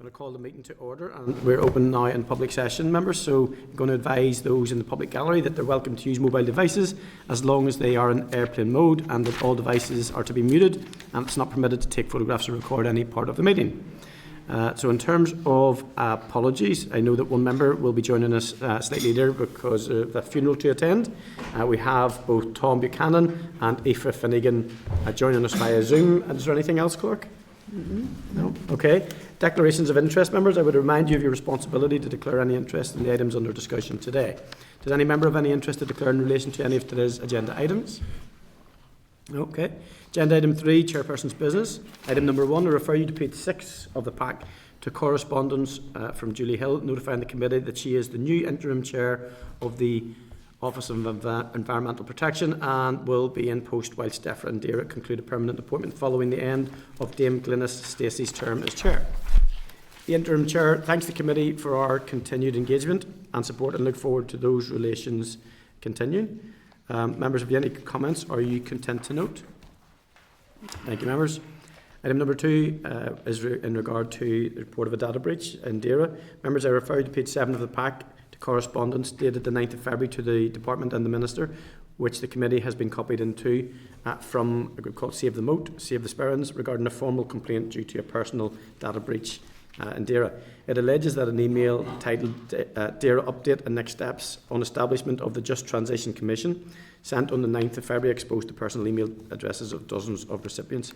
I'm going to call the meeting to order, and we're open now in public session, members, so I'm going to advise those in the public gallery that they're welcome to use mobile devices as long as they are in airplane mode, and that all devices are to be muted, and it's not permitted to take photographs or record any part of the meeting. So in terms of apologies, I know that one member will be joining us slightly later because of a funeral to attend. We have both Tom Buchanan and Aoife Finnegan joining us via Zoom. And is there anything else, Clerk? No? Okay. Declarations of interest, members. I would remind you of your responsibility to declare any interest in the items under discussion today. Does any member have any interest to declare in relation to any of today's agenda items? Okay. Agenda item 3, Chairperson's business. Item number 1, I refer you to page 6 of the pack to correspondence from Julie Hill, notifying the committee that she is the new interim chair of the Office of Environmental Protection and will be in post whilst Defra and Deirdre conclude a permanent appointment following the end of Dame Glynis Stacey's term as chair. The interim chair thanks the committee for our continued engagement and support and look forward to those relations continuing. Members, have you any comments? Are you content to note? Thank you, members. Item number 2 is in regard to the report of a data breach in Deirdre. Members, I refer you to page 7 of the pack to correspondence dated the 9th of February to the Department and the Minister, which the committee has been copied into from a group called Save the Moat, Save the Sperrins, regarding a formal complaint due to a personal data breach in Deirdre. It alleges that an email titled Deirdre Update and Next Steps on Establishment of the Just Transition Commission sent on the 9th of February exposed the personal email addresses of dozens of recipients.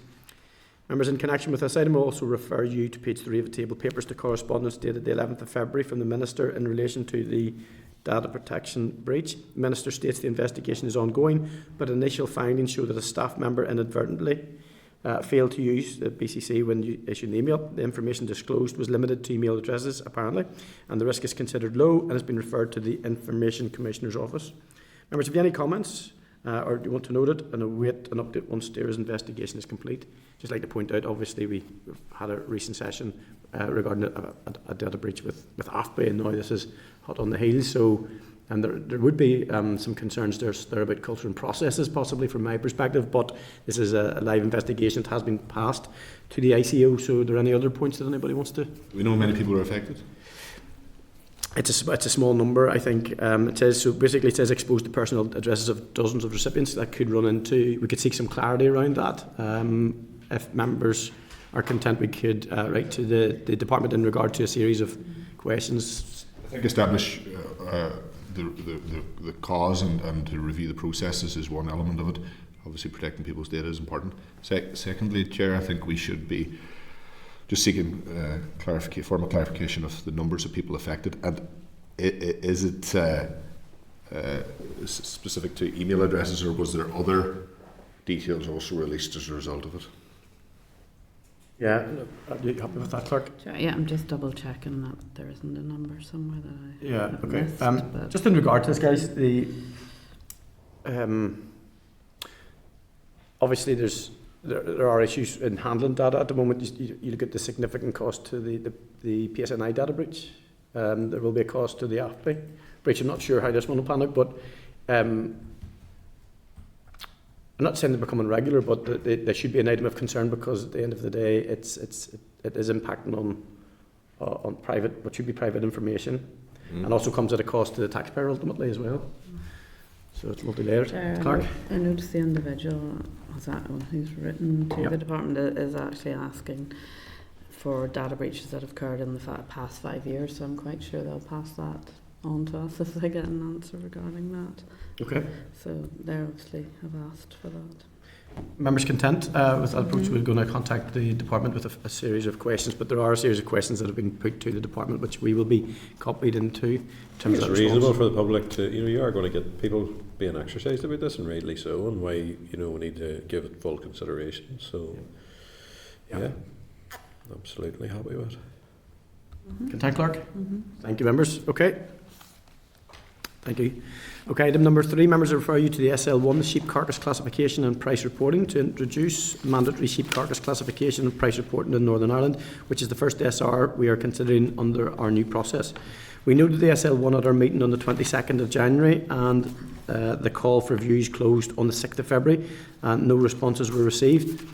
Members, in connection with this item, I also refer you to page 3 of the table papers to correspondence dated the 11th of February from the Minister in relation to the data protection breach. The Minister states the investigation is ongoing, but initial findings show that a staff member inadvertently failed to use the BCC when you issued the email. The information disclosed was limited to email addresses, apparently, and the risk is considered low and has been referred to the Information Commissioner's Office. Members, have you any comments or do you want to note it and await an update once Deirdre's investigation is complete? Just like to point out, obviously, we've had a recent session regarding a data breach with AFBI, and now this is hot on the heels. So, and there would be some concerns there about culture and processes, possibly from my perspective, but this is a live investigation. It has been passed to the ICO. So, are there any other points that anybody wants to? Do we know how many people are affected? It's a small number, I think. It says, so basically it says exposed to personal addresses of dozens of recipients. That could run into, we could seek some clarity around that. If members are content, we could write to the department in regard to a series of questions. I think establish the cause and to review the processes is one element of it. Obviously protecting people's data is important. Secondly, Chair, I think we should be just seeking formal clarification of the numbers of people affected, and is it specific to email addresses, or was there other details also released as a result of it? Yeah, are you happy with that, Clerk? Yeah, I'm just double checking that there isn't a number somewhere that I have okay. Missed, just in regard to this, guys, obviously there are issues in handling data at the moment. You look at the significant cost to the PSNI data breach. There will be a cost to the AFBI breach. I'm not sure how this one will pan out, but I'm not saying they're becoming regular, but they should be an item of concern because at the end of the day, it is impacting on private, what should be private information, and also comes at a cost to the taxpayer ultimately as well. So it's multi-layered. Clark? I noticed the individual who's written to the department is actually asking for data breaches that have occurred in the past 5 years, so I'm quite sure they'll pass that on to us if they get an answer regarding that. Okay. So they obviously have asked for that. Members content with that approach? We're going to contact the department with a series of questions, but there are a series of questions that have been put to the department which we will be copied into. In terms it's reasonable for the public to, you are going to get people being exercised about this, and rightly so, and why, we need to give it full consideration. So, yeah, absolutely happy with it. Content, Clerk? Thank you, members. Okay. Thank you. Okay, item number 3, members, I refer you to the SL1, the sheep carcass classification and price reporting, to introduce mandatory sheep carcass classification and price reporting in Northern Ireland, which is the first SR we are considering under our new process. We noted the SL1 at our meeting on the 22nd of January, and the call for views closed on the 6th of February, and no responses were received.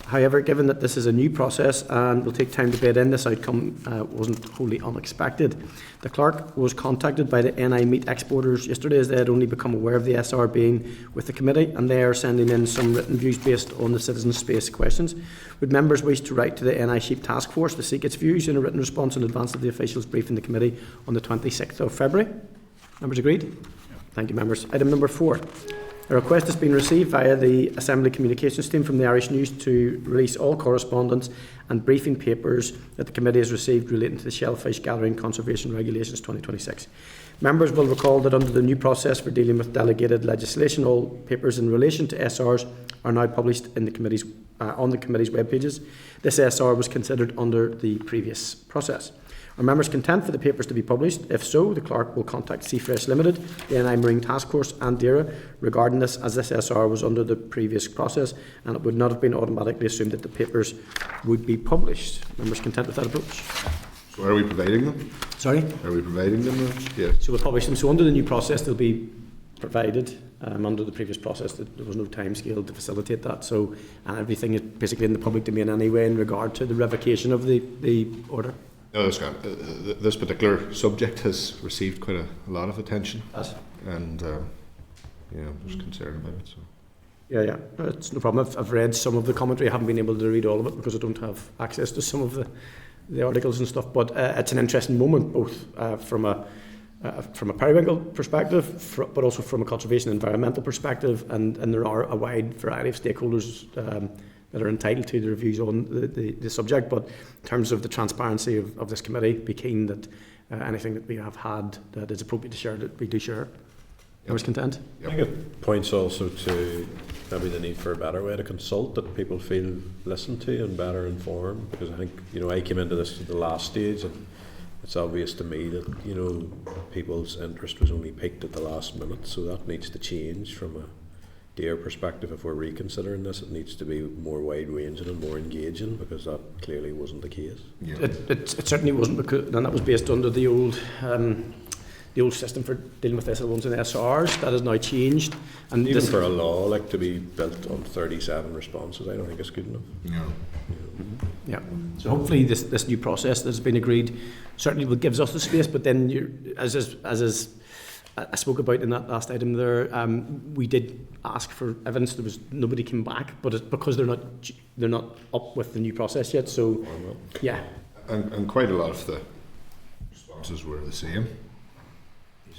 However, given that this is a new process and will take time to bed in, this outcome wasn't wholly unexpected. The clerk was contacted by the NI meat exporters yesterday as they had only become aware of the SR being with the committee, and they are sending in some written views based on the citizen space questions. Would members wish to write to the NI Sheep Task Force to seek its views in a written response in advance of the officials briefing the committee on the 26th of February? Members agreed? Thank you, members. Item number 4. A request has been received via the Assembly Communications team from the Irish News to release all correspondence and briefing papers that the committee has received relating to the Shellfish Gathering Conservation Regulations 2026. Members will recall that under the new process for dealing with delegated legislation, all papers in relation to SRs are now published in the committee's, on the committee's web pages. This SR was considered under the previous process. Are members content for the papers to be published? If so, the clerk will contact Seafresh Limited, the NI Marine Task Force and DERA regarding this, as this SR was under the previous process and it would not have been automatically assumed that the papers would be published. Members content with that approach? So are we providing them? Sorry? Are we providing them? Yeah. So we'll publish them. So under the new process they'll be provided. Under the previous process there was no time scale to facilitate that. So everything is basically in the public domain anyway in regard to the revocation of the order. No, that's grand. This particular subject has received quite a lot of attention, and there's concern about it. So. Yeah, it's no problem. I've read some of the commentary. I haven't been able to read all of it because I don't have access to some of the articles and stuff. But it's an interesting moment, both from a periwinkle perspective, but also from a conservation environmental perspective, and there are a wide variety of stakeholders that are entitled to the reviews on the subject. But in terms of the transparency of this committee, be keen that anything that we have had that is appropriate to share, that we do share. Members content? I think it points also to maybe the need for a better way to consult, that people feel listened to and better informed, because I think, I came into this at the last stage and it's obvious to me that, people's interest was only piqued at the last minute, so that needs to change from a DEAR perspective. If we're reconsidering this, it needs to be more wide-ranging and more engaging, because that clearly wasn't the case. Yeah. It certainly wasn't, because, and that was based under the old system for dealing with SL1s and SRs. That has now changed. And even for a law to be built on 37 responses, I don't think it's good enough. No. Yeah. So hopefully this new process that's been agreed certainly gives us the space, but then as I spoke about in that last item there, we did ask for evidence. There was nobody came back, but it's because they're not up with the new process yet. So yeah, and quite a lot of the responses were the same.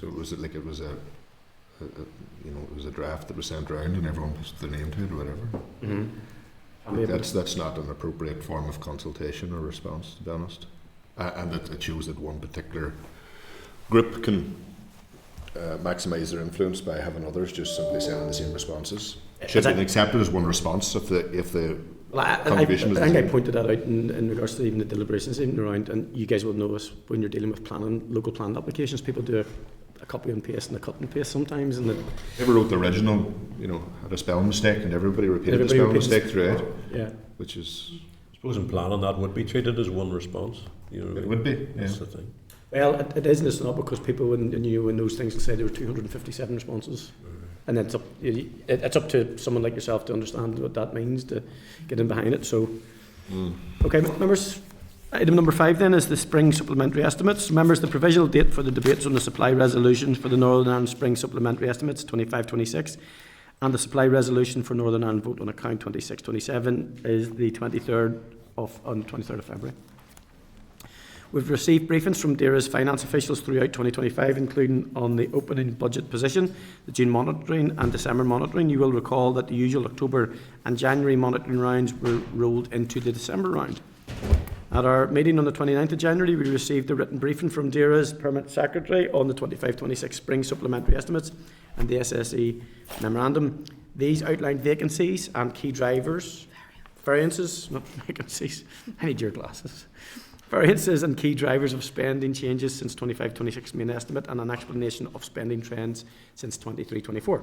So it was like it was a draft that was sent around and everyone put their name to it or whatever. Mm-hmm. That's not an appropriate form of consultation or response, to be honest. And it shows that one particular group can maximise their influence by having others just simply sending the same responses. Should be accepted as one response if the contribution was the same. I think I pointed that out in regards to even the deliberations even around, and you guys will know us when you're dealing with local planning applications. People do a copy and paste and a cut and paste sometimes, and never wrote the original, had a spelling mistake, and everybody repeated the spelling mistake throughout. Yeah, which is, I suppose in planning that would be treated as one response. It would be. That's the thing. Well, it is and it's not, because people when those things will say there were 257 responses, and it's up to someone like yourself to understand what that means, to get in behind it. So, okay, members. Item number 5 then is the spring supplementary estimates. Members, the provisional date for the debates on the supply resolutions for the Northern Ireland spring supplementary estimates 25-26 and the supply resolution for Northern Ireland vote on account 26-27 is the 23rd of February. We've received briefings from DERA's finance officials throughout 2025, including on the opening budget position, the June monitoring and December monitoring. You will recall that the usual October and January monitoring rounds were rolled into the December round. At our meeting on the 29th of January, we received a written briefing from DERA's Permanent Secretary on the 25-26 spring supplementary estimates and the SSE memorandum. These outlined vacancies and key drivers, variances, not vacancies, I need your glasses. Variances and key drivers of spending changes since 25-26 main estimate and an explanation of spending trends since 23-24.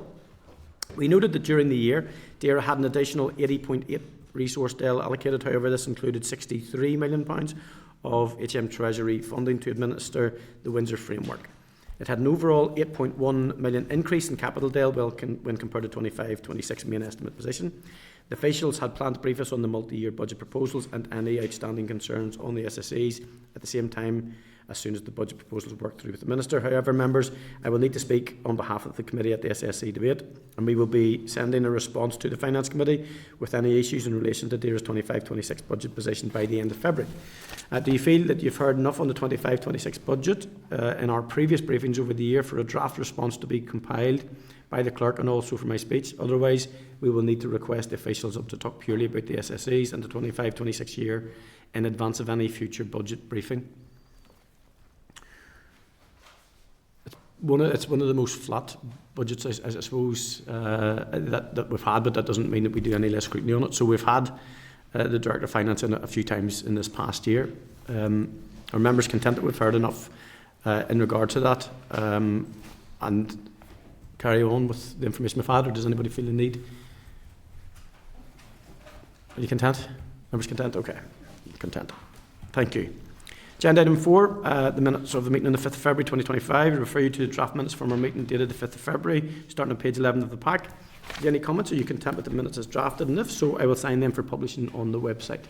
We noted that during the year, DERA had an additional 80.8 resource DEL allocated. However, this included £63 million of HM Treasury funding to administer the Windsor framework. It had an overall £8.1 million increase in capital DEL when compared to 25-26 main estimate position. The officials had planned to brief us on the multi-year budget proposals and any outstanding concerns on the SSEs at the same time as soon as the budget proposals work through with the Minister. However, members, I will need to speak on behalf of the committee at the SSE debate, and we will be sending a response to the Finance Committee with any issues in relation to DAERA's 25-26 budget position by the end of February. Do you feel that you've heard enough on the 25-26 budget in our previous briefings over the year for a draft response to be compiled by the clerk and also for my speech? Otherwise, we will need to request the officials up to talk purely about the SSEs and the 25-26 year in advance of any future budget briefing. It's one of the most flat budgets, I suppose, that we've had, but that doesn't mean that we do any less scrutiny on it. So we've had the Director of Finance in it a few times in this past year. Are members content that we've heard enough in regard to that, and carry on with the information we've had, or does anybody feel the need? Are you content? Members content? Okay, content. Thank you. Agenda item 4, the minutes of the meeting on the 5th of February 2025. I refer you to the draft minutes from our meeting dated the 5th of February, starting on page 11 of the pack. Are there any comments? Are you content with the minutes as drafted? And if so, I will sign them for publishing on the website.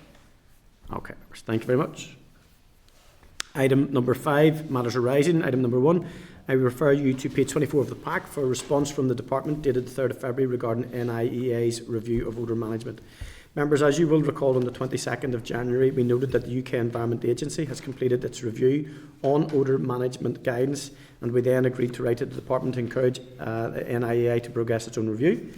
Okay, thank you very much. Item number 5, matters arising. Item number 1, I refer you to page 24 of the pack for a response from the Department dated the 3rd of February regarding NIEA's review of odour management. Members, as you will recall, on the 22nd of January, we noted that the UK Environment Agency has completed its review on odour management guidance, and we then agreed to write to the Department to encourage the NIEA to progress its own review.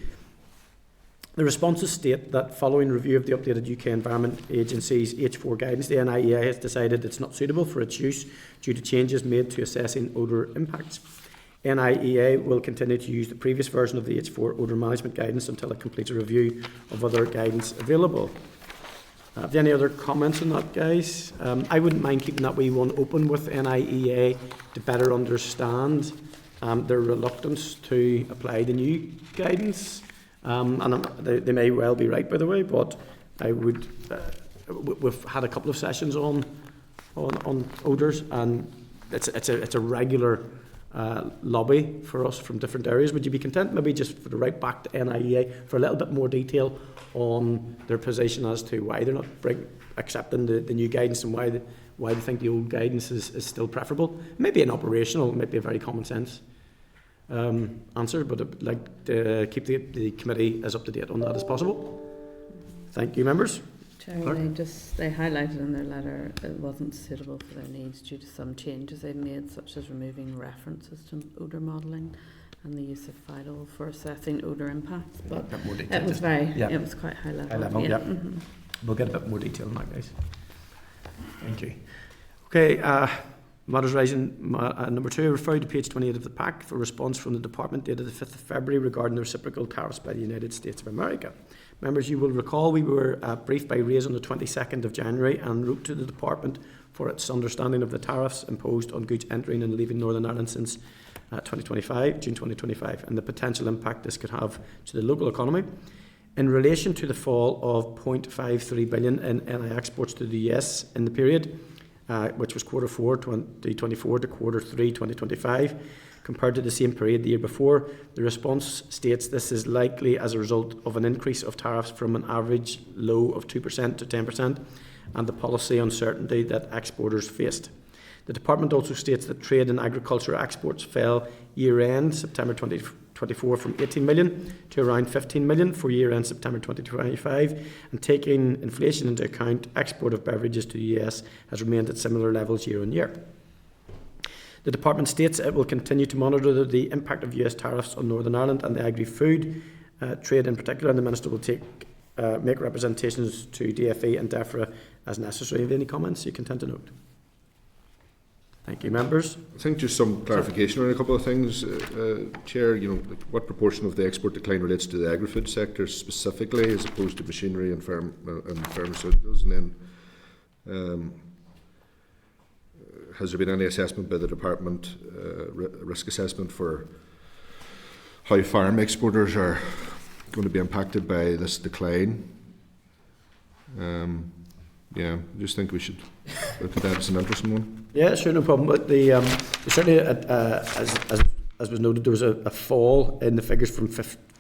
The responses state that following review of the updated UK Environment Agency's H4 guidance, the NIEA has decided it's not suitable for its use due to changes made to assessing odour impacts. NIEA will continue to use the previous version of the H4 odour management guidance until it completes a review of other guidance available. Have you any other comments on that, guys? I wouldn't mind keeping that wee one open with NIEA to better understand their reluctance to apply the new guidance. And they may well be right, by the way, but I would. We've had a couple of sessions on odours, and it's a regular lobby for us from different areas. Would you be content maybe just for the right back to NIEA for a little bit more detail on their position as to why they're not accepting the new guidance and why they think the old guidance is still preferable? Maybe an operational, maybe a very common sense answer, but I'd like to keep the committee as up to date on that as possible. Thank you, members. Chair, they highlighted in their letter it wasn't suitable for their needs due to some changes they've made, such as removing references to odour modelling and the use of FIDO for assessing odour impacts. But it was it was quite high level. High level, yeah. Mm-hmm. We'll get a bit more detail on that, guys. Thank you. Okay, matters rising. Number 2, I refer you to page 28 of the pack for a response from the Department dated the 5th of February regarding the reciprocal tariffs by the United States of America. Members, you will recall we were briefed by RAISE on the 22nd of January and wrote to the Department for its understanding of the tariffs imposed on goods entering and leaving Northern Ireland since June 2025, and the potential impact this could have to the local economy. In relation to the fall of $0.53 billion in NI exports to the US in the period, which was quarter 4 2024 to quarter 3 2025, compared to the same period the year before, the response states this is likely as a result of an increase of tariffs from an average low of 2% to 10% and the policy uncertainty that exporters faced. The Department also states that trade and agriculture exports fell year-end September 2024 from 18 million to around 15 million for year-end September 2025, and taking inflation into account, export of beverages to the US has remained at similar levels year on year. The Department states it will continue to monitor the impact of US tariffs on Northern Ireland and the agri-food trade in particular, and the Minister will make representations to DFE and DEFRA as necessary. Have you any comments you content to note? Thank you, members. I think just some clarification on a couple of things, Chair. What proportion of the export decline relates to the agri-food sector specifically, as opposed to machinery and pharmaceuticals, and then has there been any assessment by the Department, risk assessment for how farm exporters are going to be impacted by this decline? I just think we should look at that as an interesting one. Yeah, sure, no problem. But certainly, as as was noted, there was a fall in the figures from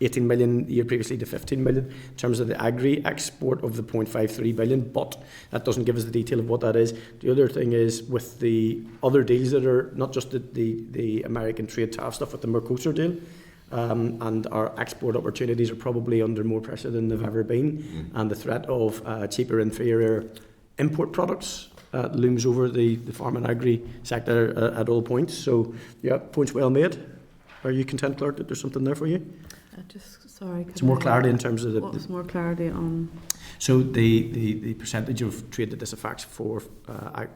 18 million the year previously to 15 million in terms of the agri export of the 0.53 billion, but that doesn't give us the detail of what that is. The other thing is with the other deals that are not just the American trade tariff stuff with the Mercosur deal, and our export opportunities are probably under more pressure than they've ever been, and the threat of cheaper, inferior import products looms over the farm and agri sector at all points. So, yeah, points well made. Are you content, Clerk, that there's something there for you? Sorry. Some more clarity in terms of What was more clarity on? So the percentage of trade that this affects for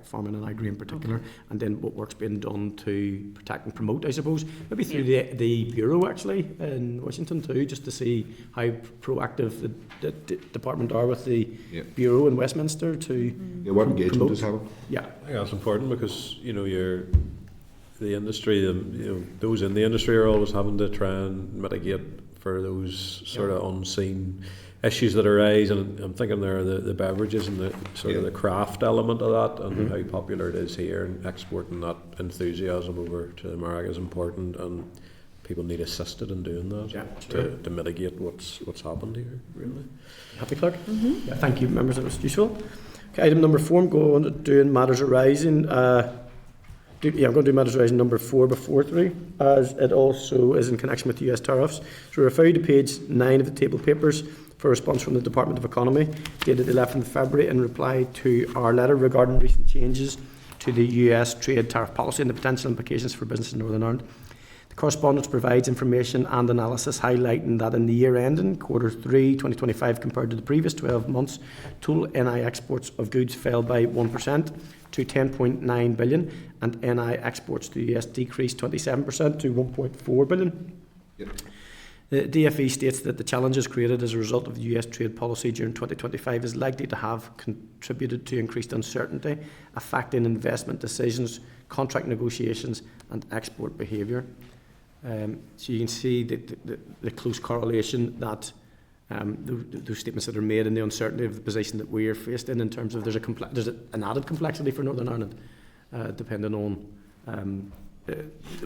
farming and agri in particular, and then what work's being done to protect and promote, I suppose, maybe through the Bureau actually in Washington too, just to see how proactive the department are with the Bureau in Westminster to what engagement promote. is happening? Yeah, I think that's important because the industry, those in the industry are always having to try and mitigate for those sort of unseen issues that arise, and I'm thinking there are the beverages and the sort of the craft element of that, and how popular it is here, and exporting that enthusiasm over to America is important, and people need assisted in doing that to mitigate what's happened here. Really. Happy, Clerk? Yeah, thank you, members. That was useful. Okay, item number 4. I'm going to do matters arising. I'm going to do matters arising number 4 before 3, as it also is in connection with US tariffs. So refer you to page 9 of the table papers for a response from the Department of Economy, dated 11th of February, in reply to our letter regarding recent changes to the US trade tariff policy and the potential implications for business in Northern Ireland. The correspondence provides information and analysis highlighting that in the year ending, Q3 2025, compared to the previous 12 months, total NI exports of goods fell by 1% to 10.9 billion, and NI exports to the US decreased 27% to 1.4 billion. Yep. The DFE states that the challenges created as a result of the US trade policy during 2025 is likely to have contributed to increased uncertainty, affecting investment decisions, contract negotiations and export behaviour. So you can see the close correlation that those statements that are made and the uncertainty of the position that we are faced in terms of there's an added complexity for Northern Ireland, depending on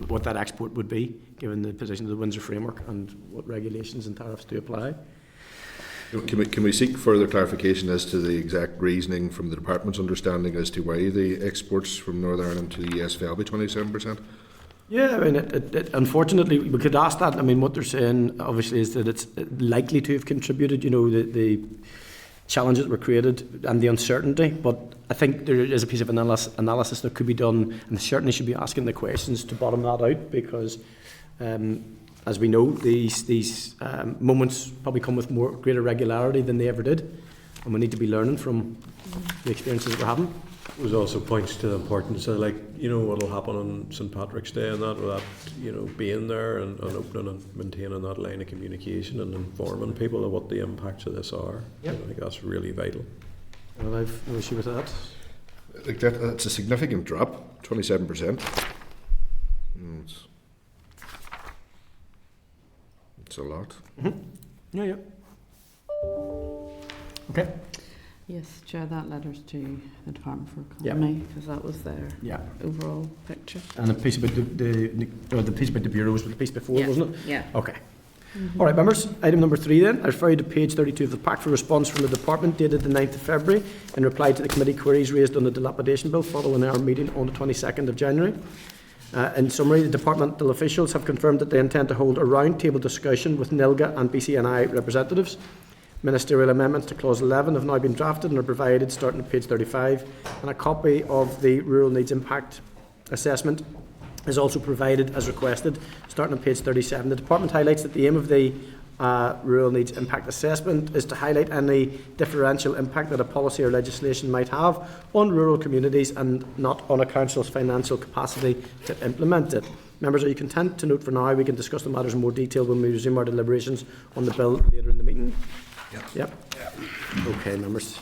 what that export would be, given the position of the Windsor framework and what regulations and tariffs do apply. Can we seek further clarification as to the exact reasoning from the department's understanding as to why the exports from Northern Ireland to the US fell by 27%? Yeah, I mean, unfortunately, we could ask that. I mean, what they're saying, obviously, is that it's likely to have contributed, the challenges that were created and the uncertainty. But I think there is a piece of analysis that could be done, and they certainly should be asking the questions to bottom that out, because, as we know, these moments probably come with greater regularity than they ever did, and we need to be learning from the experiences that we're having. It also points to the importance of, what will happen on St. Patrick's Day and that, with that, being there and opening and maintaining that line of communication and informing people of what the impacts of this are. Yep. I think that's really vital. Well, I've no issue with that. That's a significant drop, 27%. It's a lot. Mm-hmm. Yeah. Okay. Yes, Chair, that letter's to the Department for Economy, because that was their overall picture. And the piece about the piece about the Bureau was the piece before, wasn't it? Yeah. Okay. All right, members. Item number 3 then. I refer you to page 32 of the pack for response from the Department, dated the 9th of February, in reply to the committee queries raised on the Dilapidation Bill following our meeting on the 22nd of January. In summary, the departmental officials have confirmed that they intend to hold a round-table discussion with NILGA and BCNI representatives. Ministerial amendments to Clause 11 have now been drafted and are provided starting at page 35, and a copy of the Rural Needs Impact Assessment is also provided as requested, starting on page 37. The Department highlights that the aim of the Rural Needs Impact Assessment is to highlight any differential impact that a policy or legislation might have on rural communities and not on a council's financial capacity to implement it. Members, are you content? To note for now, we can discuss the matters in more detail when we resume our deliberations on the bill later in the meeting. Yep. Okay, members.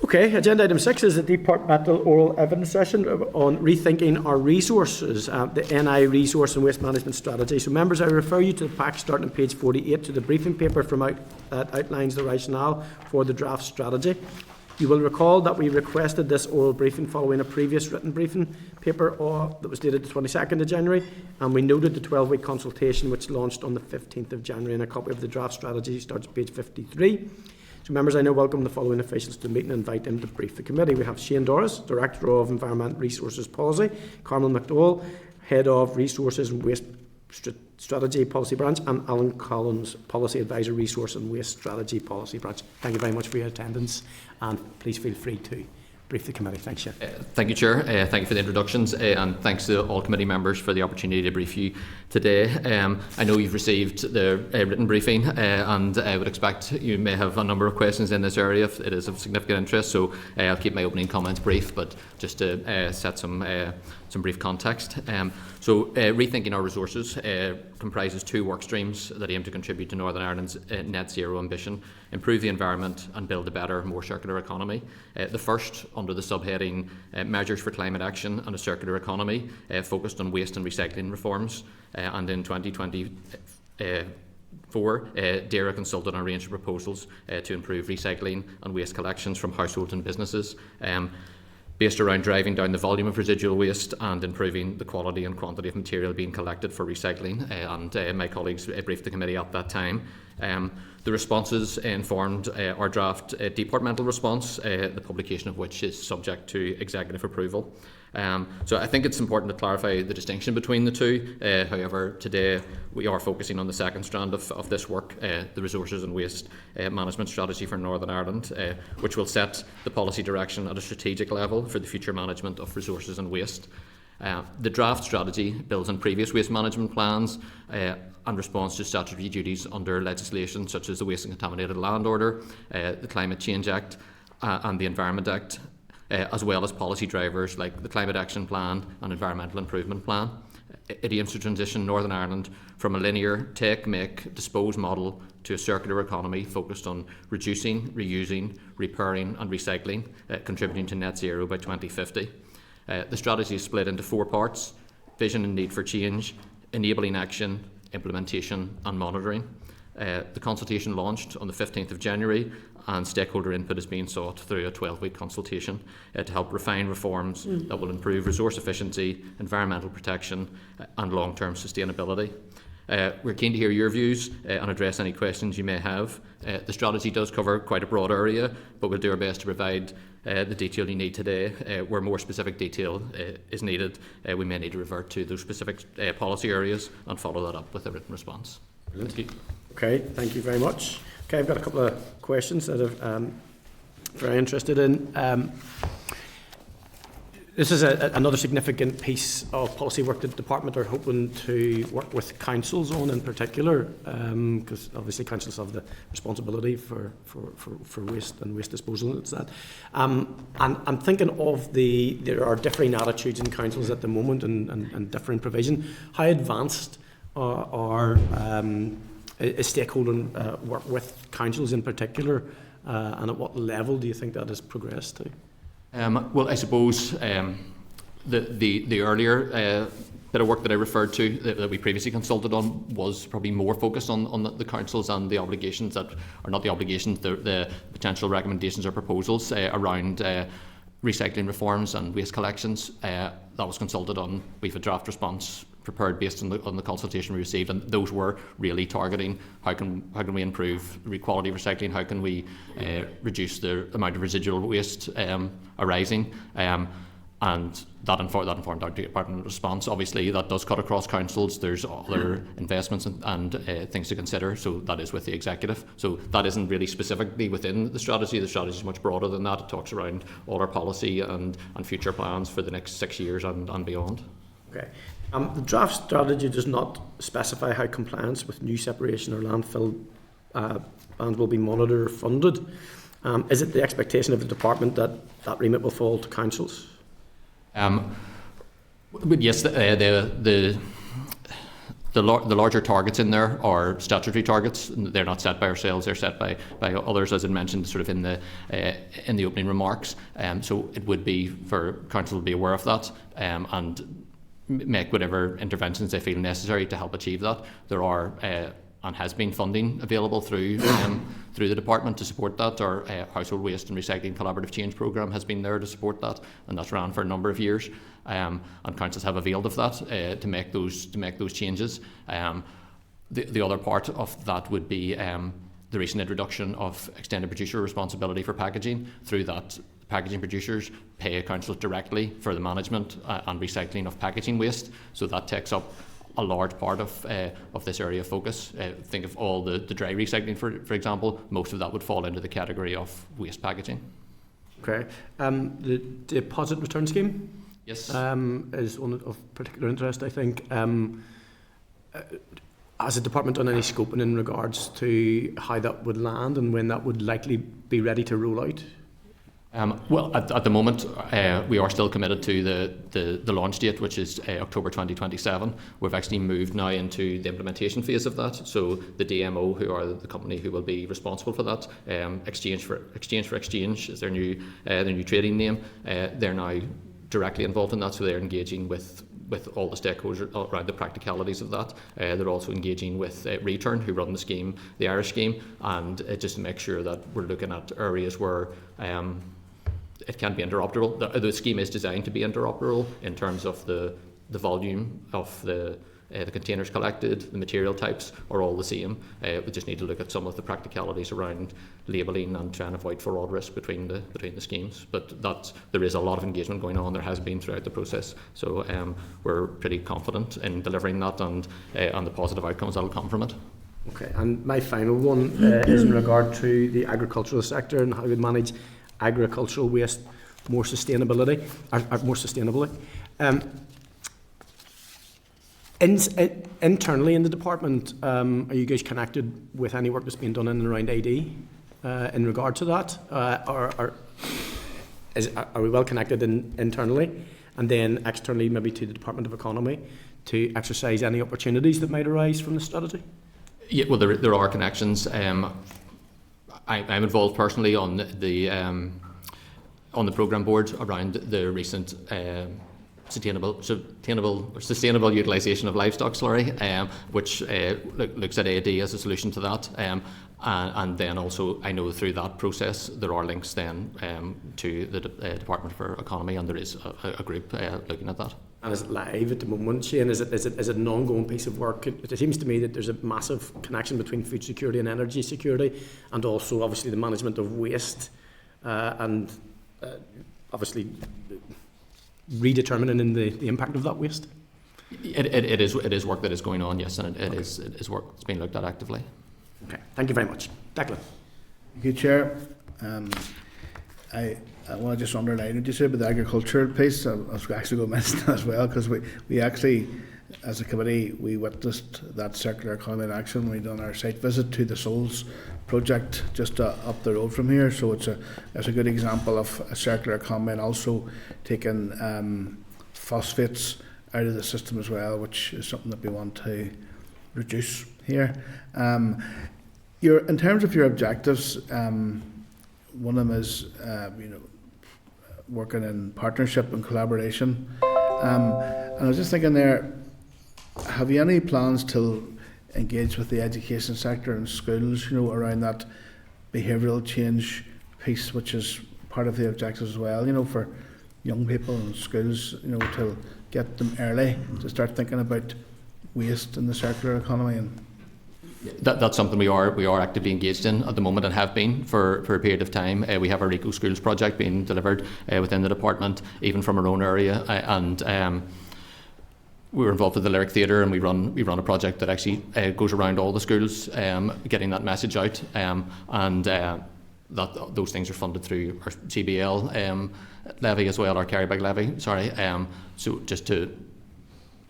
Okay, agenda item 6 is a departmental oral evidence session on rethinking our resources, the NI resource and waste management strategy. So, members, I refer you to the pack starting on page 48 to the briefing paper that outlines the rationale for the draft strategy. You will recall that we requested this oral briefing following a previous written briefing paper that was dated the 22nd of January, and we noted the 12-week consultation which launched on the 15th of January, and a copy of the draft strategy starts at page 53. So members, I now welcome the following officials to the meeting and invite them to brief the committee. We have Shane Doris, Director of Environment Resources Policy, Carmel McDowell, Head of Resources and Waste Strategy Policy Branch, and Alan Collins, Policy Advisor, Resource and Waste Strategy Policy Branch. Thank you very much for your attendance, and please feel free to brief the committee. Thanks, Chair. Thank you, Chair. Thank you for the introductions, and thanks to all committee members for the opportunity to brief you today. I know you've received the written briefing, and I would expect you may have a number of questions in this area if it is of significant interest, so I'll keep my opening comments brief, but just to set some brief context. Rethinking our resources comprises two work streams that aim to contribute to Northern Ireland's net zero ambition, improve the environment and build a better, more circular economy. The first, under the subheading Measures for Climate Action and a Circular Economy, focused on waste and recycling reforms, and in 2024, DAERA consulted on a range of proposals to improve recycling and waste collections from households and businesses, based around driving down the volume of residual waste and improving the quality and quantity of material being collected for recycling. My colleagues briefed the committee at that time. The responses informed our draft departmental response, the publication of which is subject to executive approval. So I think it's important to clarify the distinction between the two. However, today we are focusing on the second strand of this work, the Resources and Waste Management Strategy for Northern Ireland, which will set the policy direction at a strategic level for the future management of resources and waste. The draft strategy builds on previous waste management plans and responds to statutory duties under legislation such as the Waste and Contaminated Land Order, the Climate Change Act and the Environment Act, as well as policy drivers like the Climate Action Plan and Environmental Improvement Plan. It aims to transition Northern Ireland from a linear take, make, dispose model to a circular economy focused on reducing, reusing, repairing and recycling, contributing to net zero by 2050. The strategy is split into 4 parts: vision and need for change, enabling action, implementation and monitoring. The consultation launched on the 15th of January, and stakeholder input is being sought through a 12-week consultation to help refine reforms that will improve resource efficiency, environmental protection and long-term sustainability. We're keen to hear your views and address any questions you may have. The strategy does cover quite a broad area, but we'll do our best to provide the detail you need today. Where more specific detail is needed, we may need to revert to those specific policy areas and follow that up with a written response. Thank you. Okay, thank you very much. Okay, I've got a couple of questions that I'm very interested in. This is another significant piece of policy work that the Department are hoping to work with councils on in particular, because obviously councils have the responsibility for waste and waste disposal. It's that. And I'm thinking of there are differing attitudes in councils at the moment and differing provision. How advanced is stakeholder work with councils in particular, and at what level do you think that has progressed to? Well, I suppose the earlier bit of work that I referred to that we previously consulted on was probably more focused on the councils and the obligations that are not the obligations, the potential recommendations or proposals around recycling reforms and waste collections. That was consulted on. We have a draft response prepared based on the consultation we received, and those were really targeting how can we improve the quality of recycling, how can we reduce the amount of residual waste arising, and that informed our department response. Obviously that does cut across councils. There's other investments and things to consider, so that is with the executive. So that isn't really specifically within the strategy. The strategy is much broader than that. It talks around all our policy and future plans for the next 6 years and beyond. Okay. The draft strategy does not specify how compliance with new separation or landfill bans will be monitored or funded. Is it the expectation of the department that remit will fall to councils? Yes, the larger targets in there are statutory targets. They're not set by ourselves; they're set by others, as I mentioned, sort of in the opening remarks. So it would be for council to be aware of that and make whatever interventions they feel necessary to help achieve that. There are and has been funding available through through the department to support that. Our household waste and recycling collaborative change programme has been there to support that, and that's ran for a number of years. And councils have availed of that to make those changes. The other part of that would be the recent introduction of extended producer responsibility for packaging. Through that, packaging producers pay councils directly for the management and recycling of packaging waste. So that takes up a large part of this area of focus. Think of all the dry recycling, for example. Most of that would fall into the category of waste packaging. Okay. The deposit return scheme? Yes. Is one of particular interest, I think. Has the department done any scoping in regards to how that would land and when that would likely be ready to roll out? Well, at the moment, we are still committed to the launch date, which is October 2027. We've actually moved now into the implementation phase of that. So the DMO, who are the company who will be responsible for that, Exchange for Exchange is their new trading name. They're now directly involved in that, so they're engaging with all the stakeholders around the practicalities of that. They're also engaging with Return, who run the scheme, the Irish scheme, and just to make sure that we're looking at areas where it can be interoperable. The scheme is designed to be interoperable in terms of the volume of the containers collected, the material types are all the same. We just need to look at some of the practicalities around labelling and trying to avoid fraud risk between the schemes. But there is a lot of engagement going on. There has been throughout the process. So we're pretty confident in delivering that and the positive outcomes that will come from it. Okay, and my final one is in regard to the agricultural sector and how we manage agricultural waste more sustainably. Internally in the department, are you guys connected with any work that's being done in and around AD in regard to that? Are we well connected internally? And then externally, maybe to the Department of Economy, to exercise any opportunities that might arise from the strategy? Yeah, well, there are connections. I'm involved personally on the programme board around the recent sustainable utilisation of livestock slurry, which looks at AD as a solution to that. And then also, I know through that process there are links then to the Department for Economy, and there is a group looking at that. And is it live at the moment, Shane? Is it an ongoing piece of work? It seems to me that there's a massive connection between food security and energy security, and also obviously the management of waste, and obviously redetermining the impact of that waste. It is work that is going on, yes, and it is work that's being looked at actively. Okay, thank you very much. Declan. Thank you, Chair. I want to just underline what you said about the agricultural piece. I was actually going to mention that as well, because we actually, as a committee, we witnessed that circular economy in action. We done our site visit to the Souls project just up the road from here. So it's a good example of a circular economy, and also taking phosphates out of the system as well, which is something that we want to reduce here. In terms of your objectives, one of them is working in partnership and collaboration. And I was just thinking there, have you any plans to engage with the education sector and schools, around that behavioural change piece, which is part of the objectives as well, for young people in schools, to get them early to start thinking about waste in the circular economy? And that's something we are actively engaged in at the moment, and have been for a period of time. We have our Eco Schools project being delivered within the department, even from our own area, and we were involved with the Lyric Theatre, and we run a project that actually goes around all the schools, getting that message out, and that those things are funded through our CBL levy as well, our carry bag levy. So just to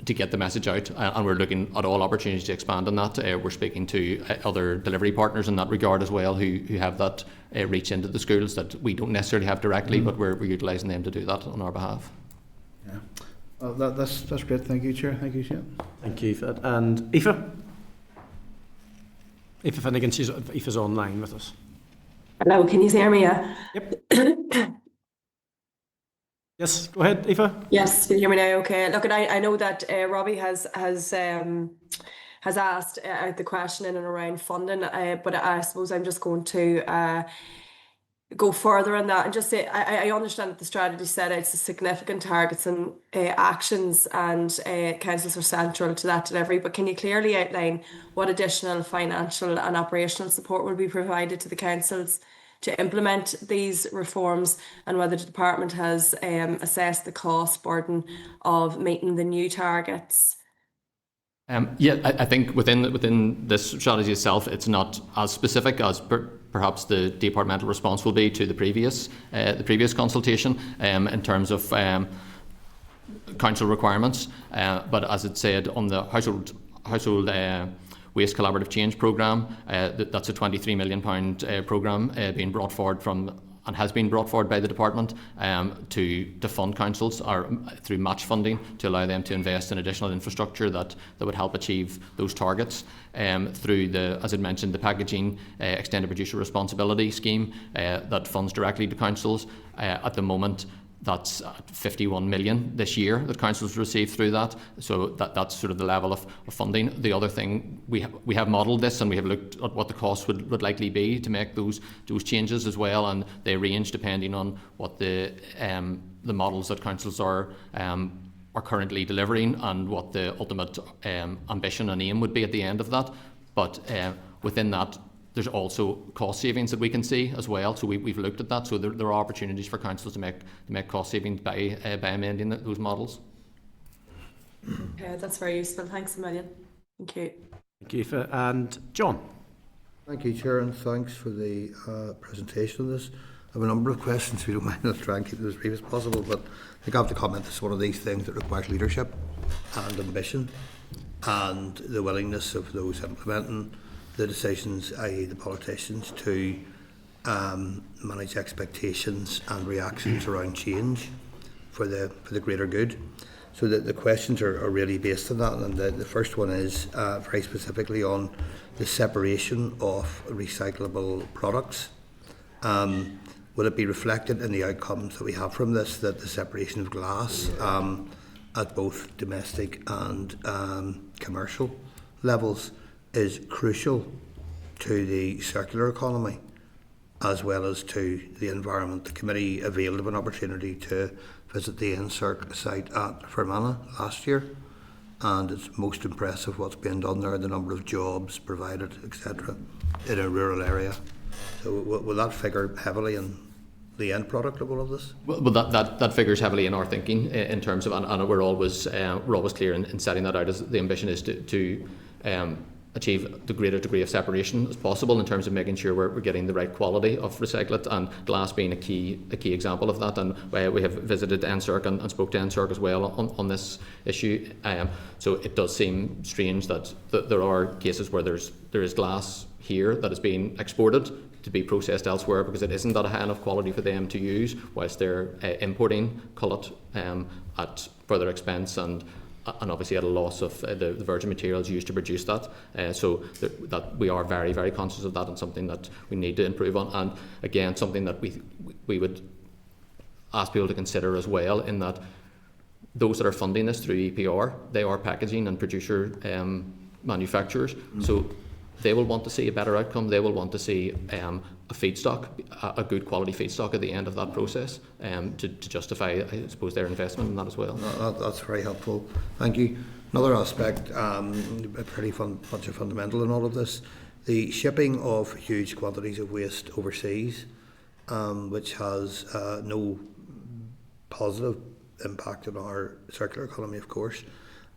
get the message out, and we're looking at all opportunities to expand on that. We're speaking to other delivery partners in that regard as well, who have that reach into the schools that we don't necessarily have directly, but we're utilising them to do that on our behalf. Yeah, well, that's great. Thank you, Chair. Thank you, Shane. Thank you for that. And Aoife? Aoife Finnegan, Aoife's online with us. Hello, can you hear me? Yeah. Yep. Yes, go ahead, Aoife. Yes, can you hear me now? Okay. Look, and I know that Robbie has has asked the question in and around funding, but I suppose I'm just going to go further on that and just say I understand that the strategy set out significant targets and actions, and councils are central to that delivery, but can you clearly outline what additional financial and operational support will be provided to the councils to implement these reforms, and whether the department has assessed the cost burden of meeting the new targets? I think within this strategy itself, it's not as specific as perhaps the departmental response will be to the previous consultation in terms of council requirements. But as it said on the household Waste Collaborative Change Programme, that's a £23 million programme being brought forward and has been brought forward by the department to fund councils or through match funding to allow them to invest in additional infrastructure that would help achieve those targets. Through as I mentioned, the packaging extended producer responsibility scheme that funds directly to councils. At the moment, that's 51 million this year that councils receive through that. So that's sort of the level of funding. The other thing, we have modelled this and we have looked at what the costs would likely be to make those changes as well, and they range depending on what the models that councils are currently delivering and what the ultimate ambition and aim would be at the end of that. But within that, there's also cost savings that we can see as well. So we've looked at that. So there are opportunities for councils to make cost savings by amending those models. Okay, that's very useful. Thanks a million. Thank you. Thank you, Aoife. And John. Thank you, Chair, and thanks for the presentation of this. I have a number of questions, if you don't mind. I'll try and keep it as brief as possible, but I think I have to comment this is one of these things that requires leadership and ambition and the willingness of those implementing the decisions, i.e. the politicians, to manage expectations and reactions around change for the greater good. So the questions are really based on that, and the first one is very specifically on the separation of recyclable products. Will it be reflected in the outcomes that we have from this, that the separation of glass at both domestic and commercial levels is crucial to the circular economy as well as to the environment? The committee availed of an opportunity to visit the NSERC site at Fermanagh last year, and it's most impressive what's being done there, the number of jobs provided, etc., in a rural area. So will that figure heavily in the end product of all of this? Well, that figures heavily in our thinking in terms of, and we're always clear in setting that out, as the ambition is to achieve the greater degree of separation as possible in terms of making sure we're getting the right quality of recyclate, and glass being a key example of that. And we have visited NSERC and spoke to NSERC as well on this issue. So it does seem strange that there are cases where there is glass here that is being exported to be processed elsewhere because it isn't at a high enough quality for them to use, whilst they're importing cullet at further expense and obviously at a loss of the virgin materials used to produce that. So that we are very, very conscious of that, and something that we need to improve on. And again, something that we would ask people to consider as well, in that those that are funding this through EPR, they are packaging and producer manufacturers. So they will want to see a better outcome. They will want to see a feedstock, a good quality feedstock at the end of that process, to justify, I suppose, their investment in that as well. That's very helpful. Thank you. Another aspect, pretty much a fundamental in all of this, the shipping of huge quantities of waste overseas, which has no positive impact on our circular economy, of course,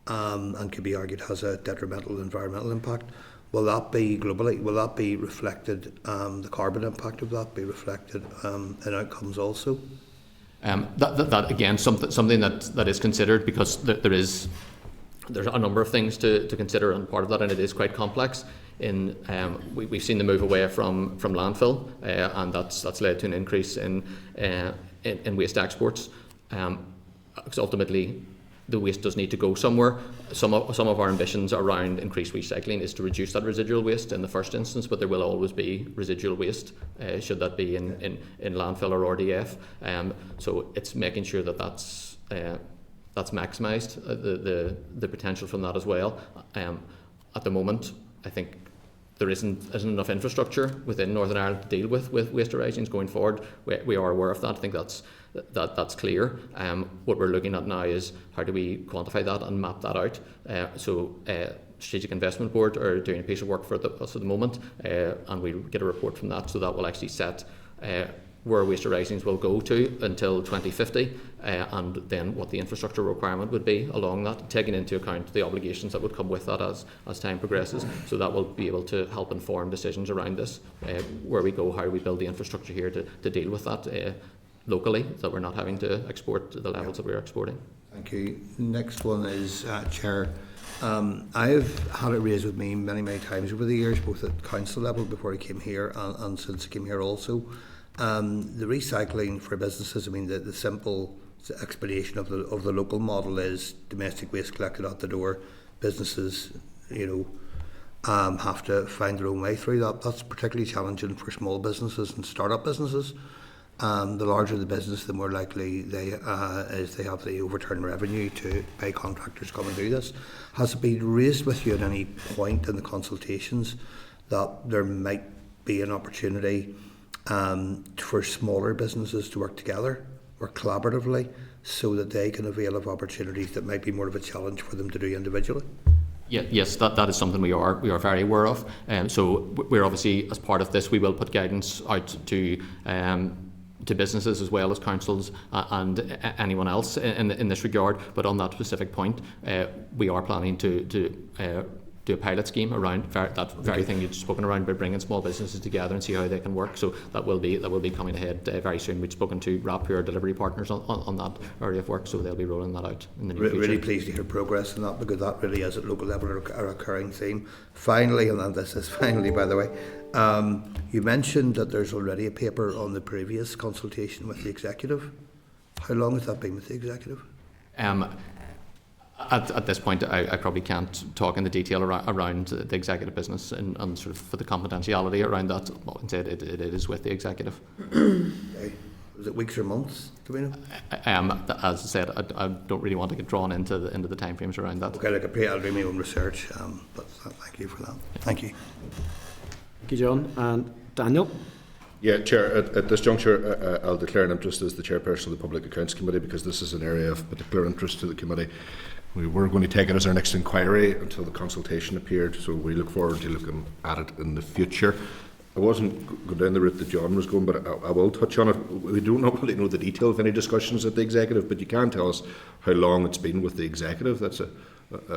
and could be argued has a detrimental environmental impact. Will that be globally? Will that be reflected? The carbon impact of that be reflected in outcomes also? That again, something that is considered, because there's a number of things to consider, and part of that, and it is quite complex. We've seen the move away from landfill, and that's led to an increase in waste exports. Because ultimately, the waste does need to go somewhere. Some of our ambitions around increased recycling is to reduce that residual waste in the first instance, but there will always be residual waste, should that be in landfill or RDF. So it's making sure that's maximised, the potential from that as well. at the moment, I think there isn't enough infrastructure within Northern Ireland to deal with waste arisings going forward. We are aware of that. I think that's clear. What we're looking at now is how do we quantify that and map that out. Strategic Investment Board are doing a piece of work for us at the moment, and we'll get a report from that. So that will actually set where waste arisings will go to until 2050, and then what the infrastructure requirement would be along that, taking into account the obligations that would come with that as time progresses. So that will be able to help inform decisions around this, where we go, how we build the infrastructure here to deal with that locally, so that we're not having to export to the levels that we're exporting. Thank you. Next one is Chair. I've had it raised with me many times over the years, both at council level before I came here and since I came here also. The recycling for businesses, I mean, the simple explanation of the local model is domestic waste collected at the door. Businesses, have to find their own way through that. That's particularly challenging for small businesses and start-up businesses. The larger the business, the more likely they have the overturned revenue to pay contractors to come and do this. Has it been raised with you at any point in the consultations that there might be an opportunity for smaller businesses to work together or collaboratively so that they can avail of opportunities that might be more of a challenge for them to do individually? Yes, that is something we are very aware of. So we're obviously, as part of this, we will put guidance out to businesses as well as councils and anyone else in this regard. But on that specific point, we are planning to do a pilot scheme around that very thing you've spoken around, about bringing small businesses together and see how they can work. So that will be coming ahead very soon. We've spoken to RAP, who are delivery partners on that area of work, so they'll be rolling that out in the near future. Really pleased to hear progress in that, because that really is at local level a recurring theme. Finally, and this is finally, by the way, you mentioned that there's already a paper on the previous consultation with the executive. How long has that been with the executive? At this point, I probably can't talk in the detail around the executive business and sort of for the confidentiality around that. Instead, it is with the executive. Okay. Was it weeks or months? Do we know? As I said, I don't really want to get drawn into the timeframes around that. Okay, I'll do my own research, but thank you for that. Thank you. Thank you, John. And Daniel? Yeah, Chair, at this juncture, I'll declare an interest as the chairperson of the Public Accounts Committee, because this is an area of particular interest to the committee. We were going to take it as our next inquiry until the consultation appeared, so we look forward to looking at it in the future. I wasn't going down the route that John was going, but I will touch on it. We don't really know the detail of any discussions at the executive, but you can tell us how long it's been with the executive. That's a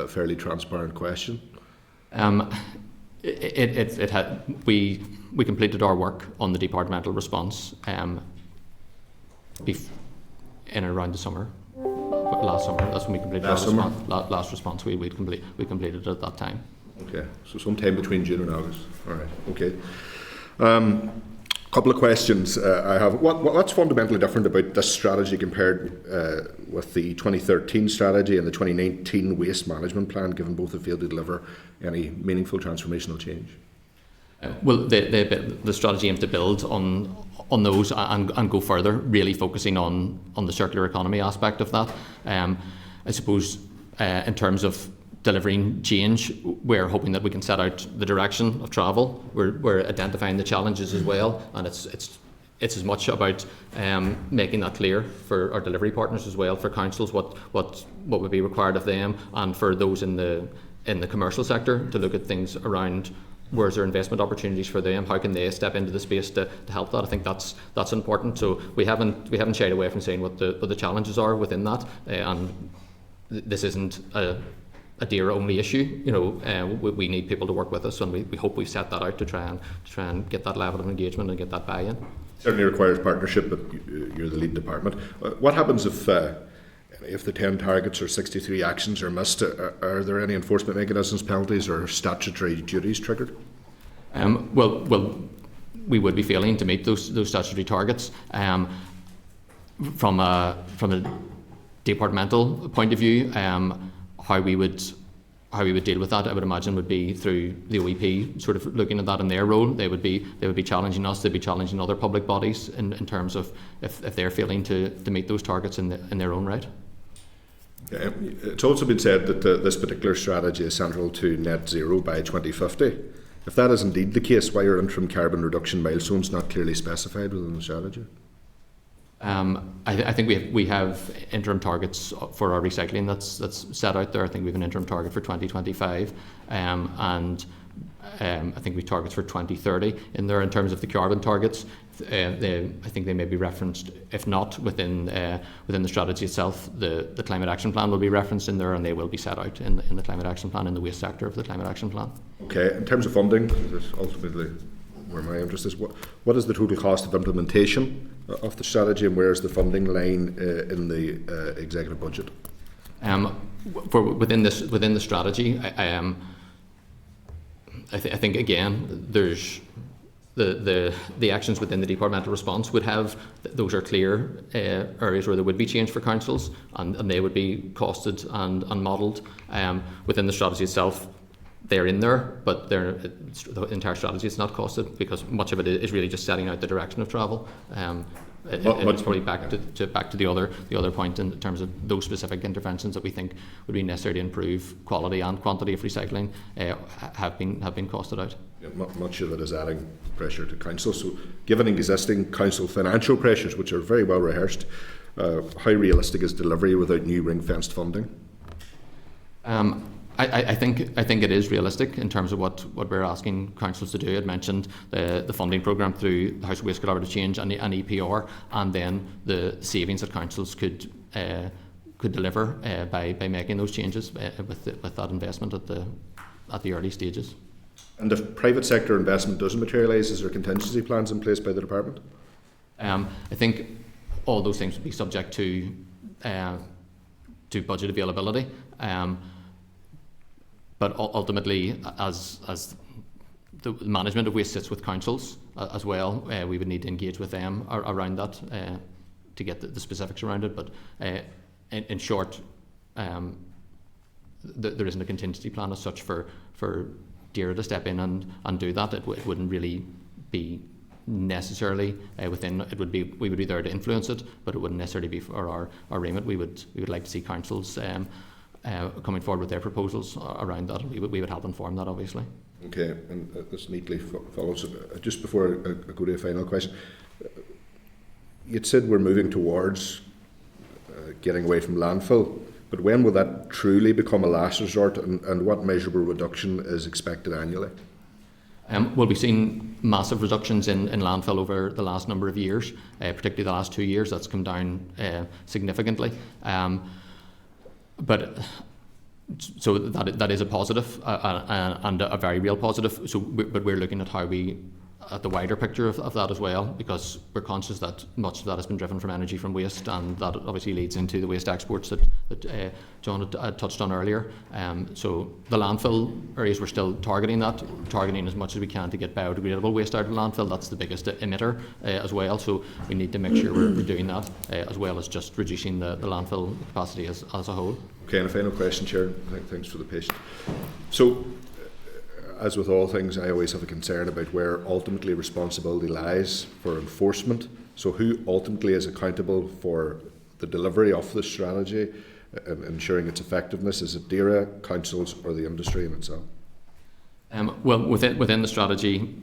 fairly transparent question. We completed our work on the departmental response in around the summer. Last summer, that's when we completed last response. We completed it at that time. Okay, so sometime between June and August. All right. Okay. Couple of questions I have. What's fundamentally different about this strategy compared with the 2013 strategy and the 2019 waste management plan, given both have failed to deliver any meaningful transformational change? Well, the strategy aims to build on those and go further, really focusing on the circular economy aspect of that. I suppose in terms of delivering change, we're hoping that we can set out the direction of travel. We're identifying the challenges as well, and it's as much about making that clear for our delivery partners as well, for councils what would be required of them, and for those in the commercial sector to look at things around where's there investment opportunities for them, how can they step into the space to help that. I think that's important. So we haven't shied away from saying what the challenges are within that, and this isn't a DAERA only issue. We need people to work with us, and we hope we've set that out to try and get that level of engagement and get that buy-in. Certainly requires partnership, but you're the lead department. What happens if the 10 targets or 63 actions are missed? Are there any enforcement mechanisms, penalties, or statutory duties triggered? Well, we would be failing to meet those statutory targets. From a departmental point of view, how we would deal with that, I would imagine, would be through the OEP sort of looking at that in their role. They would be challenging us. They'd be challenging other public bodies in terms of if they're failing to meet those targets in their own right. It's also been said that this particular strategy is central to net zero by 2050. If that is indeed the case, why are interim carbon reduction milestones not clearly specified within the strategy? I think we have interim targets for our recycling that's set out there. I think we have an interim target for 2025, and I think we have targets for 2030 in there in terms of the carbon targets. I think they may be referenced, if not within the strategy itself. The climate action plan will be referenced in there, and they will be set out in the climate action plan, in the waste sector of the climate action plan. Okay, in terms of funding, this is ultimately where my interest is. What is the total cost of implementation of the strategy, and where is the funding line in the executive budget? Within the strategy, I think again there's the actions within the departmental response would have, those are clear areas where there would be change for councils, and they would be costed and modelled. Within the strategy itself, they're in there, but the entire strategy is not costed, because much of it is really just setting out the direction of travel. It's probably back to the other point in terms of those specific interventions that we think would be necessary to improve quality and quantity of recycling have been costed out. Yeah, much of it is adding pressure to council. So, given existing council financial pressures, which are very well rehearsed, how realistic is delivery without new ring-fenced funding? I think it is realistic in terms of what we're asking councils to do. I'd mentioned the funding programme through the House of Waste Collaborative Change and EPR, and then the savings that councils could deliver by making those changes with that investment at the early stages. And if private sector investment doesn't materialise, is there contingency plans in place by the department? I think all those things would be subject to budget availability. But ultimately, as the management of waste sits with councils as well, we would need to engage with them around that to get the specifics around it. But in short, there isn't a contingency plan as such for DAERA to step in and do that. It wouldn't really be necessarily within. We would be there to influence it, but it wouldn't necessarily be for our remit. We would like to see councils coming forward with their proposals around that. We would help inform that, obviously. Okay, and this neatly follows. Just before I go to a final question, you'd said we're moving towards getting away from landfill, but when will that truly become a last resort, and what measurable reduction is expected annually? Well, we've seen massive reductions in landfill over the last number of years, particularly the last 2 years. That's come down significantly. But so that is a positive and a very real positive. But we're looking at the wider picture of that as well, because we're conscious that much of that has been driven from energy from waste, and that obviously leads into the waste exports that John had touched on earlier. So the landfill areas, we're still targeting as much as we can to get biodegradable waste out of landfill. That's the biggest emitter as well. So we need to make sure we're doing that as well as just reducing the landfill capacity as a whole. Okay, and a final question, Chair. Thanks for the patience. So, as with all things, I always have a concern about where ultimately responsibility lies for enforcement. So who ultimately is accountable for the delivery of this strategy and ensuring its effectiveness? Is it DAERA, councils, or the industry in itself? Well, within the strategy,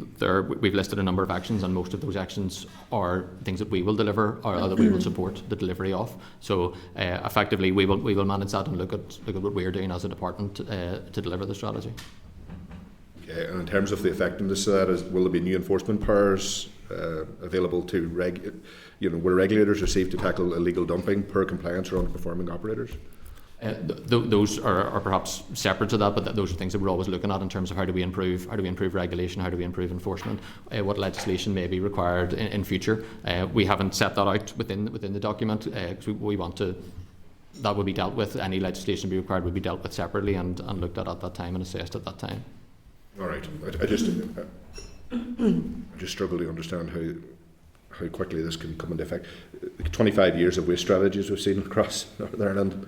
we've listed a number of actions, and most of those actions are things that we will deliver or that we will support the delivery of. So effectively, we will manage that and look at what we're doing as a department to deliver the strategy. Okay, and in terms of the effectiveness of that, will there be new enforcement powers available to where regulators receive to tackle illegal dumping, poor compliance, or underperforming operators? Those are perhaps separate to that, but those are things that we're always looking at in terms of how do we improve regulation, how do we improve enforcement, what legislation may be required in future. We haven't set that out within the document because we want to. That would be dealt with. Any legislation be required would be dealt with separately and looked at that time and assessed at that time. All right. I just struggle to understand how quickly this can come into effect. 25 years of waste strategies we've seen across Northern Ireland.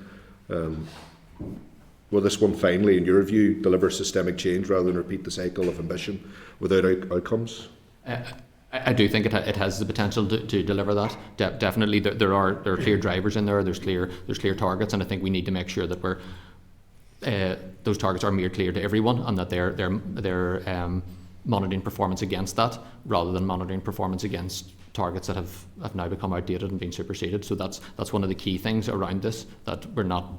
Will this one finally, in your view, deliver systemic change rather than repeat the cycle of ambition without outcomes? I do think it has the potential to deliver that. Definitely, there are clear drivers in there. There's clear targets, and I think we need to make sure that those targets are made clear to everyone, and that they're monitoring performance against that, rather than monitoring performance against targets that have now become outdated and been superseded. So that's one of the key things around this, that we're not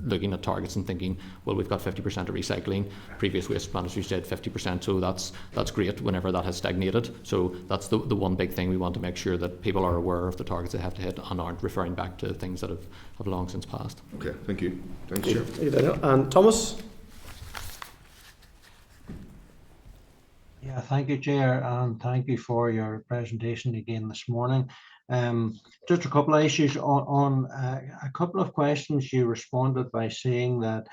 looking at targets and thinking, well, we've got 50% of recycling, previous waste managers said 50%, so that's great whenever that has stagnated. So that's the one big thing we want to make sure that people are aware of the targets they have to hit and aren't referring back to things that have long since passed. Okay, thank you. Thanks, Chair. Thank you, Daniel. And Thomas? Yeah, thank you, Chair, and thank you for your presentation again this morning. Just a couple of issues on a couple of questions. You responded by saying that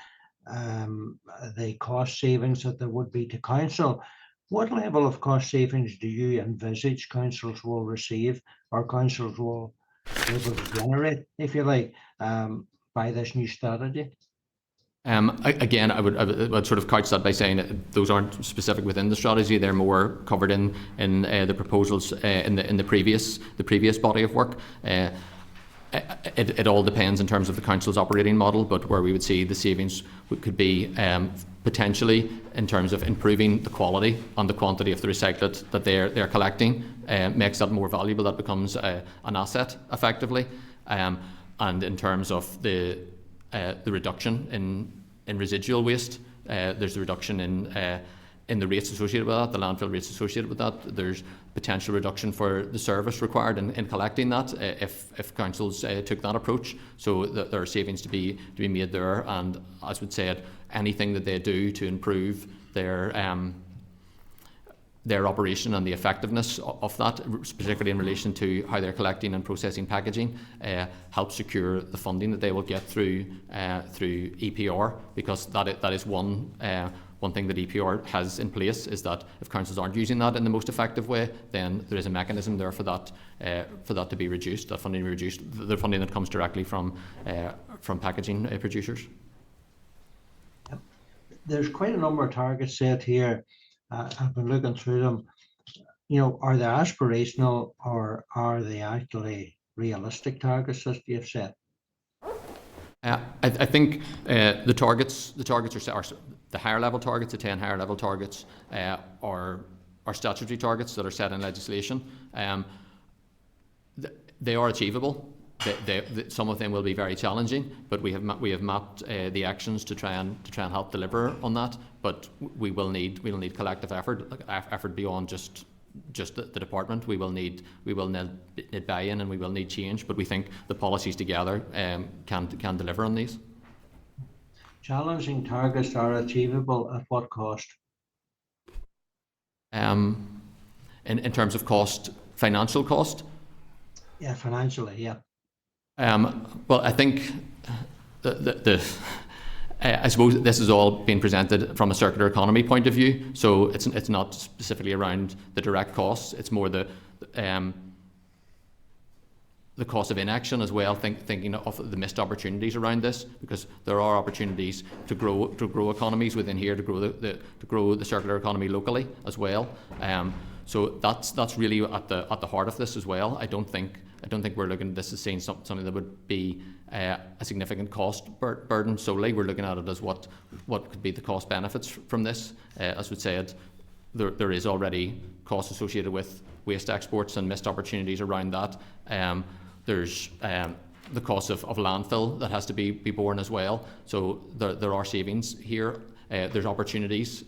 the cost savings that there would be to council. What level of cost savings do you envisage councils will receive, or councils will be able to generate, if you like, by this new strategy? Again, I would sort of couch that by saying that those aren't specific within the strategy. They're more covered in the proposals in the previous body of work. It all depends in terms of the council's operating model, but where we would see the savings could be potentially in terms of improving the quality and the quantity of the recyclate that they're collecting, makes that more valuable. That becomes an asset effectively, and in terms of the reduction in residual waste, there's a reduction in the rates associated with that, the landfill rates associated with that. There's potential reduction for the service required in collecting that if councils took that approach. So there are savings to be made there, and as would say, anything that they do to improve their operation and the effectiveness of that, particularly in relation to how they're collecting and processing packaging, helps secure the funding that they will get through EPR, because that is one thing that EPR has in place, is that if councils aren't using that in the most effective way, then there is a mechanism there for that to be reduced, that funding reduced, the funding that comes directly from packaging producers. There's quite a number of targets set here. I've been looking through them. You know, are they aspirational, or are they actually realistic targets that you've set? I think the targets are the higher level targets, the 10 higher level targets are statutory targets that are set in legislation. They are achievable. Some of them will be very challenging, but we have mapped the actions to try and help deliver on that. But we will need collective effort beyond just the department. We will need buy-in, and we will need change. But we think the policies together can deliver on these. Challenging targets are achievable at what cost? In terms of cost, financial cost. Yeah, financially, yeah. Well, I think I suppose this has all been presented from a circular economy point of view, so it's not specifically around the direct costs. It's more the cost of inaction as well. Thinking of the missed opportunities around this, because there are opportunities to grow economies within here, to grow the circular economy locally as well. So that's really at the heart of this as well. I don't think we're looking at this as saying something that would be a significant cost burden solely. We're looking at it as what could be the cost benefits from this. As we said, there is already costs associated with waste exports and missed opportunities around that. There's the cost of landfill that has to be borne as well. So there are savings here. There's opportunities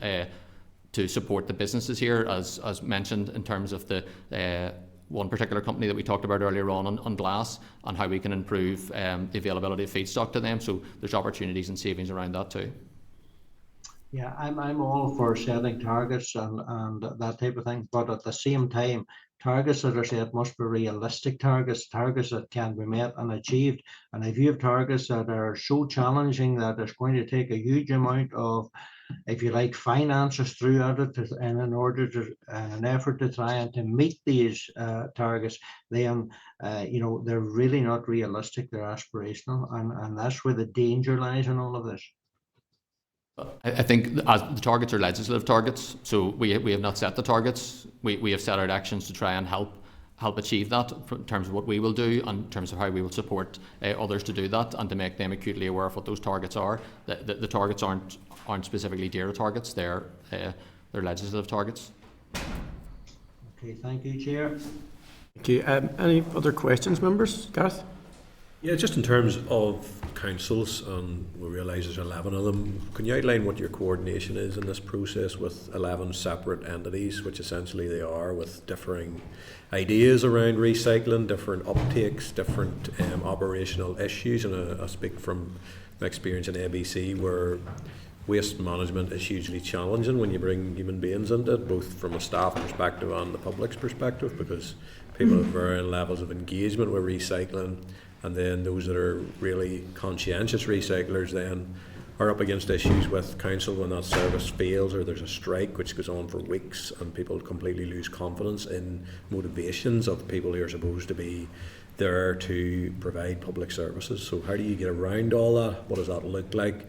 to support the businesses here, as mentioned, in terms of the one particular company that we talked about earlier on glass, and how we can improve the availability of feedstock to them. So there's opportunities and savings around that too. Yeah, I'm all for setting targets and that type of thing, but at the same time, targets that are set must be realistic targets that can be met and achieved. And if you have targets that are so challenging that it's going to take a huge amount of, if you like, finances throughout it, and in order to an effort to try and to meet these targets, then they're really not realistic. They're aspirational, and that's where the danger lies in all of this. I think as the targets are legislative targets, so we have not set the targets. We have set out actions to try and help achieve that in terms of what we will do and in terms of how we will support others to do that and to make them acutely aware of what those targets are. The targets aren't specifically DAERA targets, they're legislative targets. Okay, thank you, Chair. Thank you. Any other questions, members? Gareth? Yeah, just in terms of councils, and we realise there's 11 of them, can you outline what your coordination is in this process with 11 separate entities, which essentially they are, with differing ideas around recycling, different uptakes, different operational issues? And I speak from my experience in ABC, where waste management is hugely challenging when you bring human beings into it, both from a staff perspective and the public's perspective, because people have varying levels of engagement with recycling. And then those that are really conscientious recyclers then are up against issues with council when that service fails or there's a strike which goes on for weeks and people completely lose confidence in motivations of people who are supposed to be there to provide public services. So how do you get around all that? What does that look like?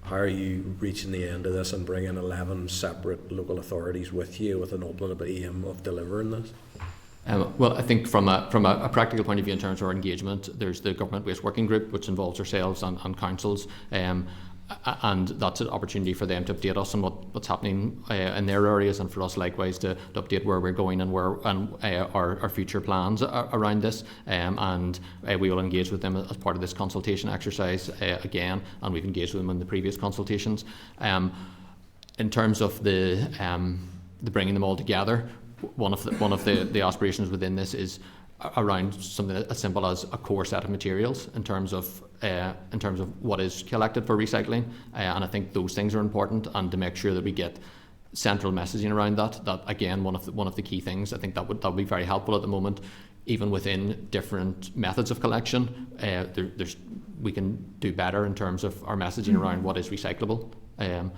How are you reaching the end of this and bringing 11 separate local authorities with you with an ultimate aim of delivering this? Well, I think from a practical point of view in terms of our engagement, there's the Government Waste Working Group, which involves ourselves and councils, and that's an opportunity for them to update us on what's happening in their areas, and for us likewise to update where we're going and our future plans around this. And we will engage with them as part of this consultation exercise again, and we've engaged with them in the previous consultations. In terms of the bringing them all together, one of the aspirations within this is around something as simple as a core set of materials in terms of what is collected for recycling, and I think those things are important, and to make sure that we get central messaging around that again, one of the key things. I think that would be very helpful at the moment. Even within different methods of collection, we can do better in terms of our messaging around what is recyclable and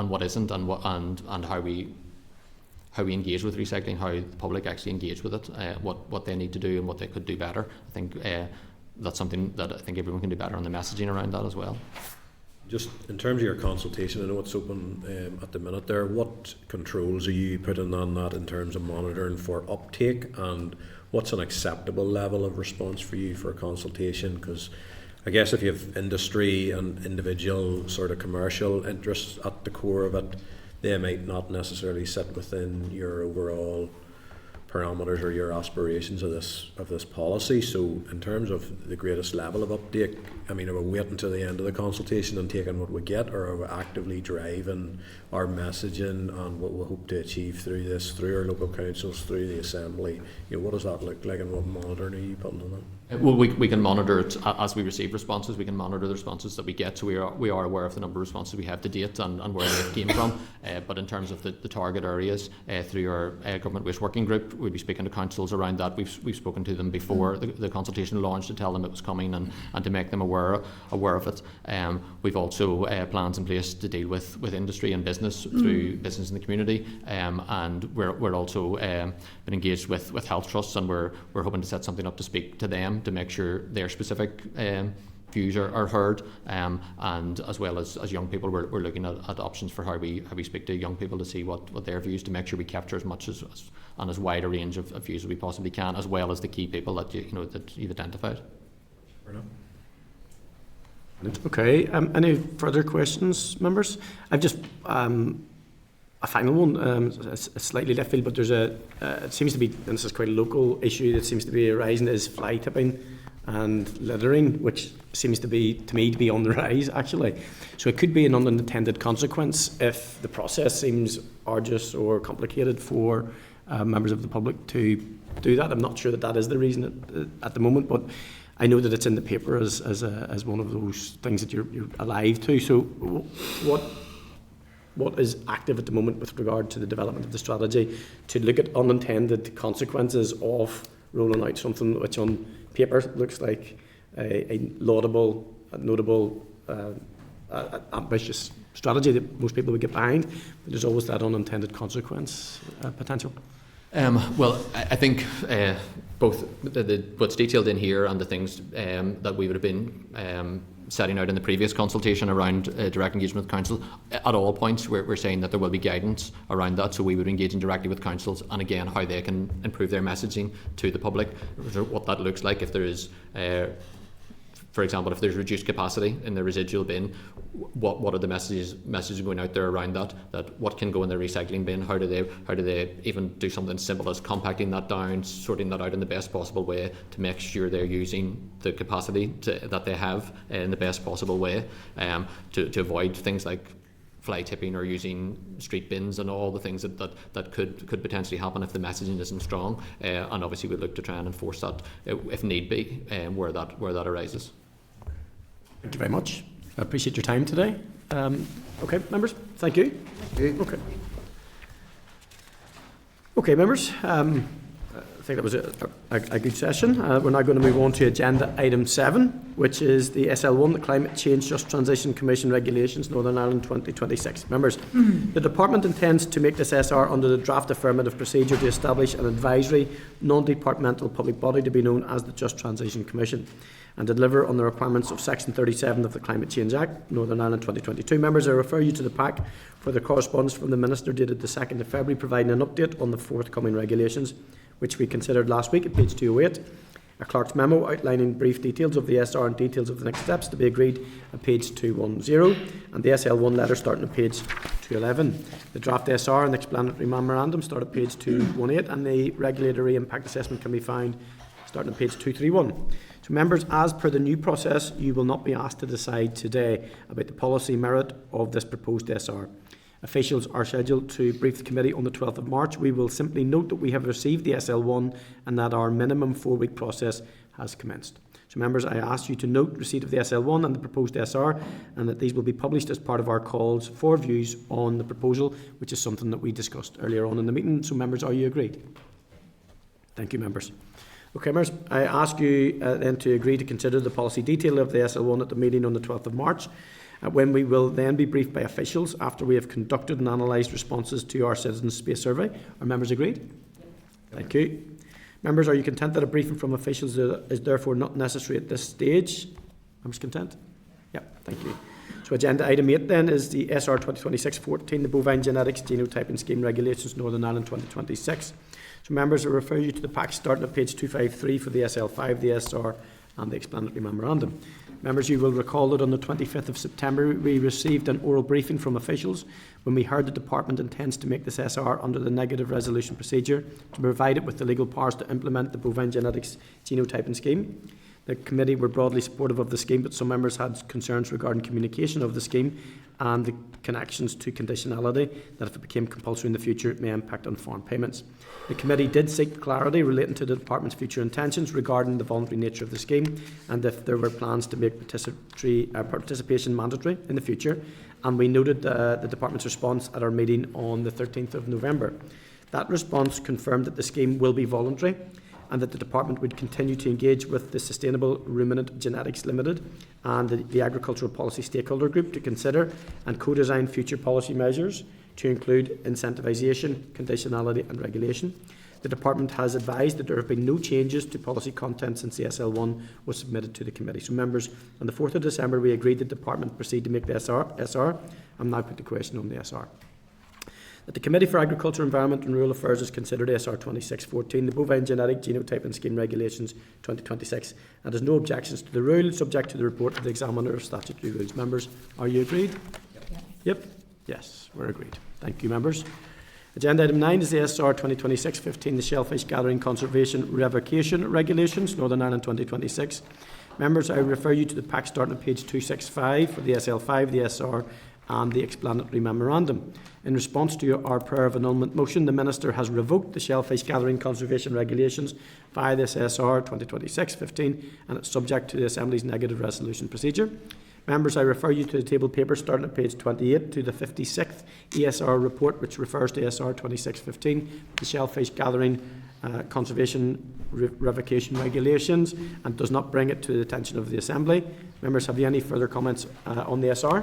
what isn't, and how we engage with recycling, how the public actually engage with it, what they need to do and what they could do better. I think that's something that I think everyone can do better on the messaging around that as well. Just in terms of your consultation, I know it's open at the minute there, what controls are you putting on that in terms of monitoring for uptake, and what's an acceptable level of response for you for a consultation? Because I guess if you have industry and individual sort of commercial interests at the core of it, they might not necessarily sit within your overall parameters or your aspirations of this policy. So in terms of the greatest level of uptake, I mean, are we waiting to the end of the consultation and taking what we get, or are we actively driving our messaging and what we hope to achieve through this, through our local councils, through the assembly? You know, what does that look like, and what monitoring are you putting on it? Well, we can monitor it as we receive responses. We can monitor the responses that we get, so we are aware of the number of responses we have to date and where they came from. But in terms of the target areas, through our Government Waste Working Group, we'll be speaking to councils around that. We've spoken to them before the consultation launched to tell them it was coming and to make them aware of it. We've also plans in place to deal with industry and business through business in the community, and we're also been engaged with health trusts, and we're hoping to set something up to speak to them to make sure their specific views are heard, and as well as young people, we're looking at options for how we speak to young people to see what their views, to make sure we capture as much as wide a range of views as we possibly can, as well as the key people that that you've identified. Fair enough. Okay. Any further questions, members? I've just a final one, a slightly left field, but there's it seems to be, and this is quite a local issue that seems to be arising, is fly tipping and littering, which seems to me to be on the rise, actually. So it could be an unintended consequence if the process seems arduous or complicated for members of the public to do that. I'm not sure that is the reason at the moment, but I know that it's in the paper as one of those things that you're alive to. So what is active at the moment with regard to the development of the strategy to look at unintended consequences of rolling out something which on paper looks like a laudable, notable, ambitious strategy that most people would get behind, but there's always that unintended consequence potential? Well, I think both what's detailed in here and the things that we would have been setting out in the previous consultation around direct engagement with council. At all points, we're saying that there will be guidance around that, so we would be engaging directly with councils, and again, how they can improve their messaging to the public, what that looks like if there is, for example, if there's reduced capacity in the residual bin, what are the messages going out there around that what can go in the recycling bin? How do they even do something simple as compacting that down, sorting that out in the best possible way to make sure they're using the capacity that they have in the best possible way, to avoid things like fly tipping or using street bins and all the things that could potentially happen if the messaging isn't strong. And obviously we'd look to try and enforce that if need be, where that arises. Thank you very much. I appreciate your time today. Okay, members, thank you. Okay. Okay, members, I think that was a good session. We're now going to move on to agenda item 7, which is the SL1, the Climate Change Just Transition Commission Regulations, Northern Ireland 2026. Members, the Department intends to make this SR under the draft affirmative procedure to establish an advisory, non-departmental public body to be known as the Just Transition Commission, and deliver on the requirements of Section 37 of the Climate Change Act, Northern Ireland 2022. Members, I refer you to the pack for the correspondence from the Minister dated the 2nd of February, providing an update on the forthcoming regulations, which we considered last week at page 208. A clerk's memo outlining brief details of the SR and details of the next steps to be agreed at page 210, and the SL1 letter starting at page 211. The draft SR and the explanatory memorandum start at page 218, and the regulatory impact assessment can be found starting at page 231. So members, as per the new process, you will not be asked to decide today about the policy merit of this proposed SR. Officials are scheduled to brief the committee on the 12th of March. We will simply note that we have received the SL1 and that our minimum 4-week process has commenced. So members, I ask you to note receipt of the SL1 and the proposed SR, and that these will be published as part of our calls for views on the proposal, which is something that we discussed earlier on in the meeting. So members, are you agreed? Thank you, members. Okay, members, I ask you then to agree to consider the policy detail of the SL1 at the meeting on the 12th of March, when we will then be briefed by officials after we have conducted and analysed responses to our Citizens Space Survey. Are members agreed? Thank you. Members, are you content that a briefing from officials is therefore not necessary at this stage? Members content? Yeah, thank you. So agenda item 8 then is the SR 2026-14, the Bovine Genetics Genotyping Scheme Regulations, Northern Ireland 2026. So members, I refer you to the pack starting at page 253 for the SL5, the SR and the explanatory memorandum. Members, you will recall that on the 25th of September we received an oral briefing from officials when we heard the Department intends to make this SR under the negative resolution procedure to provide it with the legal powers to implement the Bovine Genetics Genotyping Scheme. The committee were broadly supportive of the scheme, but some members had concerns regarding communication of the scheme and the connections to conditionality, that if it became compulsory in the future it may impact on foreign payments. The committee did seek clarity relating to the Department's future intentions regarding the voluntary nature of the scheme and if there were plans to make participation mandatory in the future, and we noted the Department's response at our meeting on the 13th of November. That response confirmed that the scheme will be voluntary and that the Department would continue to engage with the Sustainable Ruminant Genetics Limited and the Agricultural Policy Stakeholder Group to consider and co-design future policy measures to include incentivisation, conditionality and regulation. The Department has advised that there have been no changes to policy content since the SL1 was submitted to the committee. So members, on the 4th of December we agreed the Department proceed to make the SR. I'm now put the question on the SR. That the Committee for Agriculture, Environment and Rural Affairs has considered SR 2614, the Bovine Genetic Genotyping Scheme Regulations 2026, and has no objections to the rule, subject to the report of the Examiner of Statutory Rules. Members, are you agreed? Yep. Yes, we're agreed. Thank you, members. Agenda item 9 is the SR 2026-15, the Shellfish Gathering Conservation Revocation Regulations, Northern Ireland 2026. Members, I refer you to the pack starting at page 265 for the SL5, the SR and the explanatory memorandum. In response to our prayer of annulment motion, the Minister has revoked the Shellfish Gathering Conservation Regulations via this SR 2026-15 and it's subject to the Assembly's negative resolution procedure. Members, I refer you to the table paper starting at page 28 to the 56th ESR report, which refers to SR 2615, the Shellfish Gathering Conservation Revocation Regulations, and does not bring it to the attention of the Assembly. Members, have you any further comments on the SR?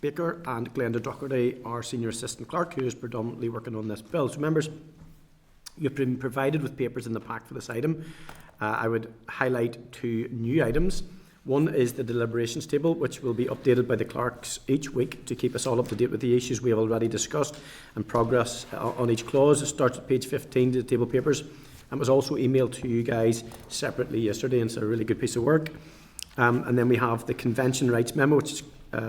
Baker, and Glenda Doherty, our Senior Assistant Clerk, who is predominantly working on this bill. So members, you've been provided with papers in the pack for this item. I would highlight 2 new items. One is the deliberations table, which will be updated by the clerks each week to keep us all up to date with the issues we have already discussed and progress on each clause. It starts at page 15 to the table papers and was also emailed to you guys separately yesterday, and it's a really good piece of work. And then we have the Convention Rights Memo, which is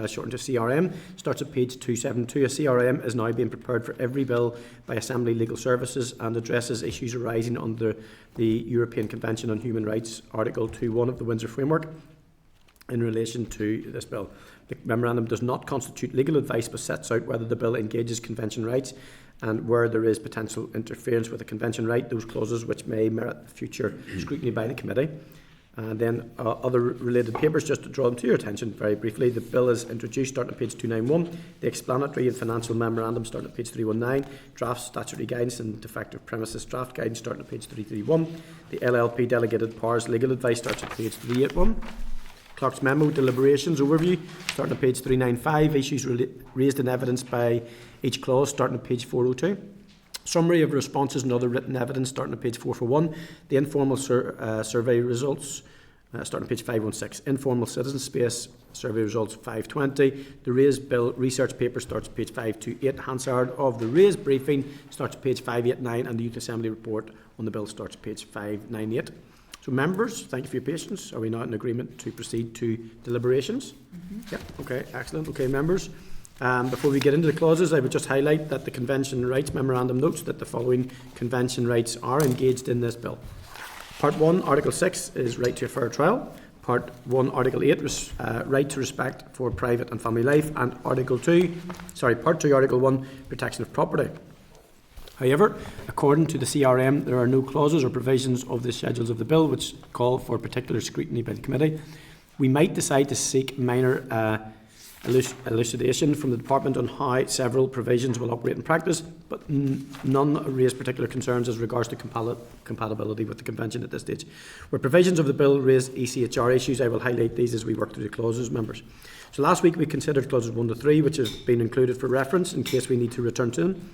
shortened to CRM, starts at page 272. A CRM is now being prepared for every bill by Assembly Legal Services and addresses issues arising under the European Convention on Human Rights, Article 2.1 of the Windsor Framework, in relation to this bill. The memorandum does not constitute legal advice but sets out whether the bill engages convention rights and where there is potential interference with a convention right, those clauses which may merit future scrutiny by the committee. And then other related papers, just to draw them to your attention very briefly. The bill is introduced starting at page 291, the explanatory and financial memorandum starting at page 319, draft statutory guidance and defective premises draft guidance starting at page 331, the LLP delegated powers legal advice starts at page 381, Clerk's Memo, Deliberations Overview, starting at page 395, issues raised in evidence by each clause, starting at page 402. Summary of responses and other written evidence, starting at page 441. The informal survey results, starting at page 516. Informal citizen space survey results, 520. The raised bill research paper starts at page 528. Hansard of the raised briefing starts at page 589, and the Youth Assembly report on the bill starts at page 598. So members, thank you for your patience. Are we now in agreement to proceed to deliberations? Yeah, okay, excellent. Okay, members. Before we get into the clauses, I would just highlight that the Convention Rights Memorandum notes that the following convention rights are engaged in this bill. Part 1, Article 6 is right to a fair trial. Part 1, Article 8, right to respect for private and family life. And Part 2, Article 1, protection of property. However, according to the CRM, there are no clauses or provisions of the schedules of the bill which call for particular scrutiny by the committee. We might decide to seek minor elucidation from the Department on how several provisions will operate in practice, but none raise particular concerns as regards to compatibility with the Convention at this stage. Where provisions of the bill raise ECHR issues, I will highlight these as we work through the clauses, members. So last week we considered clauses 1 to 3, which have been included for reference in case we need to return to them.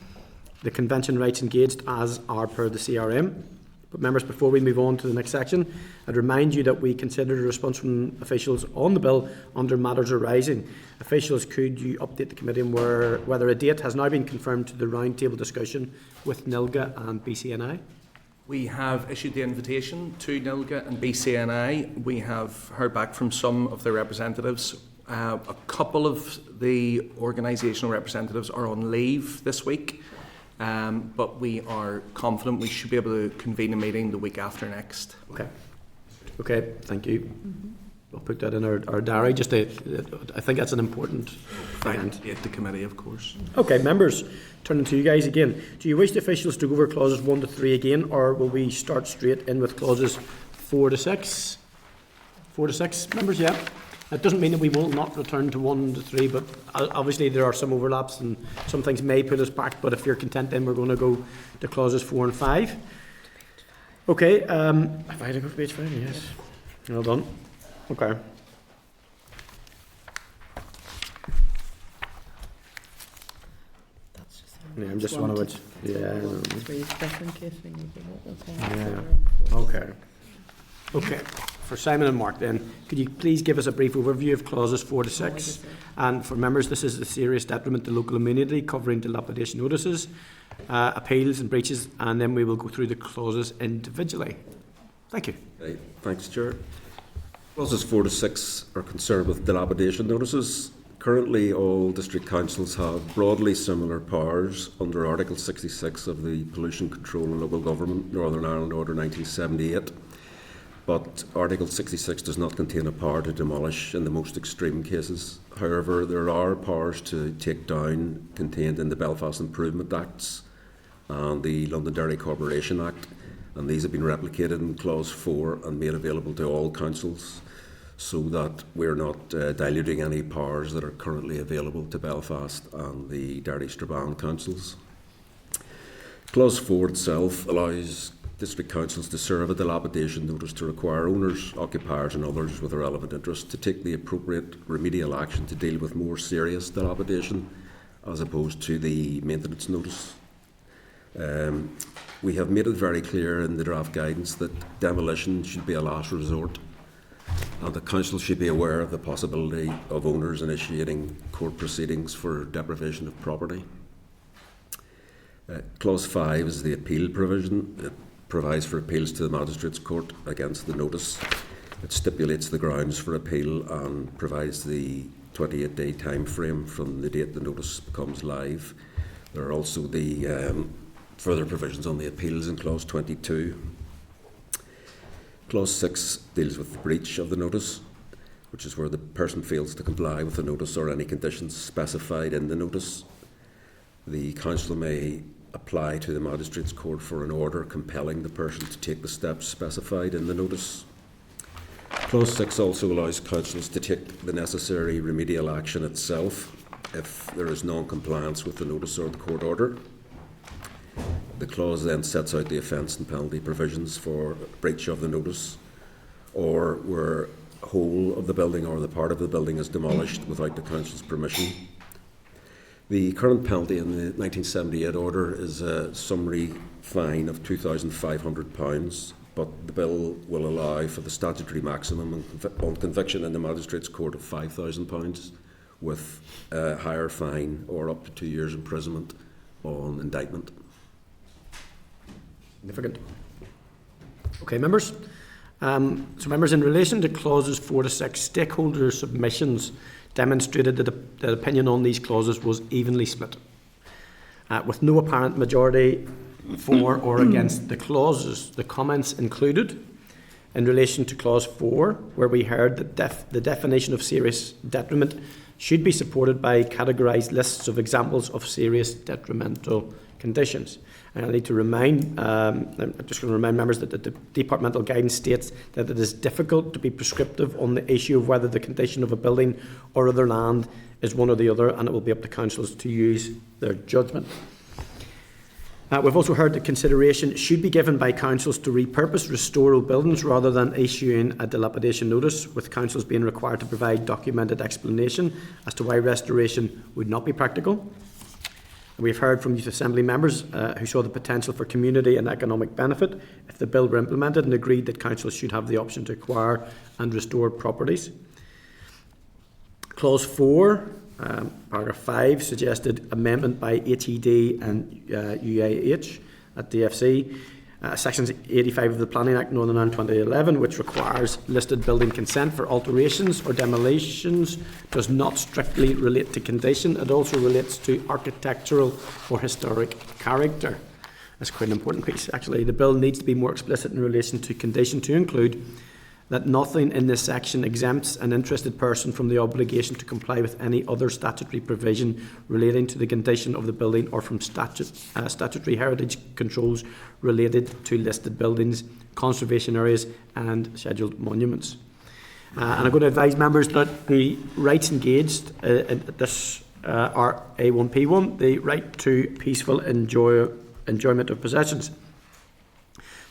The convention rights engaged as are per the CRM. But members, before we move on to the next section, I'd remind you that we considered a response from officials on the bill under matters arising. Officials, could you update the committee on whether a date has now been confirmed to the roundtable discussion with NILGA and BCNI? We have issued the invitation to NILGA and BCNI. We have heard back from some of their representatives. A couple of the organisational representatives are on leave this week. But we are confident we should be able to convene a meeting the week after next. Okay, thank you. We'll put that in our diary. I think that's an important thing. The committee, of course. Okay, members, turning to you guys again. Do you wish the officials to go over clauses 1 to 3 again, or will we start straight in with clauses 4 to 6? 4 to 6, members, yeah. It doesn't mean that we will not return to 1 to 3, but obviously there are some overlaps and some things may put us back, but if you're content then we're going to go to clauses 4 and 5. Okay, have I to go to page 5? Yes. Well done. Okay. Yeah, I'm just wondering which. Yeah. Okay. Okay. For Simon and Mark then, could you please give us a brief overview of clauses 4 to 6? And for members, this is the serious detriment to local immunity, covering dilapidation notices, appeals and breaches, and then we will go through the clauses individually. Thank you. Right. Thanks, Chair. Clauses 4 to 6 are concerned with dilapidation notices. Currently, all district councils have broadly similar powers under Article 66 of the Pollution Control and Local Government Northern Ireland Order 1978. But Article 66 does not contain a power to demolish in the most extreme cases. However, there are powers to take down contained in the Belfast Improvement Acts and the Londonderry Corporation Act, and these have been replicated in Clause 4 and made available to all councils so that we're not diluting any powers that are currently available to Belfast and the Derry Strabane councils. Clause 4 itself allows district councils to serve a dilapidation notice to require owners, occupiers and others with a relevant interest to take the appropriate remedial action to deal with more serious dilapidation as opposed to the maintenance notice. We have made it very clear in the draft guidance that demolition should be a last resort, and the council should be aware of the possibility of owners initiating court proceedings for deprivation of property. Clause 5 is the appeal provision. It provides for appeals to the Magistrates' Court against the notice. It stipulates the grounds for appeal and provides the 28-day time frame from the date the notice becomes live. There are also the further provisions on the appeals in Clause 22. Clause 6 deals with the breach of the notice, which is where the person fails to comply with the notice or any conditions specified in the notice. The council may apply to the Magistrates' Court for an order compelling the person to take the steps specified in the notice. Clause 6 also allows councils to take the necessary remedial action itself if there is non-compliance with the notice or the court order. The clause then sets out the offence and penalty provisions for breach of the notice, or where whole of the building or the part of the building is demolished without the council's permission. The current penalty in the 1978 order is a summary fine of £2,500, but the bill will allow for the statutory maximum on conviction in the Magistrates' Court of £5,000, with a higher fine or up to 2 years imprisonment on indictment. Significant. Okay, members. So members, in relation to clauses 4 to 6, stakeholder submissions demonstrated that the opinion on these clauses was evenly split, with no apparent majority for or against the clauses. The comments included in relation to clause 4, where we heard that the definition of serious detriment should be supported by categorised lists of examples of serious detrimental conditions. And I need to remind, I'm just going to remind members that the departmental guidance states that it is difficult to be prescriptive on the issue of whether the condition of a building or other land is one or the other, and it will be up to councils to use their judgment. We've also heard that consideration should be given by councils to repurpose, restore old buildings rather than issuing a dilapidation notice, with councils being required to provide documented explanation as to why restoration would not be practical. We've heard from Youth Assembly members who saw the potential for community and economic benefit if the bill were implemented, and agreed that councils should have the option to acquire and restore properties. Clause 4, paragraph 5, suggested amendment by HED and UAH at DFC. Section 85 of the Planning Act Northern Ireland 2011, which requires listed building consent for alterations or demolitions, does not strictly relate to condition. It also relates to architectural or historic character. That's quite an important piece, actually. The bill needs to be more explicit in relation to condition, to include that nothing in this section exempts an interested person from the obligation to comply with any other statutory provision relating to the condition of the building, or from statutory heritage controls related to listed buildings, conservation areas and scheduled monuments. And I'm going to advise members that the rights engaged in this are A1P1, the right to peaceful enjoyment of possessions.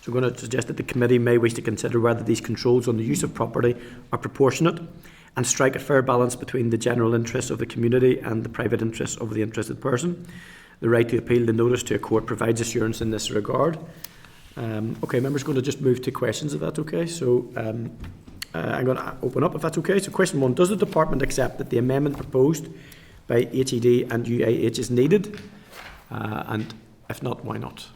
So I'm going to suggest that the committee may wish to consider whether these controls on the use of property are proportionate and strike a fair balance between the general interests of the community and the private interests of the interested person. The right to appeal the notice to a court provides assurance in this regard. Okay, members, going to just move to questions if that's okay. So I'm going to open up if that's okay. So question 1, does the department accept that the amendment proposed by HED and UAH is needed? And if not, why not?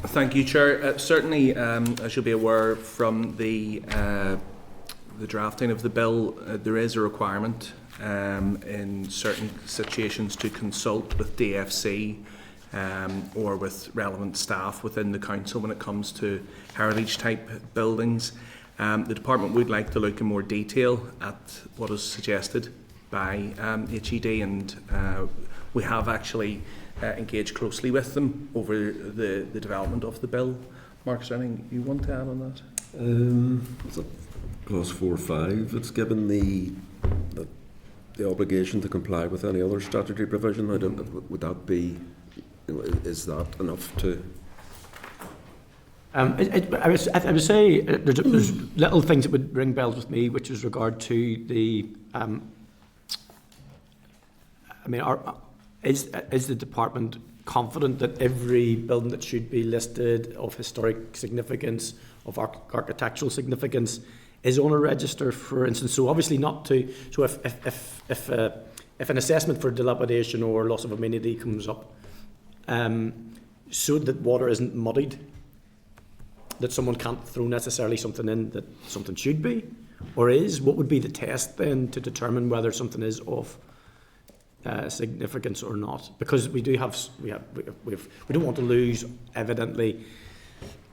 Thank you, Chair. Certainly, as you'll be aware from the drafting of the bill, there is a requirement in certain situations to consult with DFC or with relevant staff within the council when it comes to heritage-type buildings. The department would like to look in more detail at what is suggested by HED, and we have actually engage closely with them over the development of the bill. Mark, is there anything you want to add on that? Is it clause 4.5? It's given the obligation to comply with any other statutory provision. Would that be? Is that enough to? I would say there's little things that would ring bells with me, which is regard to the. Is the department confident that every building that should be listed of historic significance, of architectural significance, is on a register, for instance? So obviously not to. So if an assessment for dilapidation or loss of amenity comes up, so that water isn't muddied, that someone can't throw necessarily something in that something should be, or is, what would be the test then to determine whether something is of significance or not? Because we don't want to lose evidently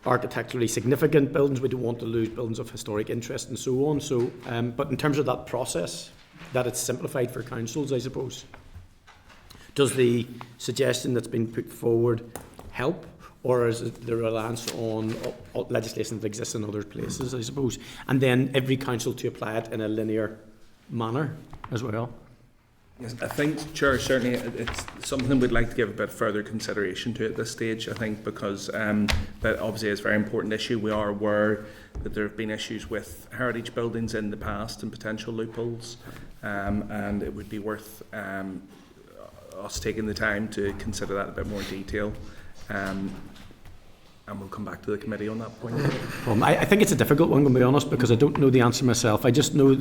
architecturally significant buildings. We don't want to lose buildings of historic interest and so on. So, but in terms of that process, that it's simplified for councils, I suppose. Does the suggestion that's been put forward help, or is it the reliance on legislation that exists in other places, I suppose, and then every council to apply it in a linear manner as well? Yes, I think, Chair, certainly it's something we'd like to give a bit further consideration to at this stage, I think, because that obviously is a very important issue. We are aware that there have been issues with heritage buildings in the past and potential loopholes, and it would be worth us taking the time to consider that in a bit more detail. And we'll come back to the committee on that point. I think it's a difficult one, to be honest, because I don't know the answer myself. I just know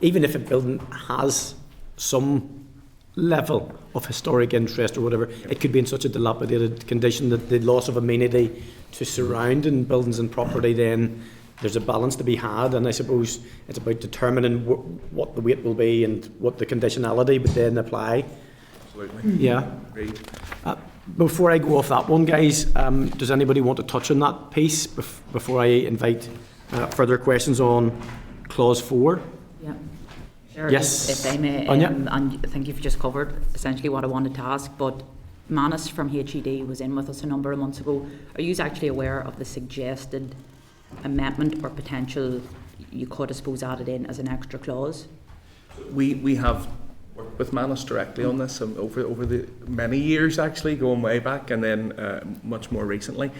even if a building has some level of historic interest or whatever, it could be in such a dilapidated condition that the loss of amenity to surrounding buildings and property, then there's a balance to be had, and I suppose it's about determining what the weight will be and what the conditionality would then apply. Absolutely. Yeah. Agreed. Before I go off that one, guys, does anybody want to touch on that piece before I invite further questions on Clause 4? Yeah. Sure, yes. If I may, and I think you've just covered essentially what I wanted to ask, but Manus from HED was in with us a number of months ago. Are you actually aware of the suggested amendment or potential you could, I suppose, add it in as an extra clause? We have worked with Manus directly on this over the many years, actually, going way back, and then much more recently.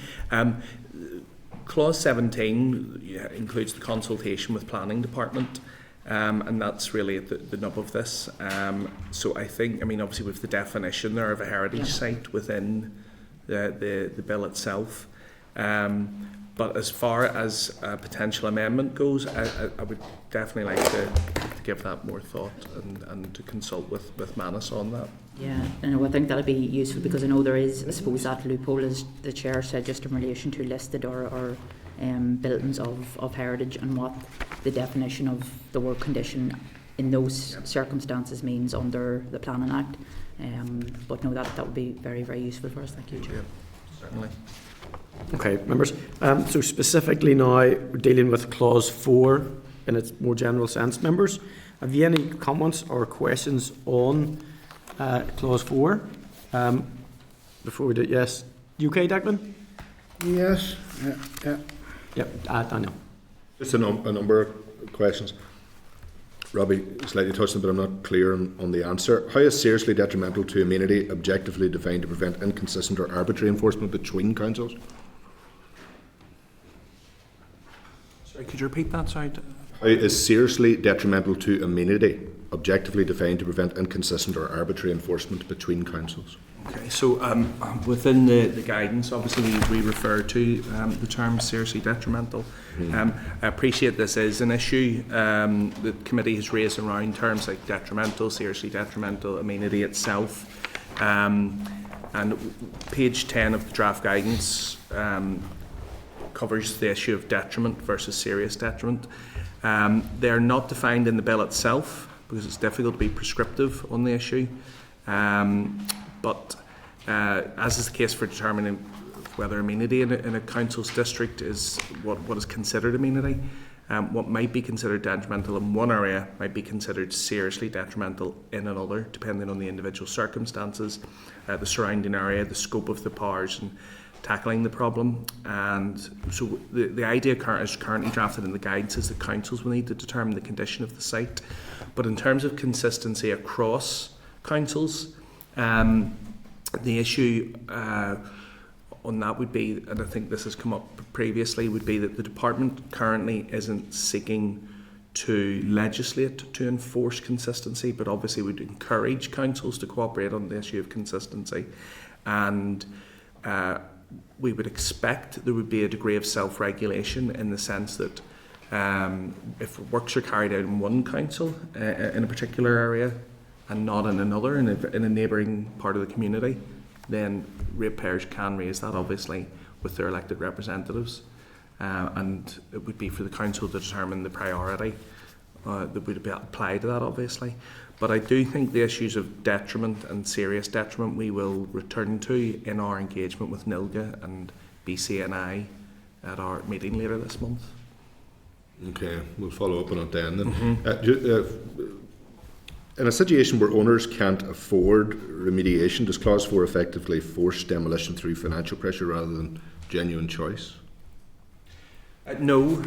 Clause 17 includes the consultation with Planning Department, and that's really the nub of this. So I think, obviously with the definition there of a heritage site within the bill itself. But as far as a potential amendment goes, I would definitely like to give that more thought and to consult with Manus on that. Yeah, and I think that'll be useful, because I know there is, I suppose, that loophole, as the Chair said, just in relation to listed or buildings of heritage, and what the definition of the word condition in those circumstances means under the Planning Act. But no, that would be very, very useful for us. Thank you, Chair. Yeah, certainly. Okay, members. So specifically now, we're dealing with Clause 4 in its more general sense. Members, have you any comments or questions on Clause 4? Before we do it, yes. UK, Declan? Yes. Yeah. Yep, Daniel. Just a number of questions. Robbie slightly touched on it, but I'm not clear on the answer. How is seriously detrimental to amenity objectively defined to prevent inconsistent or arbitrary enforcement between councils? Sorry, could you repeat that? Sorry. How is seriously detrimental to amenity objectively defined to prevent inconsistent or arbitrary enforcement between councils? Okay, so within the guidance, obviously we refer to the term seriously detrimental. I appreciate this is an issue the committee has raised around terms like detrimental, seriously detrimental, amenity itself. And page 10 of the draft guidance covers the issue of detriment versus serious detriment. They're not defined in the bill itself because it's difficult to be prescriptive on the issue. But as is the case for determining whether amenity in a council's district is what is considered amenity, what might be considered detrimental in one area might be considered seriously detrimental in another, depending on the individual circumstances, the surrounding area, the scope of the powers, and tackling the problem. And so the idea is currently drafted in the guidance is that councils will need to determine the condition of the site. But in terms of consistency across councils, the issue on that would be, and I think this has come up previously, would be that the department currently isn't seeking to legislate to enforce consistency, but obviously would encourage councils to cooperate on the issue of consistency. And we would expect there would be a degree of self-regulation in the sense that if works are carried out in one council in a particular area and not in another, in a neighbouring part of the community, then ratepayers can raise that obviously with their elected representatives. And it would be for the council to determine the priority that would be applied to that, obviously. But I do think the issues of detriment and serious detriment we will return to in our engagement with NILGA and BCNI at our meeting later this month. Okay, we'll follow up on it then. In a situation where owners can't afford remediation, does Clause 4 effectively force demolition through financial pressure rather than genuine choice? No,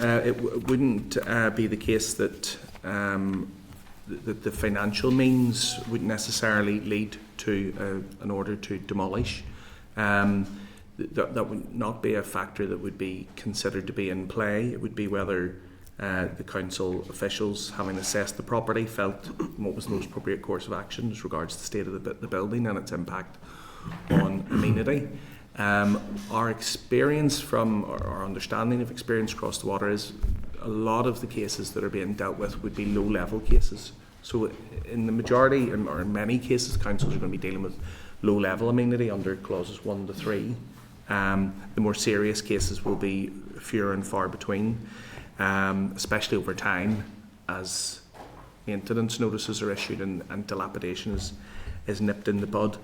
it wouldn't be the case that the financial means would necessarily lead to an order to demolish. That would not be a factor that would be considered to be in play. It would be whether the council officials, having assessed the property, felt what was the most appropriate course of action as regards the state of the building and its impact on amenity. Our experience from our understanding of experience across the water is a lot of the cases that are being dealt with would be low-level cases. So in the majority, or in many cases, councils are going to be dealing with low-level amenity under clauses 1 to 3. The more serious cases will be fewer and far between, especially over time as maintenance notices are issued and dilapidation is nipped in the bud.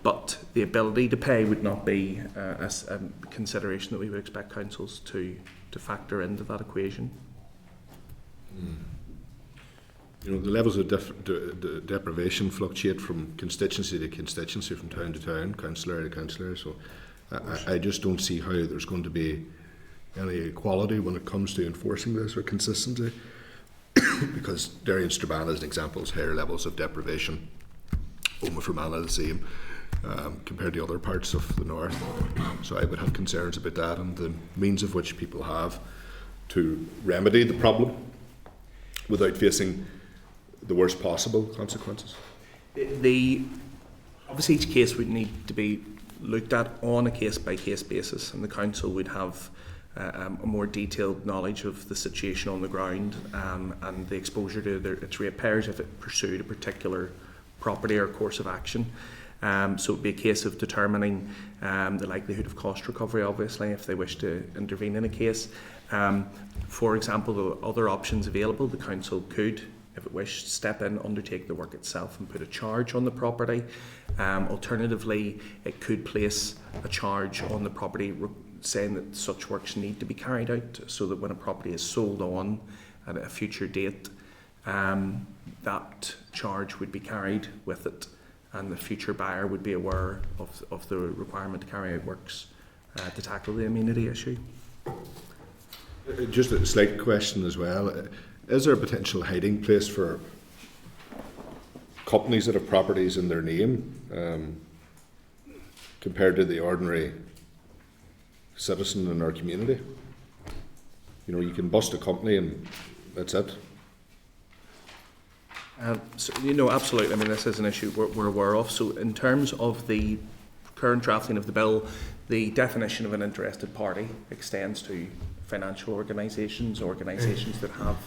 But the ability to pay would not be a consideration that we would expect councils to factor into that equation. You know, the levels of deprivation fluctuate from constituency to constituency, from town to town, councillor to councillor. So I just don't see how there's going to be any equality when it comes to enforcing this or consistency. Because Derry and Strabane, as an example, has higher levels of deprivation. Oma Fermanagh the same, compared to other parts of the north. So I would have concerns about that and the means of which people have to remedy the problem without facing the worst possible consequences. Obviously each case would need to be looked at on a case-by-case basis, and the council would have a more detailed knowledge of the situation on the ground and the exposure to its ratepayers if it pursued a particular property or course of action. So it would be a case of determining the likelihood of cost recovery, obviously, if they wish to intervene in a case. For example, the other options available, the council could, if it wished, step in, undertake the work itself and put a charge on the property. Alternatively, it could place a charge on the property saying that such works need to be carried out, so that when a property is sold on at a future date, that charge would be carried with it, and the future buyer would be aware of the requirement to carry out works to tackle the amenity issue. Just a slight question as well. Is there a potential hiding place for companies that have properties in their name compared to the ordinary citizen in our community? You know, you can bust a company and that's it. So, you know, absolutely. I mean, this is an issue we're aware of. So in terms of the current drafting of the bill, the definition of an interested party extends to financial organisations that have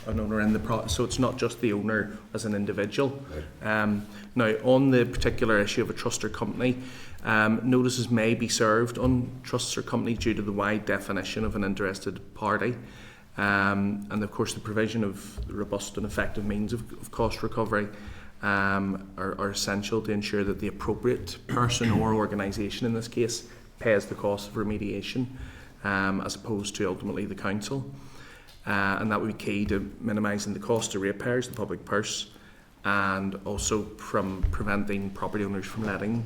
an owner in the so it's not just the owner as an individual. Now, on the particular issue of a trust or company, notices may be served on trusts or companies due to the wide definition of an interested party. And of course the provision of robust and effective means of cost recovery are essential to ensure that the appropriate person or organisation in this case pays the cost of remediation as opposed to ultimately the council. And that would be key to minimising the cost to ratepayers, the public purse, and also from preventing property owners from letting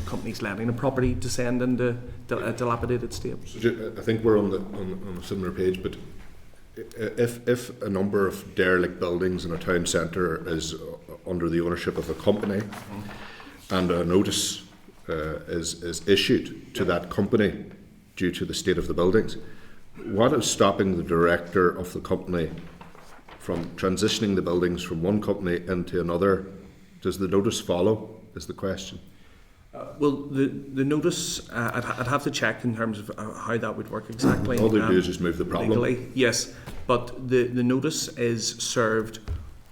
companies letting a property descend into a dilapidated state. So I think we're on a similar page, but if a number of derelict buildings in a town centre is under the ownership of a company, and a notice is issued to that company due to the state of the buildings, what is stopping the director of the company from transitioning the buildings from one company into another? Does the notice follow, is the question? Well, the notice, I'd have to check in terms of how that would work exactly. All they do is just move the problem. Legally, yes, but the notice is served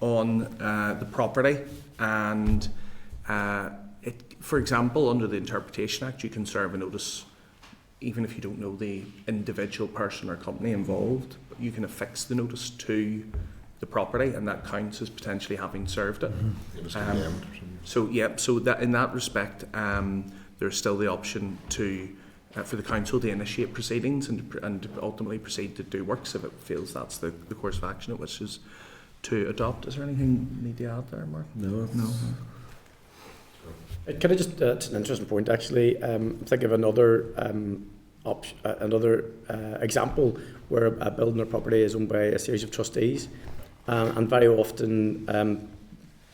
on the property, and for example, under the Interpretation Act, you can serve a notice even if you don't know the individual person or company involved. You can affix the notice to the property, and that counts as potentially having served it. So that in that respect, there's still the option to for the council to initiate proceedings and ultimately proceed to do works if it feels that's the course of action it wishes to adopt. Is there anything you need to add there, Mark? No. Can I just, it's an interesting point actually, think of another example where a building or property is owned by a series of trustees, and very often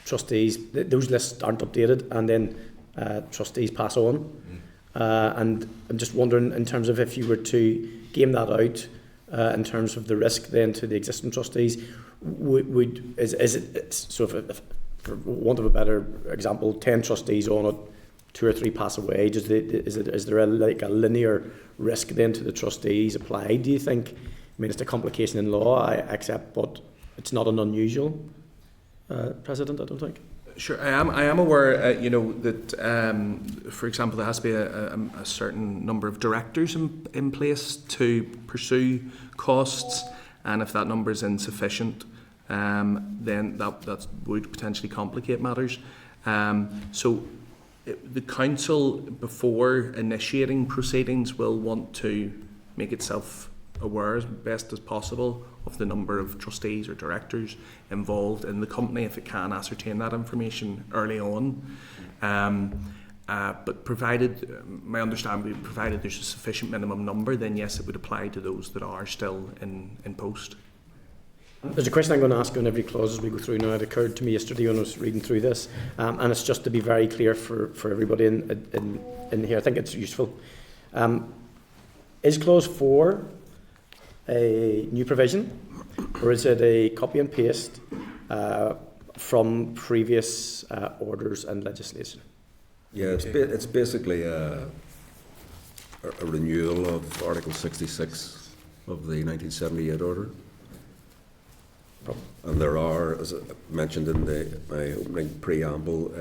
trustees, those lists aren't updated, and then trustees pass on. And I'm just wondering, in terms of if you were to game that out, in terms of the risk then to the existing trustees, is it so if for want of a better example, 10 trustees on it, 2 or 3 pass away, is there a linear risk then to the trustees applied, do you think? I mean, it's a complication in law, I accept, but it's not an unusual precedent, I don't think. Sure, I am aware, that, for example, there has to be a certain number of directors in place to pursue costs, and if that number is insufficient, then that would potentially complicate matters. So the council, before initiating proceedings, will want to make itself aware as best as possible of the number of trustees or directors involved in the company if it can ascertain that information early on. But provided, my understanding would be provided there's a sufficient minimum number, then yes, it would apply to those that are still in post. There's a question I'm going to ask on every clause as we go through now. It occurred to me yesterday when I was reading through this, and it's just to be very clear for everybody in here. I think it's useful. Is clause 4 a new provision, or is it a copy and paste from previous orders and legislation? Yeah, it's basically a renewal of Article 66 of the 1978 order. And there are, as I mentioned in my opening preamble,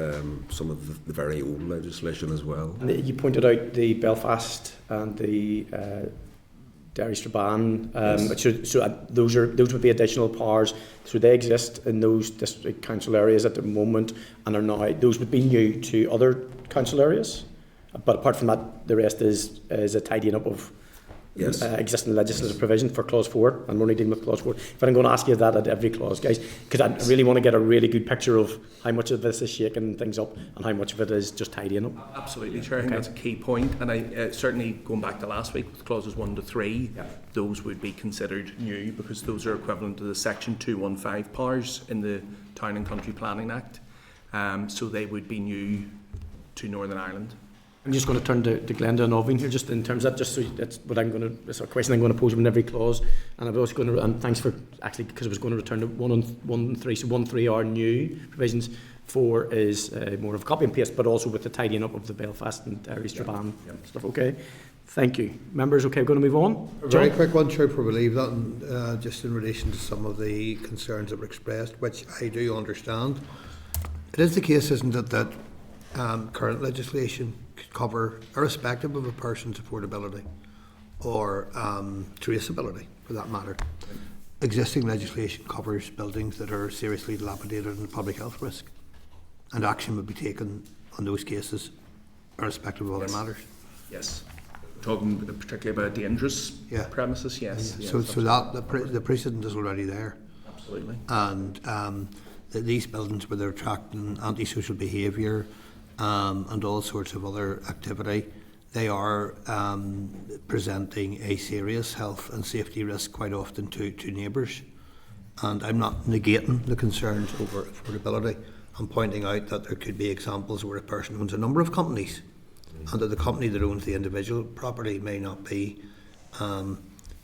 some of the very old legislation as well. And you pointed out the Belfast and the Derry Strabane, yes. So those would be additional powers. So they exist in those district council areas at the moment, and are now, those would be new to other council areas. But apart from that, the rest is a tidying up of yes. Existing legislative provision for clause 4, and we're only dealing with clause 4. But I'm going to ask you that at every clause, guys, because I really want to get a really good picture of how much of this is shaking things up and how much of it is just tidying up. Absolutely, Chair. I think that's a key point, and I certainly, going back to last week with clauses 1 to 3, those would be considered new because those are equivalent to the section 215 powers in the Town and Country Planning Act, so they would be new to Northern Ireland. I'm just going to turn to Glenda and Ovine here, just in terms of that, just so that's what it's a question I'm going to pose in every clause, and I was going to, and thanks for actually, because I was going to return to 1 and 3. So 1 and 3 are new provisions. 4 is more of a copy and paste, but also with the tidying up of the Belfast and Derry Strabane stuff. Okay, thank you, members. Okay, we're going to move on. A very quick one, Chair, before we leave that, and just in relation to some of the concerns that were expressed, which I do understand. It is the case, isn't it, that current legislation could cover, irrespective of a person's affordability or traceability, for that matter. Existing legislation covers buildings that are seriously dilapidated and a public health risk, and action would be taken on those cases, irrespective of other matters. Yes, talking particularly about dangerous premises. Yes. So that the precedent is already there. Absolutely. And these buildings where they're attracting antisocial behaviour. And all sorts of other activity, they are presenting a serious health and safety risk quite often to neighbours. And I'm not negating the concerns over affordability. I'm pointing out that there could be examples where a person owns a number of companies and that the company that owns the individual property may not be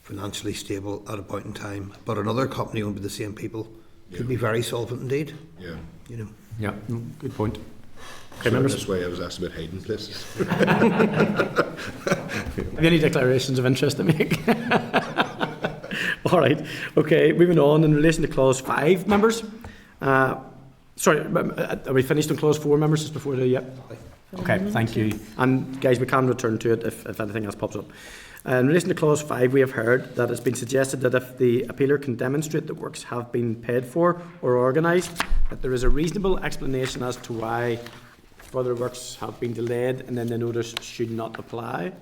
financially stable at a point in time, but another company owned by the same people could be very solvent indeed. Yeah. You know. Yeah, good point. Okay, so in this way I was asked about hiding places. Have you any declarations of interest to make? All right. Okay, moving on. In relation to Clause 5, members. Sorry, are we finished on Clause 4, members, just before the... Yep. Okay, thank you. And guys, we can return to it if anything else pops up. In relation to Clause 5, we have heard that it's been suggested that if the appealer can demonstrate that works have been paid for or organised, that there is a reasonable explanation as to why further works have been delayed, and then the notice should not apply.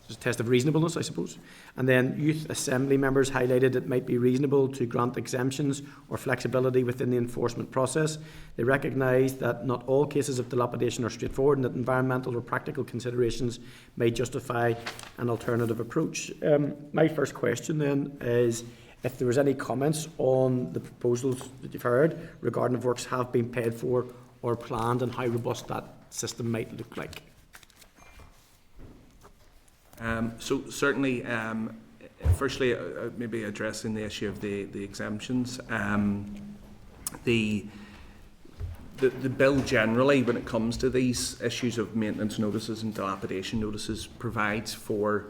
It's a test of reasonableness, I suppose. And then Youth Assembly members highlighted it might be reasonable to grant exemptions or flexibility within the enforcement process. They recognise that not all cases of dilapidation are straightforward and that environmental or practical considerations may justify an alternative approach. My first question then is if there was any comments on the proposals that you've heard regarding if works have been paid for or planned and how robust that system might look like. So certainly, firstly, maybe addressing the issue of the exemptions. The bill generally, when it comes to these issues of maintenance notices and dilapidation notices, provides for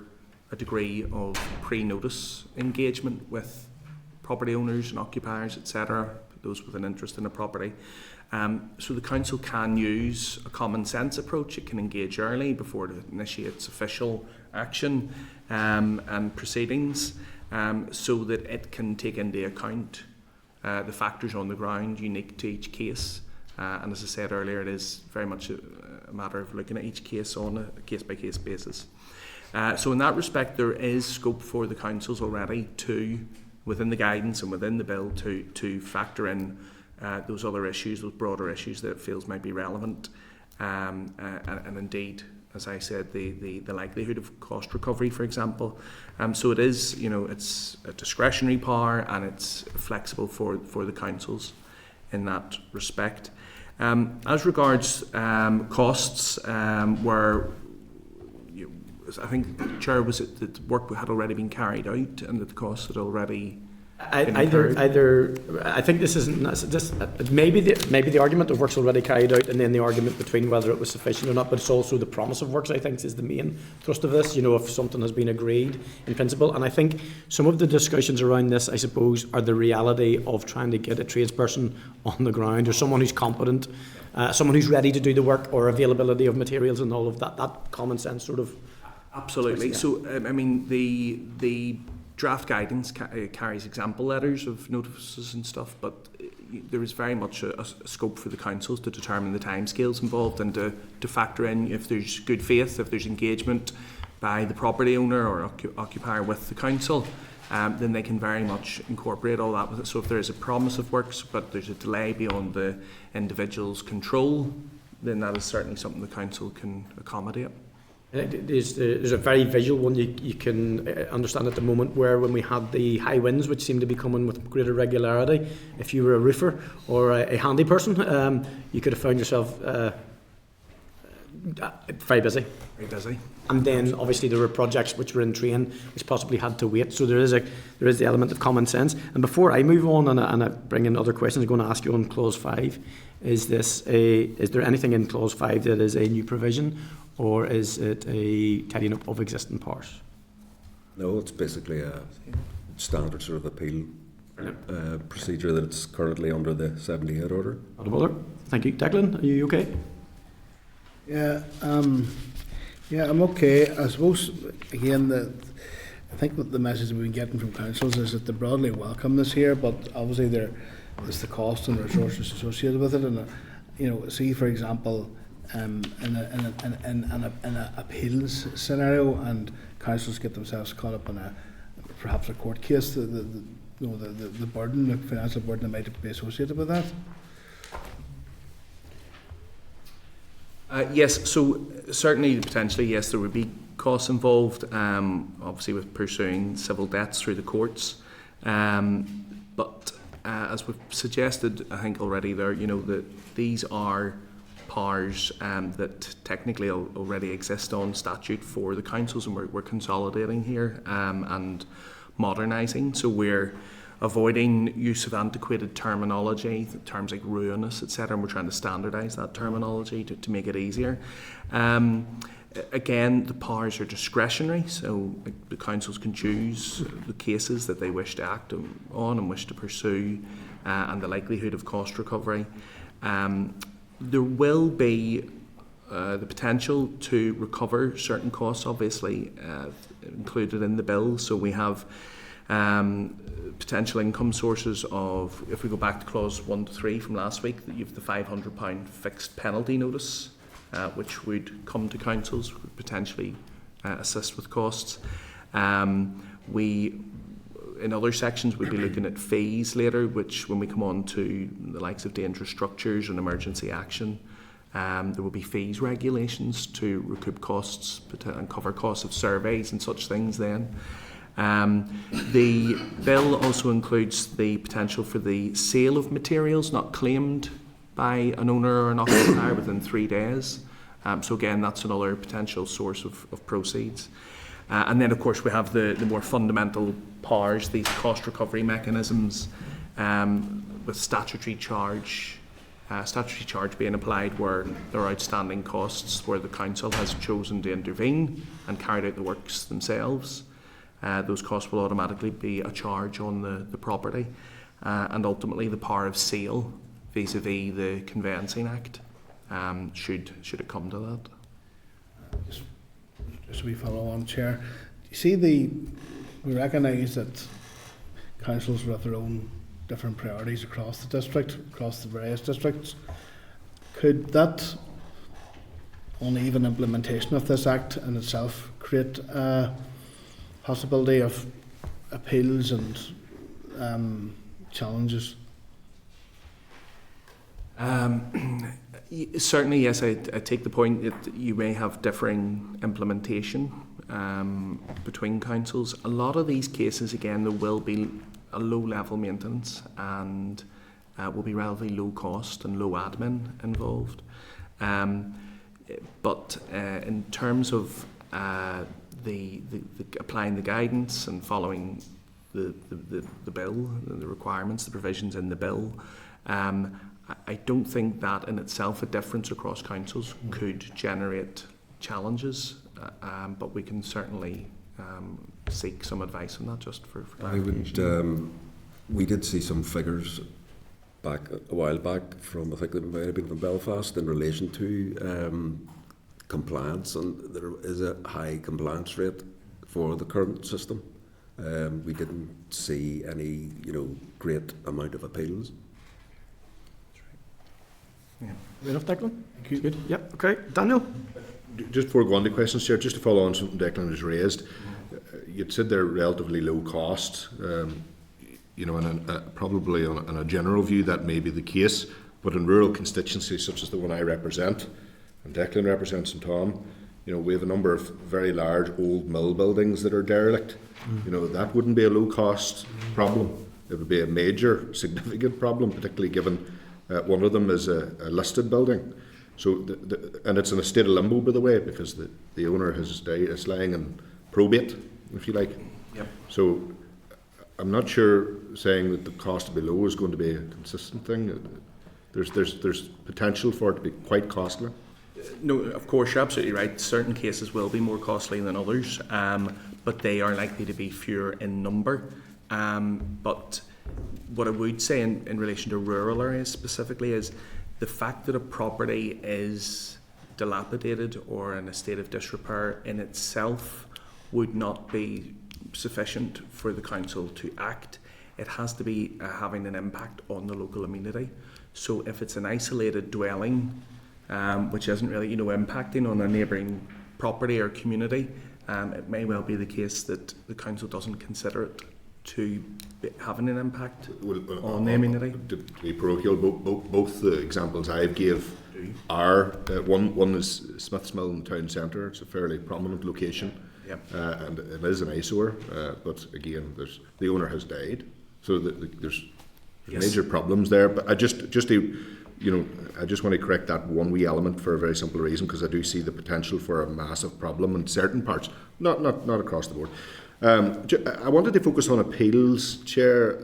a degree of pre-notice engagement with property owners and occupiers, etc., those with an interest in a property. So the council can use a common sense approach. It can engage early before it initiates official action and proceedings, so that it can take into account the factors on the ground unique to each case. And as I said earlier, it is very much a matter of looking at each case on a case-by-case basis. So in that respect, there is scope for the councils already to, within the guidance and within the bill, to factor in those other issues, those broader issues that it feels might be relevant, and indeed, as I said, the likelihood of cost recovery, for example. So it is, it's a discretionary power and it's flexible for the councils in that respect. As regards costs, where I think, Chair, was it that work had already been carried out and that the costs had already Either I think this isn't this maybe the argument of work's already carried out, and then the argument between whether it was sufficient or not, but it's also the promise of works, I think, is the main thrust of this. If something has been agreed in principle, and I think some of the discussions around this, I suppose, are the reality of trying to get a tradesperson on the ground or someone who's competent, someone who's ready to do the work, or availability of materials and all of that. That common sense sort of. Absolutely. Yeah. So I mean the draft guidance carries example letters of notices and stuff, but there is very much a scope for the councils to determine the timescales involved and to factor in if there's good faith, if there's engagement by the property owner or occupier with the council, then they can very much incorporate all that with it. So if there is a promise of works but there's a delay beyond the individual's control, then that is certainly something the council can accommodate. There's a very visual one you can understand at the moment, where when we had the high winds, which seem to be coming with greater regularity, if you were a roofer or a handy person, you could have found yourself very busy. Very busy. And then obviously there were projects which were in train which possibly had to wait. So there is the element of common sense. And before I move on and I bring in other questions, I'm going to ask you on Clause 5. Is there anything in Clause 5 that is a new provision, or is it a tidying up of existing powers? No, it's basically a standard sort of appeal procedure that's currently under the 78 order. Not a bother. Thank you. Declan, are you okay? Yeah, I'm okay. I suppose, again, I think what the message we've been getting from councils is that they broadly welcome this here, but obviously there is the cost and the resources associated with it. And, see, for example, in an appeals scenario, and councils get themselves caught up in perhaps a court case, the burden, the financial burden that might be associated with that. Yes, so certainly, potentially, yes, there would be costs involved, obviously with pursuing civil debts through the courts. But as we've suggested, I think already there, that these are powers that technically already exist on statute for the councils, and we're consolidating here and modernising. So we're avoiding use of antiquated terminology, terms like ruinous, etc., and we're trying to standardise that terminology to make it easier. Again, the powers are discretionary, so the councils can choose the cases that they wish to act on and wish to pursue, and the likelihood of cost recovery. There will be the potential to recover certain costs, obviously, included in the bill. So we have potential income sources of, if we go back to clause 1 to 3 from last week, that you have the £500 fixed penalty notice, which would come to councils, would potentially assist with costs. In other sections, we'll be looking at fees later, which when we come on to the likes of dangerous structures and emergency action, there will be fees regulations to recoup costs and cover costs of surveys and such things then. The bill also includes the potential for the sale of materials not claimed by an owner or an occupier within 3 days. So again, that's another potential source of proceeds. And then, of course, we have the more fundamental powers, these cost recovery mechanisms, with statutory charge being applied where there are outstanding costs, where the council has chosen to intervene and carried out the works themselves. Those costs will automatically be a charge on the property, and ultimately the power of sale vis-a-vis the Conveyancing Act, should it come to that. Just a wee follow on, Chair. You see, we recognise that councils have their own different priorities across the district, across the various districts. Could that uneven implementation of this Act in itself create a possibility of appeals and challenges? Certainly, yes, I take the point that you may have differing implementation between councils. A lot of these cases, again, there will be a low level maintenance and will be relatively low cost and low admin involved. But in terms of the applying the guidance and following the bill, the requirements, the provisions in the bill, I don't think that in itself, a difference across councils, could generate challenges, but we can certainly seek some advice on that, just for clarification. We did see some figures back a while back from, I think it might have been from Belfast, in relation to compliance, and there is a high compliance rate for the current system. We didn't see any, great amount of appeals. Yeah. Enough, Declan? Thank you. Good. Yep. Okay. Daniel? Just before we go on to questions, Chair, just to follow on something Declan has raised, you'd said they're relatively low cost. And probably on a general view that may be the case, but in rural constituencies such as the one I represent, and Declan represents, and Tom, we have a number of very large old mill buildings that are derelict. That wouldn't be a low cost problem. It would be a major, significant problem, particularly given one of them is a listed building. So, and it's in a state of limbo, by the way, because the owner has died, is lying in probate, if you like. Yep. So, I'm not sure saying that the cost to be low is going to be a consistent thing. There's potential for it to be quite costly. No, of course, you're absolutely right. Certain cases will be more costly than others, but they are likely to be fewer in number. But what I would say in relation to rural areas specifically is the fact that a property is dilapidated or in a state of disrepair in itself would not be sufficient for the council to act. It has to be having an impact on the local amenity. So if it's an isolated dwelling, which isn't really impacting on a neighbouring property or community, it may well be the case that the council doesn't consider it to be having an impact on the amenity. To be parochial, both the examples I gave are one is Smith's Mill in the town centre. It's a fairly prominent location. Yep. And it is an eyesore, but again, the owner has died, so there's Yes. major problems there. But I just to I just want to correct that one wee element for a very simple reason, because I do see the potential for a massive problem in certain parts, not across the board. I wanted to focus on appeals, Chair.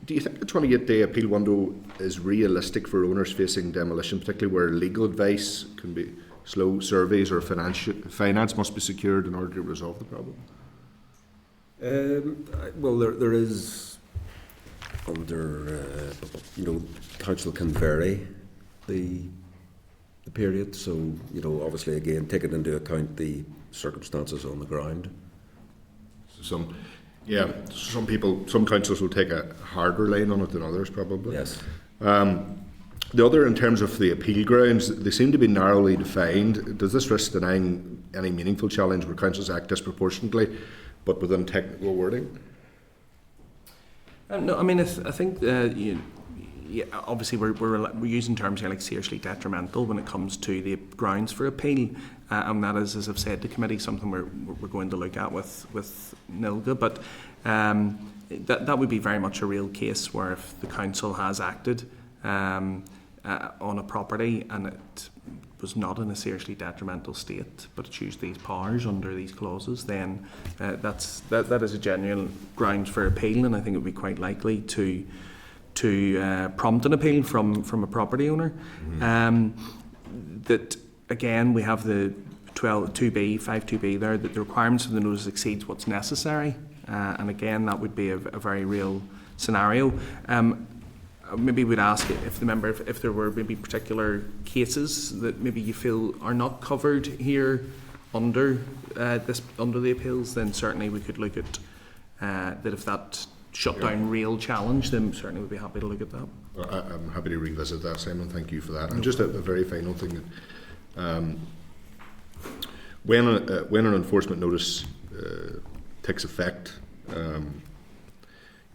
Do you think the 28-day appeal window is realistic for owners facing demolition, particularly where legal advice can be slow, surveys or finance must be secured in order to resolve the problem? Well, there is under council can vary the period. So obviously again taking into account the circumstances on the ground. Some councils will take a harder line on it than others, probably. Yes. The other, in terms of the appeal grounds, they seem to be narrowly defined. Does this risk denying any meaningful challenge where councils act disproportionately, but within technical wording? No, I mean, I think obviously we're using terms here like seriously detrimental when it comes to the grounds for appeal, and that is, as I've said to committee, something we're going to look at with NILGA. But that would be very much a real case where if the council has acted on a property and it was not in a seriously detrimental state, but it's used these powers under these clauses, then that is a genuine ground for appeal, and I think it would be quite likely to prompt an appeal from a property owner. That again, we have the 5.2b there, that the requirements of the notice exceeds what's necessary, and again that would be a very real scenario. Maybe we'd ask if the member if there were maybe particular cases that maybe you feel are not covered here under the appeals, then certainly we could look at that. If that shut down real challenge, then certainly we'd be happy to look at that. Well, I'm happy to revisit that, Simon. Thank you for that. And just a very final thing: when an enforcement notice takes effect,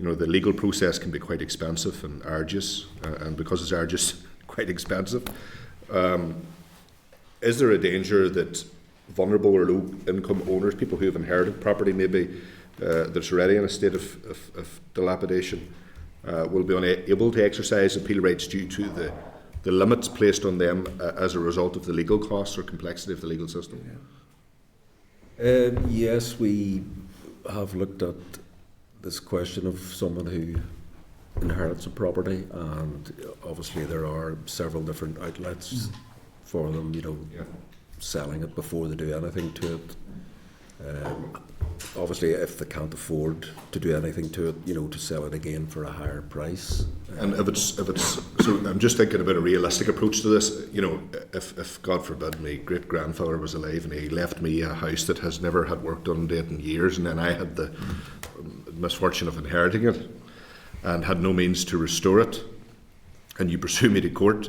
the legal process can be quite expensive and arduous, and because it's arduous, quite expensive. Is there a danger that vulnerable or low-income owners, people who have inherited property maybe that's already in a state of dilapidation, will be unable to exercise appeal rights due to the limits placed on them as a result of the legal costs or complexity of the legal system? Yes, we have looked at this question of someone who inherits a property, and obviously there are several different outlets for them, selling it before they do anything to it. Obviously, if they can't afford to do anything to it, to sell it again for a higher price. And if it's so, I'm just thinking about a realistic approach to this. If God forbid my great grandfather was alive and he left me a house that has never had work done to it in years, and then I had the misfortune of inheriting it and had no means to restore it, and you pursue me to court,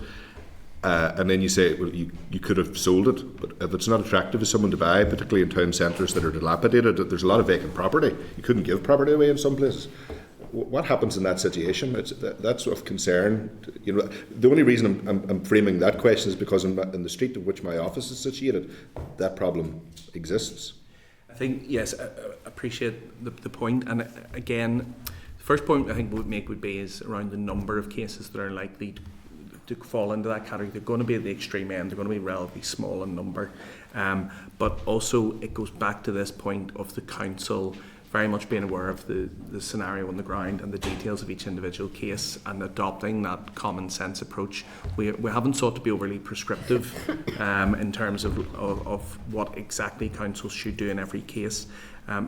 and then you say, well, you could have sold it, but if it's not attractive to someone to buy, particularly in town centres that are dilapidated, there's a lot of vacant property. You couldn't give property away in some places. What happens in that situation? That's of concern. The only reason I'm framing that question is because in the street in which my office is situated, that problem exists. I think, yes, I appreciate the point. And again, the first point I think we would make would be is around the number of cases that are likely to fall into that category. They're going to be at the extreme end. They're going to be relatively small in number. But also it goes back to this point of the council very much being aware of the scenario on the ground and the details of each individual case and adopting that common sense approach. We haven't sought to be overly prescriptive in terms of what exactly councils should do in every case,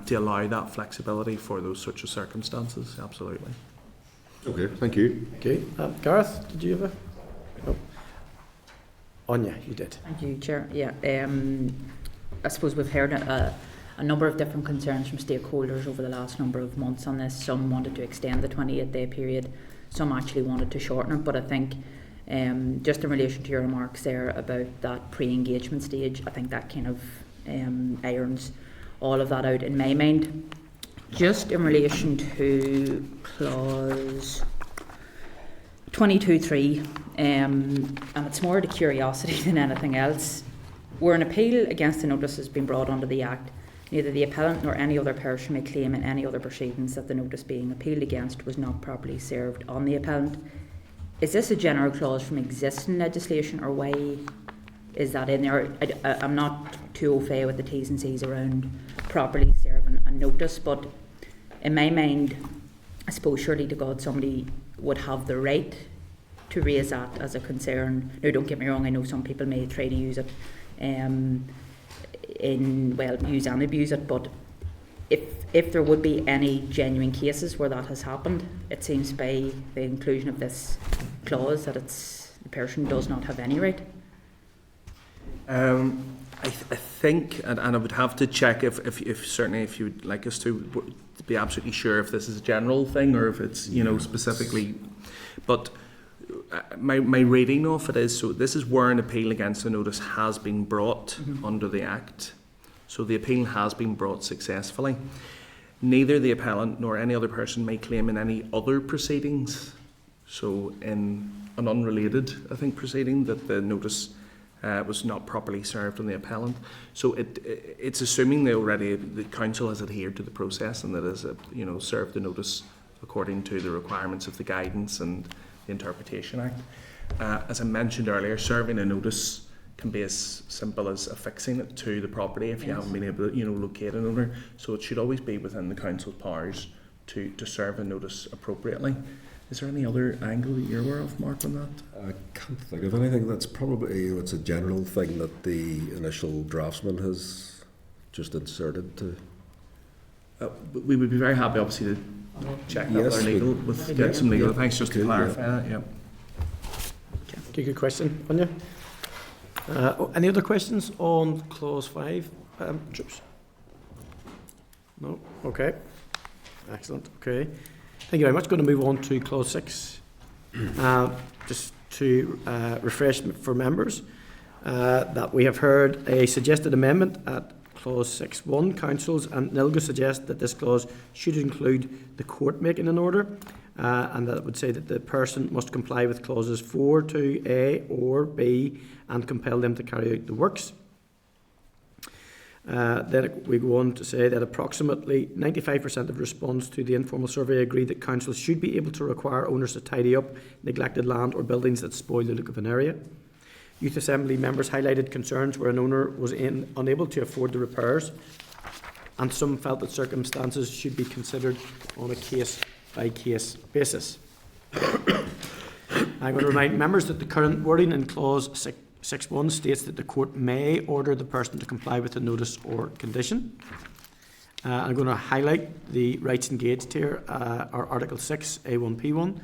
to allow that flexibility for those sorts of circumstances. Absolutely. Okay, thank you. Okay, Gareth, did you have a... No. Anya, you did. Thank you, Chair. Yeah, I suppose we've heard a number of different concerns from stakeholders over the last number of months on this. Some wanted to extend the 28-day period, some actually wanted to shorten it, but I think just in relation to your remarks there about that pre-engagement stage, I think that kind of irons all of that out in my mind. Just in relation to clause 22.3, and it's more out of curiosity than anything else. Where an appeal against the notice has been brought under the Act, neither the appellant nor any other person may claim in any other proceedings that the notice being appealed against was not properly served on the appellant. is this a general clause from existing legislation, or why is that in there? I'm not too au fait with the T's and C's around properly serving a notice, but in my mind, I suppose surely to God somebody would have the right to raise that as a concern. Now, don't get me wrong, I know some people may try to use it use and abuse it, but if there would be any genuine cases where that has happened, it seems by the inclusion of this clause that the person does not have any right. I think, and I would have to check if certainly if you'd like us to be absolutely sure if this is a general thing or if it's specifically, but my reading of it is, so this is where an appeal against a notice has been brought under the Act. So the appeal has been brought successfully. Neither the appellant nor any other person may claim in any other proceedings, so in an unrelated, I think, proceeding, that the notice was not properly served on the appellant. So it's assuming the council has adhered to the process and that has served the notice according to the requirements of the guidance and the Interpretation Act. As I mentioned earlier, serving a notice can be as simple as affixing it to the property if you haven't been able to locate an owner. So it should always be within the council's powers to serve a notice appropriately. Is there any other angle that you're aware of, Mark, on that? I can't think of anything. That's probably it's a general thing that the initial draftsman has just inserted to. We would be very happy, obviously, to check that with our legal, get some legal advice just to clarify that. Yeah. Okay, good question, Anya. Any other questions on clause 5? Troops? No? Okay. Excellent. Okay. Thank you very much. Going to move on to clause 6. Just to refresh for members that we have heard a suggested amendment at clause 6.1. Councils and NILGA suggest that this clause should include the court making an order, and that it would say that the person must comply with clauses 4 to A or B and compel them to carry out the works. Then we go on to say that approximately 95% of respondents to the informal survey agree that councils should be able to require owners to tidy up neglected land or buildings that spoil the look of an area. Youth Assembly members highlighted concerns where an owner was unable to afford the repairs, and some felt that circumstances should be considered on a case-by-case basis. I'm going to remind members that the current wording in clause 6.1 states that the court may order the person to comply with the notice or condition. I'm going to highlight the rights engaged here, are Article 6, A1P1.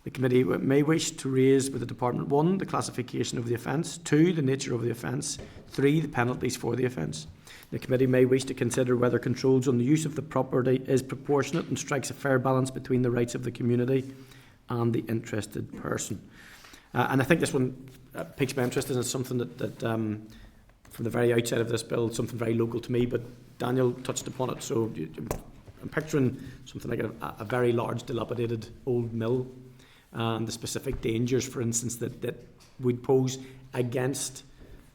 The committee may wish to raise with the Department 1, the classification of the offence, 2, the nature of the offence, 3, the penalties for the offence. The committee may wish to consider whether controls on the use of the property is proportionate and strikes a fair balance between the rights of the community and the interested person. And I think this one piques my interest, and it's something that from the very outset of this bill, something very local to me, but Daniel touched upon it. So I'm picturing something like a very large dilapidated old mill, and the specific dangers, for instance, that would pose against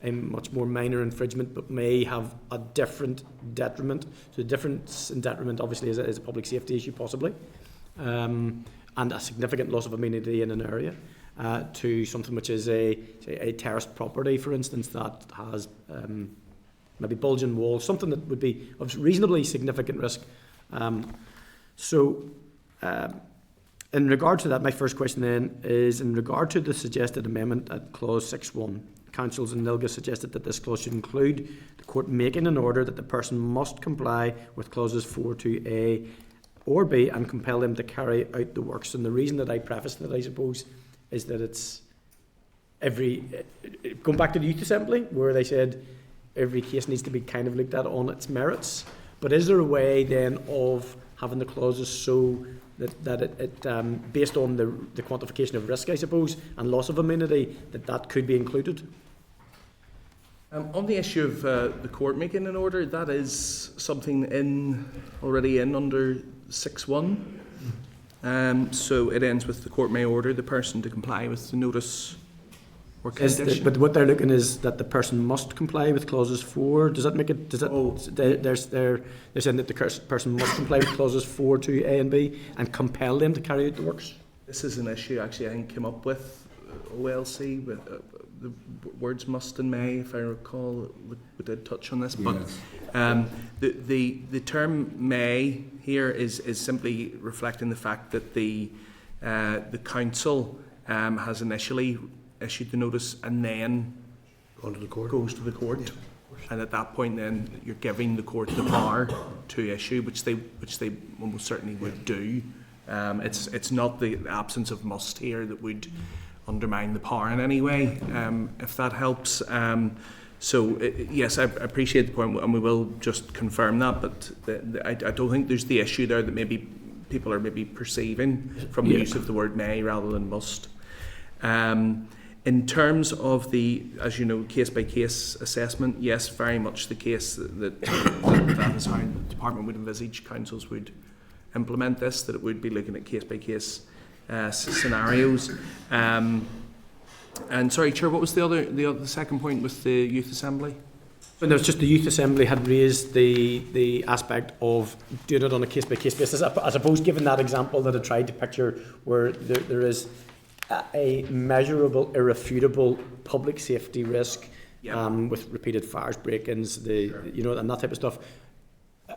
a much more minor infringement, but may have a different detriment. So the difference in detriment obviously is a public safety issue possibly, and a significant loss of amenity in an area, to something which is a terraced property, for instance, that has maybe bulging walls, something that would be of reasonably significant risk. In regard to that, my first question then is in regard to the suggested amendment at clause 6.1. Councils and NILGA suggested that this clause should include the court making an order that the person must comply with clauses 4 to A or B and compel them to carry out the works. And the reason that I prefaced that, I suppose, is that it's going back to the Youth Assembly, where they said every case needs to be kind of looked at on its merits. But is there a way then of having the clauses so that it based on the quantification of risk, I suppose, and loss of amenity, that could be included? On the issue of the court making an order, that is something already in under 6.1. So it ends with the court may order the person to comply with the notice or condition. But what they're looking is that the person must comply with clauses 4. Does that make it? They're saying that the person must comply with clauses 4 to A and B and compel them to carry out the works. This is an issue actually I think came up with OLC with the words must and may, if I recall, we did touch on this. But the term may here is simply reflecting the fact that the council has initially issued the notice and then Goes to the court. Yeah. And at that point, then you're giving the court the power to issue, which they almost certainly would do. It's not the absence of must here that would undermine the power in any way, if that helps. Yes, I appreciate the point, and we will just confirm that. But I don't think there's the issue there that maybe people are maybe perceiving from the use of the word may rather than must. In terms of the, as you know, case-by-case assessment, yes, very much the case that is how the department would envisage councils would implement this, that it would be looking at case-by-case scenarios. And sorry, Chair, what was the second point with the Youth Assembly? Well, no, it's just the Youth Assembly had raised the aspect of doing it on a case-by-case basis. I suppose, given that example that I tried to picture, where there is a measurable, irrefutable public safety risk, with repeated fires, break-ins, and that type of stuff.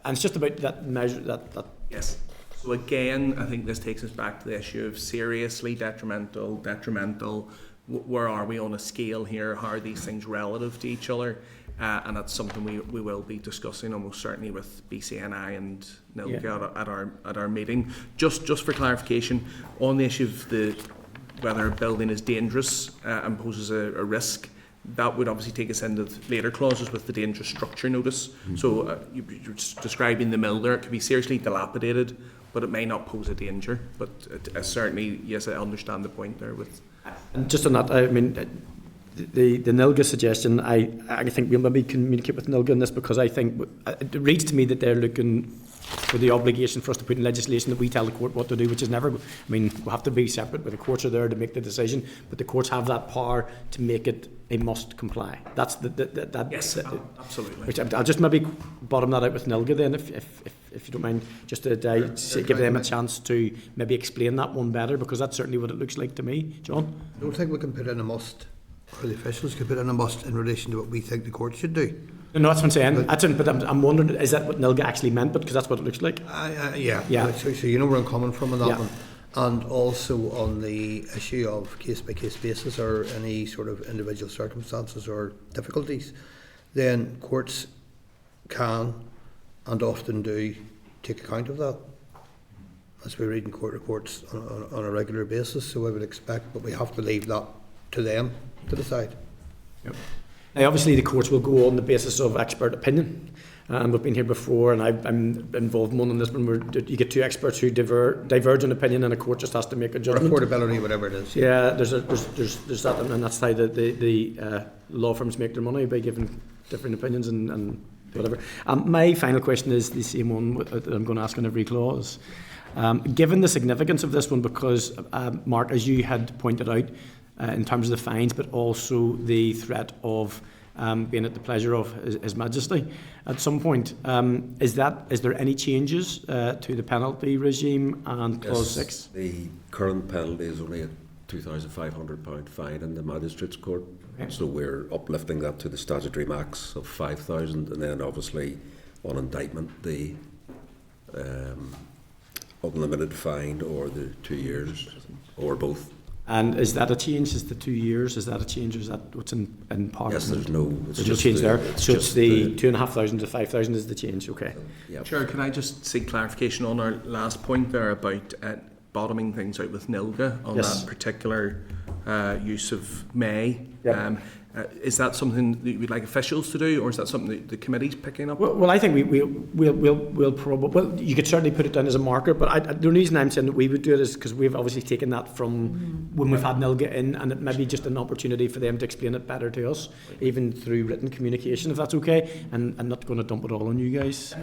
And it's just about that measure. That. Yes. So again, I think this takes us back to the issue of seriously detrimental. Where are we on a scale here? How are these things relative to each other? And that's something we will be discussing almost certainly with BCNI and NILGA at our meeting. Just for clarification, on the issue of whether a building is dangerous and poses a risk, that would obviously take us into later clauses with the dangerous structure notice. Mm-hmm. So you're describing the mill there. It could be seriously dilapidated, but it may not pose a danger. But certainly, yes, I understand the point there. And just on that, I mean, the NILGA suggestion, I think we'll maybe communicate with NILGA on this, because I think it reads to me that they're looking for the obligation for us to put in legislation that we tell the court what to do, which is never, I mean, we'll have to be separate, but the courts are there to make the decision, but the courts have that power to make it a must comply. That's yes, absolutely. Which I'll just maybe bottom that out with NILGA then, if you don't mind, just to give them a chance to maybe explain that one better, because that's certainly what it looks like to me. John? I don't think we can put in a must, or the officials can put in a must in relation to what we think the court should do. No, that's what I'm saying. But I'm wondering, is that what NILGA actually meant? Because that's what it looks like. Yeah. So you know where I'm coming from on that one. And also on the issue of case-by-case basis, or any sort of individual circumstances or difficulties, then courts can and often do take account of that, as we read in court reports on a regular basis. So I would expect, but we have to leave that to them to decide. Yep. Now, obviously, the courts will go on the basis of expert opinion. We've been here before, and I'm involved in one on this one, where you get two experts who diverge in opinion, and a court just has to make a judgment. Affordability, whatever it is. Yeah, there's that, and that's how the law firms make their money, by giving different opinions and whatever. My final question is the same one that I'm going to ask on every clause. Given the significance of this one, because Mark, as you had pointed out, in terms of the fines, but also the threat of being at the pleasure of His Majesty at some point. Is there any changes to the penalty regime and Clause 6? The current penalty is only a £2,500 fine in the Magistrates Court. Okay. So we're uplifting that to the statutory max of 5,000, and then obviously on indictment the unlimited fine, or the 2 years, or both. And is that a change? Is the 2 years? Is that a change? Or is that what's in part? Yes, there's no change there. So it's the 2,500 to 5,000 is the change. Okay. Yep. Chair, can I just seek clarification on our last point there about bottoming things out with NILGA on that particular use of may? Yep. Is that something that you'd like officials to do, or is that something that the committee's picking up? Well, I think we'll probably. Well, you could certainly put it down as a marker, but the reason I'm saying that we would do it is because we've obviously taken that from when we've had NILGA in, and it may be just an opportunity for them to explain it better to us, even through written communication, if that's okay. And I'm not going to dump it all on you guys.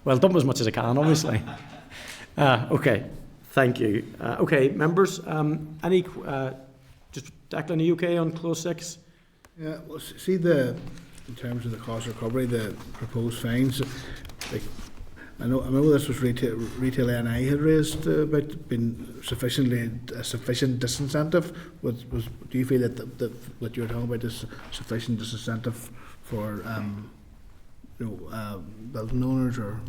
Well, dump as much as I can, obviously. Okay, thank you. Okay, members, any just Declan, are you okay on Clause 6? Yeah, well, see in terms of the cost recovery, the proposed fines, like, I know this was retail NI had raised about being sufficient disincentive. Do you feel that what you're talking about is sufficient disincentive for building owners or?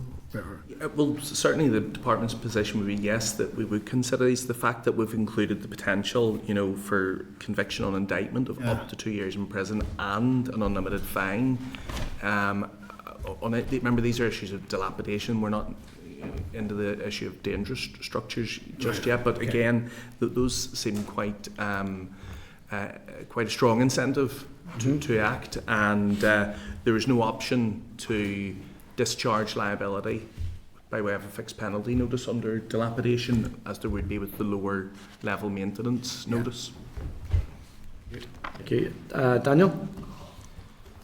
Well, certainly the department's position would be yes, that we would consider these. The fact that we've included the potential, for conviction on indictment of up to 2 years in prison and an unlimited fine. Remember, these are issues of dilapidation. We're not into the issue of dangerous structures just yet, but again, those seem quite a strong incentive to act, and there is no option to discharge liability by way of a fixed penalty notice under dilapidation, as there would be with the lower level maintenance notice. Okay, Daniel?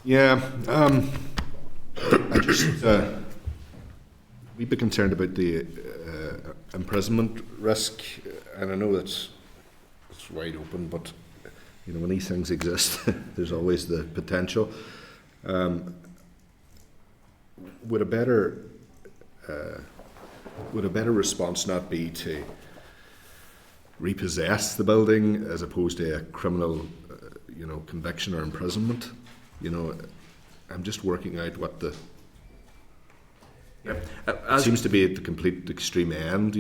Yeah, I just we'd be concerned about the imprisonment risk, and I know it's wide open, but when these things exist, there's always the potential. Would a better response not be to repossess the building as opposed to a criminal, conviction or imprisonment? I'm just working out what the. It seems to be at the complete extreme end,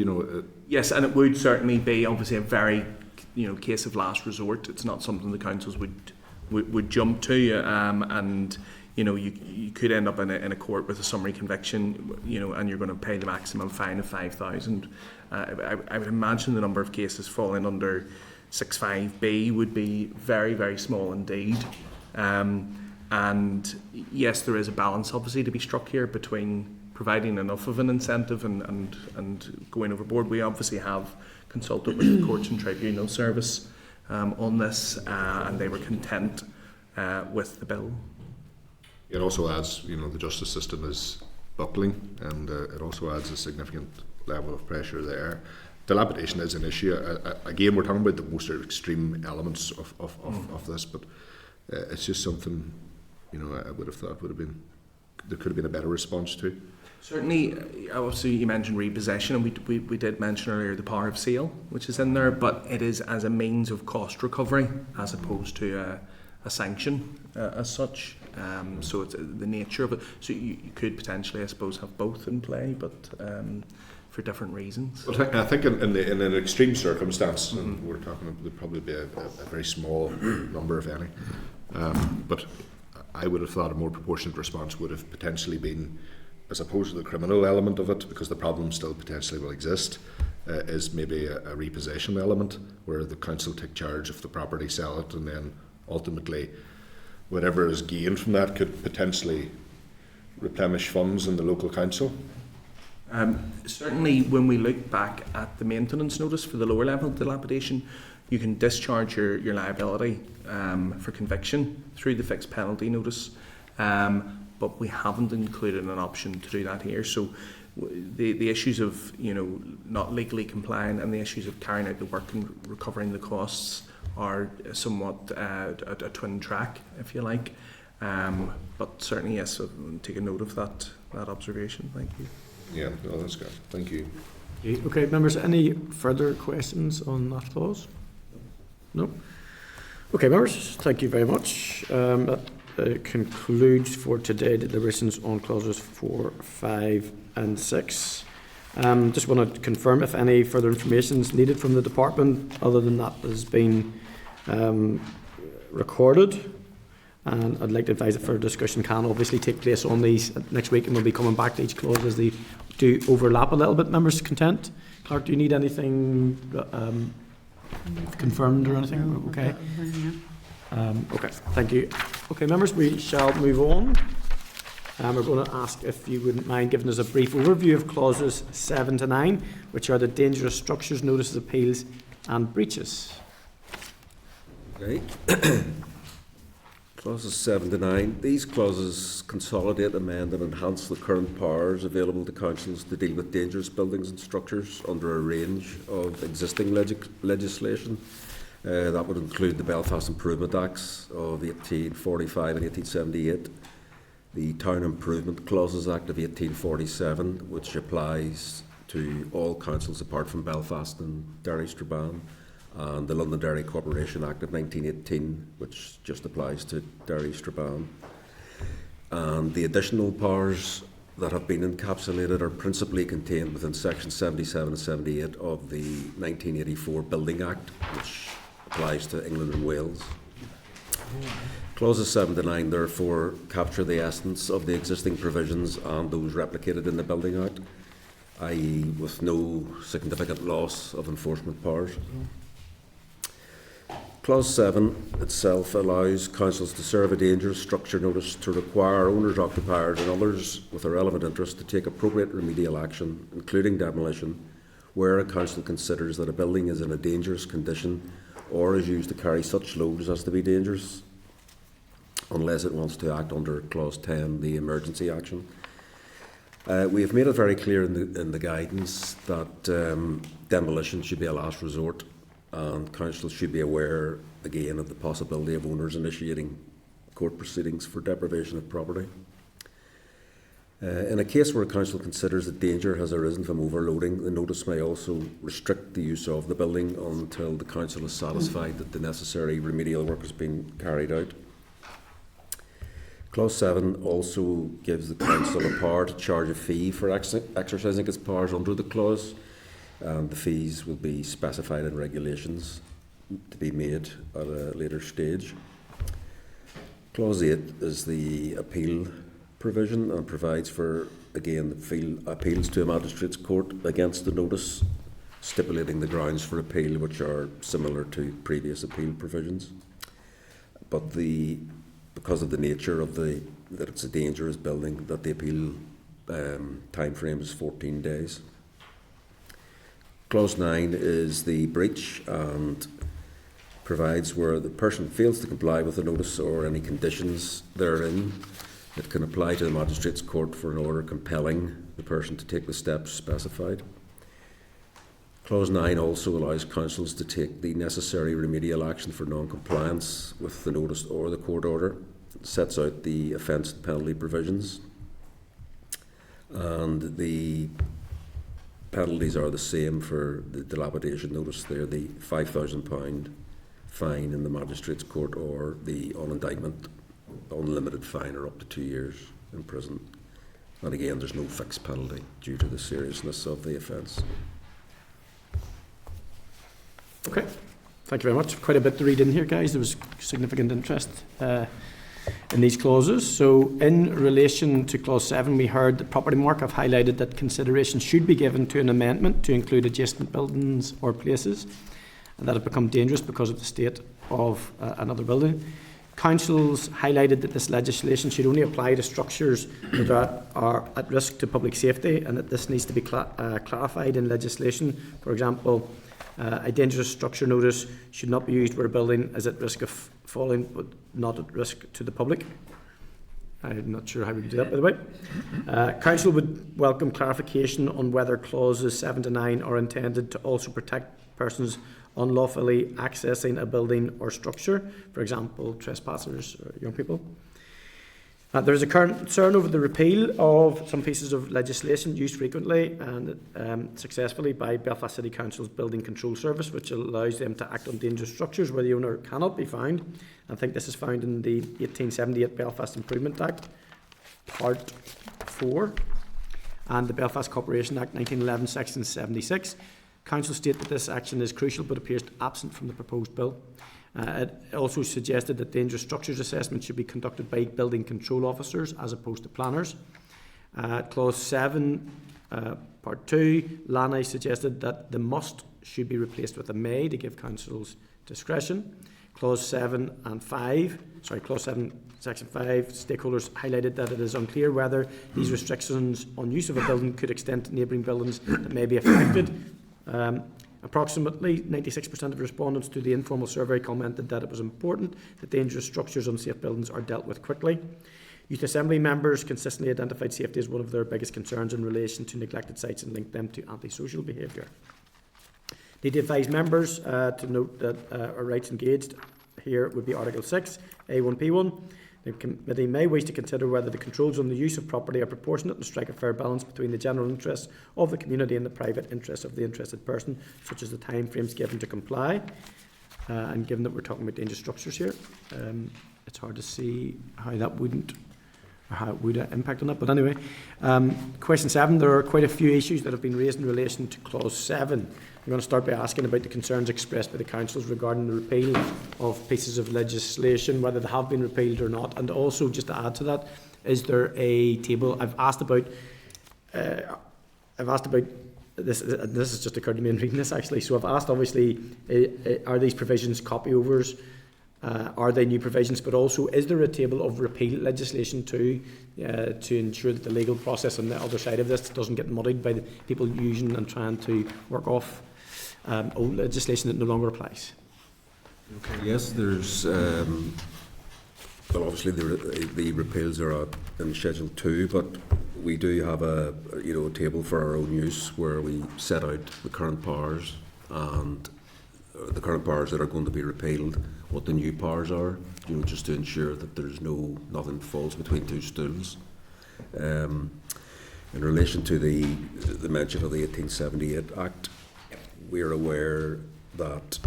Yes, and it would certainly be obviously a very, case of last resort. It's not something the councils would jump to, and you could end up in a court with a summary conviction, and you're going to pay the maximum fine of 5,000. I would imagine the number of cases falling under 65B would be very, very small indeed. And yes, there is a balance obviously to be struck here between providing enough of an incentive and going overboard. We obviously have consulted with the Courts and Tribunal Service on this, and they were content with the bill. It also adds, the justice system is buckling, and it also adds a significant level of pressure there. Dilapidation is an issue. Again, we're talking about the most extreme elements of this, but it's just something, I would have thought there could have been a better response to. Certainly, obviously you mentioned repossession, and we did mention earlier the power of sale, which is in there, but it is as a means of cost recovery as opposed to a sanction as such. So it's the nature of it. So you could potentially, I suppose, have both in play, but for different reasons. Well, I think in an extreme circumstance, and we're talking, there'd probably be a very small number, if any. But I would have thought a more proportionate response would have potentially been, as opposed to the criminal element of it, because the problem still potentially will exist, is maybe a repossession element where the council take charge of the property, sell it, and then ultimately whatever is gained from that could potentially replenish funds in the local council. Certainly, when we look back at the maintenance notice for the lower level dilapidation, you can discharge your liability for conviction through the fixed penalty notice, but we haven't included an option to do that here. So the issues of not legally complying and the issues of carrying out the work and recovering the costs are somewhat a twin track, if you like. But certainly, yes, I'll take a note of that observation. Thank you. Yeah, no, that's good. Thank you. Okay, members, any further questions on that clause? No? Okay, members, thank you very much. That concludes for today deliberations on clauses 4, 5 and 6. Just want to confirm if any further information is needed from the department other than that has been recorded. And I'd like to advise that further discussion can obviously take place on these next week, and we'll be coming back to each clause as they do overlap a little bit. Members content? Clark, do you need anything confirmed or anything? Okay. Okay, thank you. Okay, members, we shall move on. We're going to ask if you wouldn't mind giving us a brief overview of clauses 7 to 9, which are the dangerous structures, notices, appeals and breaches. Okay. Clauses 7 to 9. These clauses consolidate, amend and enhance the current powers available to councils to deal with dangerous buildings and structures under a range of existing legislation. That would include the Belfast Improvement Acts of 1845 and 1878, the Town Improvement Clauses Act of 1847, which applies to all councils apart from Belfast and Derry Strabane, and the London Dairy Corporation Act of 1918, which just applies to Derry Strabane. And the additional powers that have been encapsulated are principally contained within Section 77 and 78 of the 1984 Building Act, which applies to England and Wales. Clauses 7 to 9 therefore capture the essence of the existing provisions and those replicated in the Building Act, i.e. with no significant loss of enforcement powers. Clause 7 itself allows councils to serve a dangerous structure notice to require owners, occupiers and others with a relevant interest to take appropriate remedial action, including demolition, where a council considers that a building is in a dangerous condition or is used to carry such loads as to be dangerous, unless it wants to act under Clause 10, the emergency action. We have made it very clear in the guidance that demolition should be a last resort, and councils should be aware again of the possibility of owners initiating court proceedings for deprivation of property. In a case where a council considers that danger has arisen from overloading, the notice may also restrict the use of the building until the council is satisfied that the necessary remedial work has been carried out. Clause 7 also gives the council a power to charge a fee for exercising its powers under the clause, and the fees will be specified in regulations to be made at a later stage. Clause 8 is the appeal provision and provides for, again, appeals to a magistrate's court against the notice, stipulating the grounds for appeal, which are similar to previous appeal provisions. But because of the nature of that it's a dangerous building, that the appeal time frame is 14 days. Clause 9 is the breach and provides where the person fails to comply with the notice or any conditions therein, it can apply to the magistrate's court for an order compelling the person to take the steps specified. Clause 9 also allows councils to take the necessary remedial action for non-compliance with the notice or the court order. It sets out the offence and penalty provisions, and the penalties are the same for the dilapidation notice. They're the £5,000 fine in the magistrate's court, or the on indictment unlimited fine or up to 2 years in prison. And again, there's no fixed penalty due to the seriousness of the offence. Okay, thank you very much. Quite a bit to read in here, guys. There was significant interest in these clauses. So in relation to Clause 7, we heard that Property Mark have highlighted that consideration should be given to an amendment to include adjacent buildings or places and that have become dangerous because of the state of another building. Councils highlighted that this legislation should only apply to structures that are at risk to public safety, and that this needs to be clarified in legislation. For example, a dangerous structure notice should not be used where a building is at risk of falling but not at risk to the public. I'm not sure how we can do that, by the way. Council would welcome clarification on whether clauses 7 to 9 are intended to also protect persons unlawfully accessing a building or structure, for example, trespassers or young people. There is a current concern over the repeal of some pieces of legislation used frequently and successfully by Belfast City Council's Building Control Service, which allows them to act on dangerous structures where the owner cannot be found. I think this is found in the 1878 Belfast Improvement Act, Part 4, and the Belfast Corporation Act 1911, Section 76. Council state that this action is crucial but appears absent from the proposed bill. It also suggested that dangerous structures assessment should be conducted by building control officers as opposed to planners. Clause 7, Part 2, Lanai suggested that the must should be replaced with a may to give councils discretion. Clause 7 and 5, Clause 7, Section 5, stakeholders highlighted that it is unclear whether these restrictions on use of a building could extend to neighbouring buildings that may be affected. Approximately 96% of respondents to the informal survey commented that it was important that dangerous structures on safe buildings are dealt with quickly. Youth Assembly members consistently identified safety as one of their biggest concerns in relation to neglected sites and linked them to antisocial behaviour. They advise members to note that our rights engaged here would be Article 6, A1P1. The committee may wish to consider whether the controls on the use of property are proportionate and strike a fair balance between the general interests of the community and the private interests of the interested person, such as the time frames given to comply. And given that we're talking about dangerous structures here, it's hard to see how that wouldn't, or how it would impact on that. But anyway, question 7, there are quite a few issues that have been raised in relation to clause 7. I'm going to start by asking about the concerns expressed by the councils regarding the repeal of pieces of legislation, whether they have been repealed or not. And also, just to add to that, is there a table? I've asked about this. This has just occurred to me in reading this actually. So I've asked, obviously, are these provisions copy overs? Are they new provisions? But also, is there a table of repeal legislation too, to ensure that the legal process on the other side of this doesn't get muddied by the people using and trying to work off old legislation that no longer applies? Okay. Yes, there's. Well, obviously the repeals are in Schedule 2, but we do have a table for our own use where we set out the current powers and the current powers that are going to be repealed, what the new powers are, just to ensure that there's nothing falls between two stools. In relation to the mention of the 1878 Act, we are aware that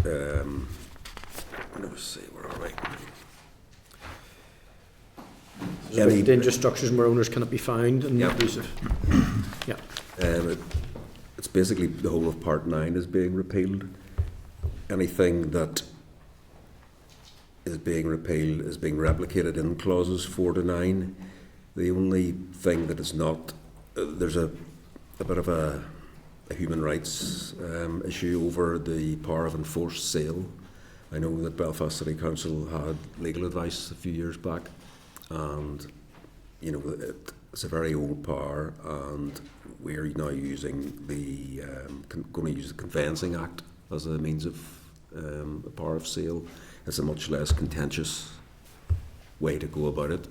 let's see, where are we? Any dangerous structures where owners cannot be found and abusive. Yeah. It's basically the whole of Part 9 is being repealed. Anything that is being repealed is being replicated in clauses 4 to 9. The only thing that is not, there's a bit of a human rights issue over the power of enforced sale. I know that Belfast City Council had legal advice a few years back, and it's a very old power, and we're now using going to use the Conveyancing Act as a means of a power of sale. It's a much less contentious way to go about it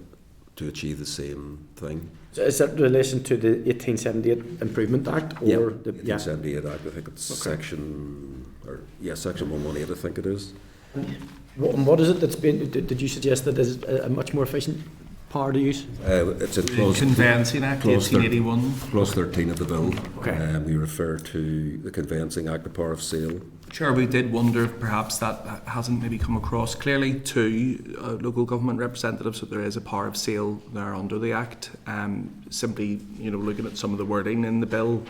to achieve the same thing. So is that in relation to the 1878 Improvement Act? Or the 1878 Act, I think it's section 118, I think it is. What is it that's been, did you suggest that is a much more efficient power to use? It's a clause, Conveyancing Act, 1881. Clause 13 of the bill. Okay. We refer to the Conveyancing Act, the power of sale. Sure, we did wonder if perhaps that hasn't maybe come across clearly to local government representatives that there is a power of sale there under the Act. Simply, looking at some of the wording in the bill,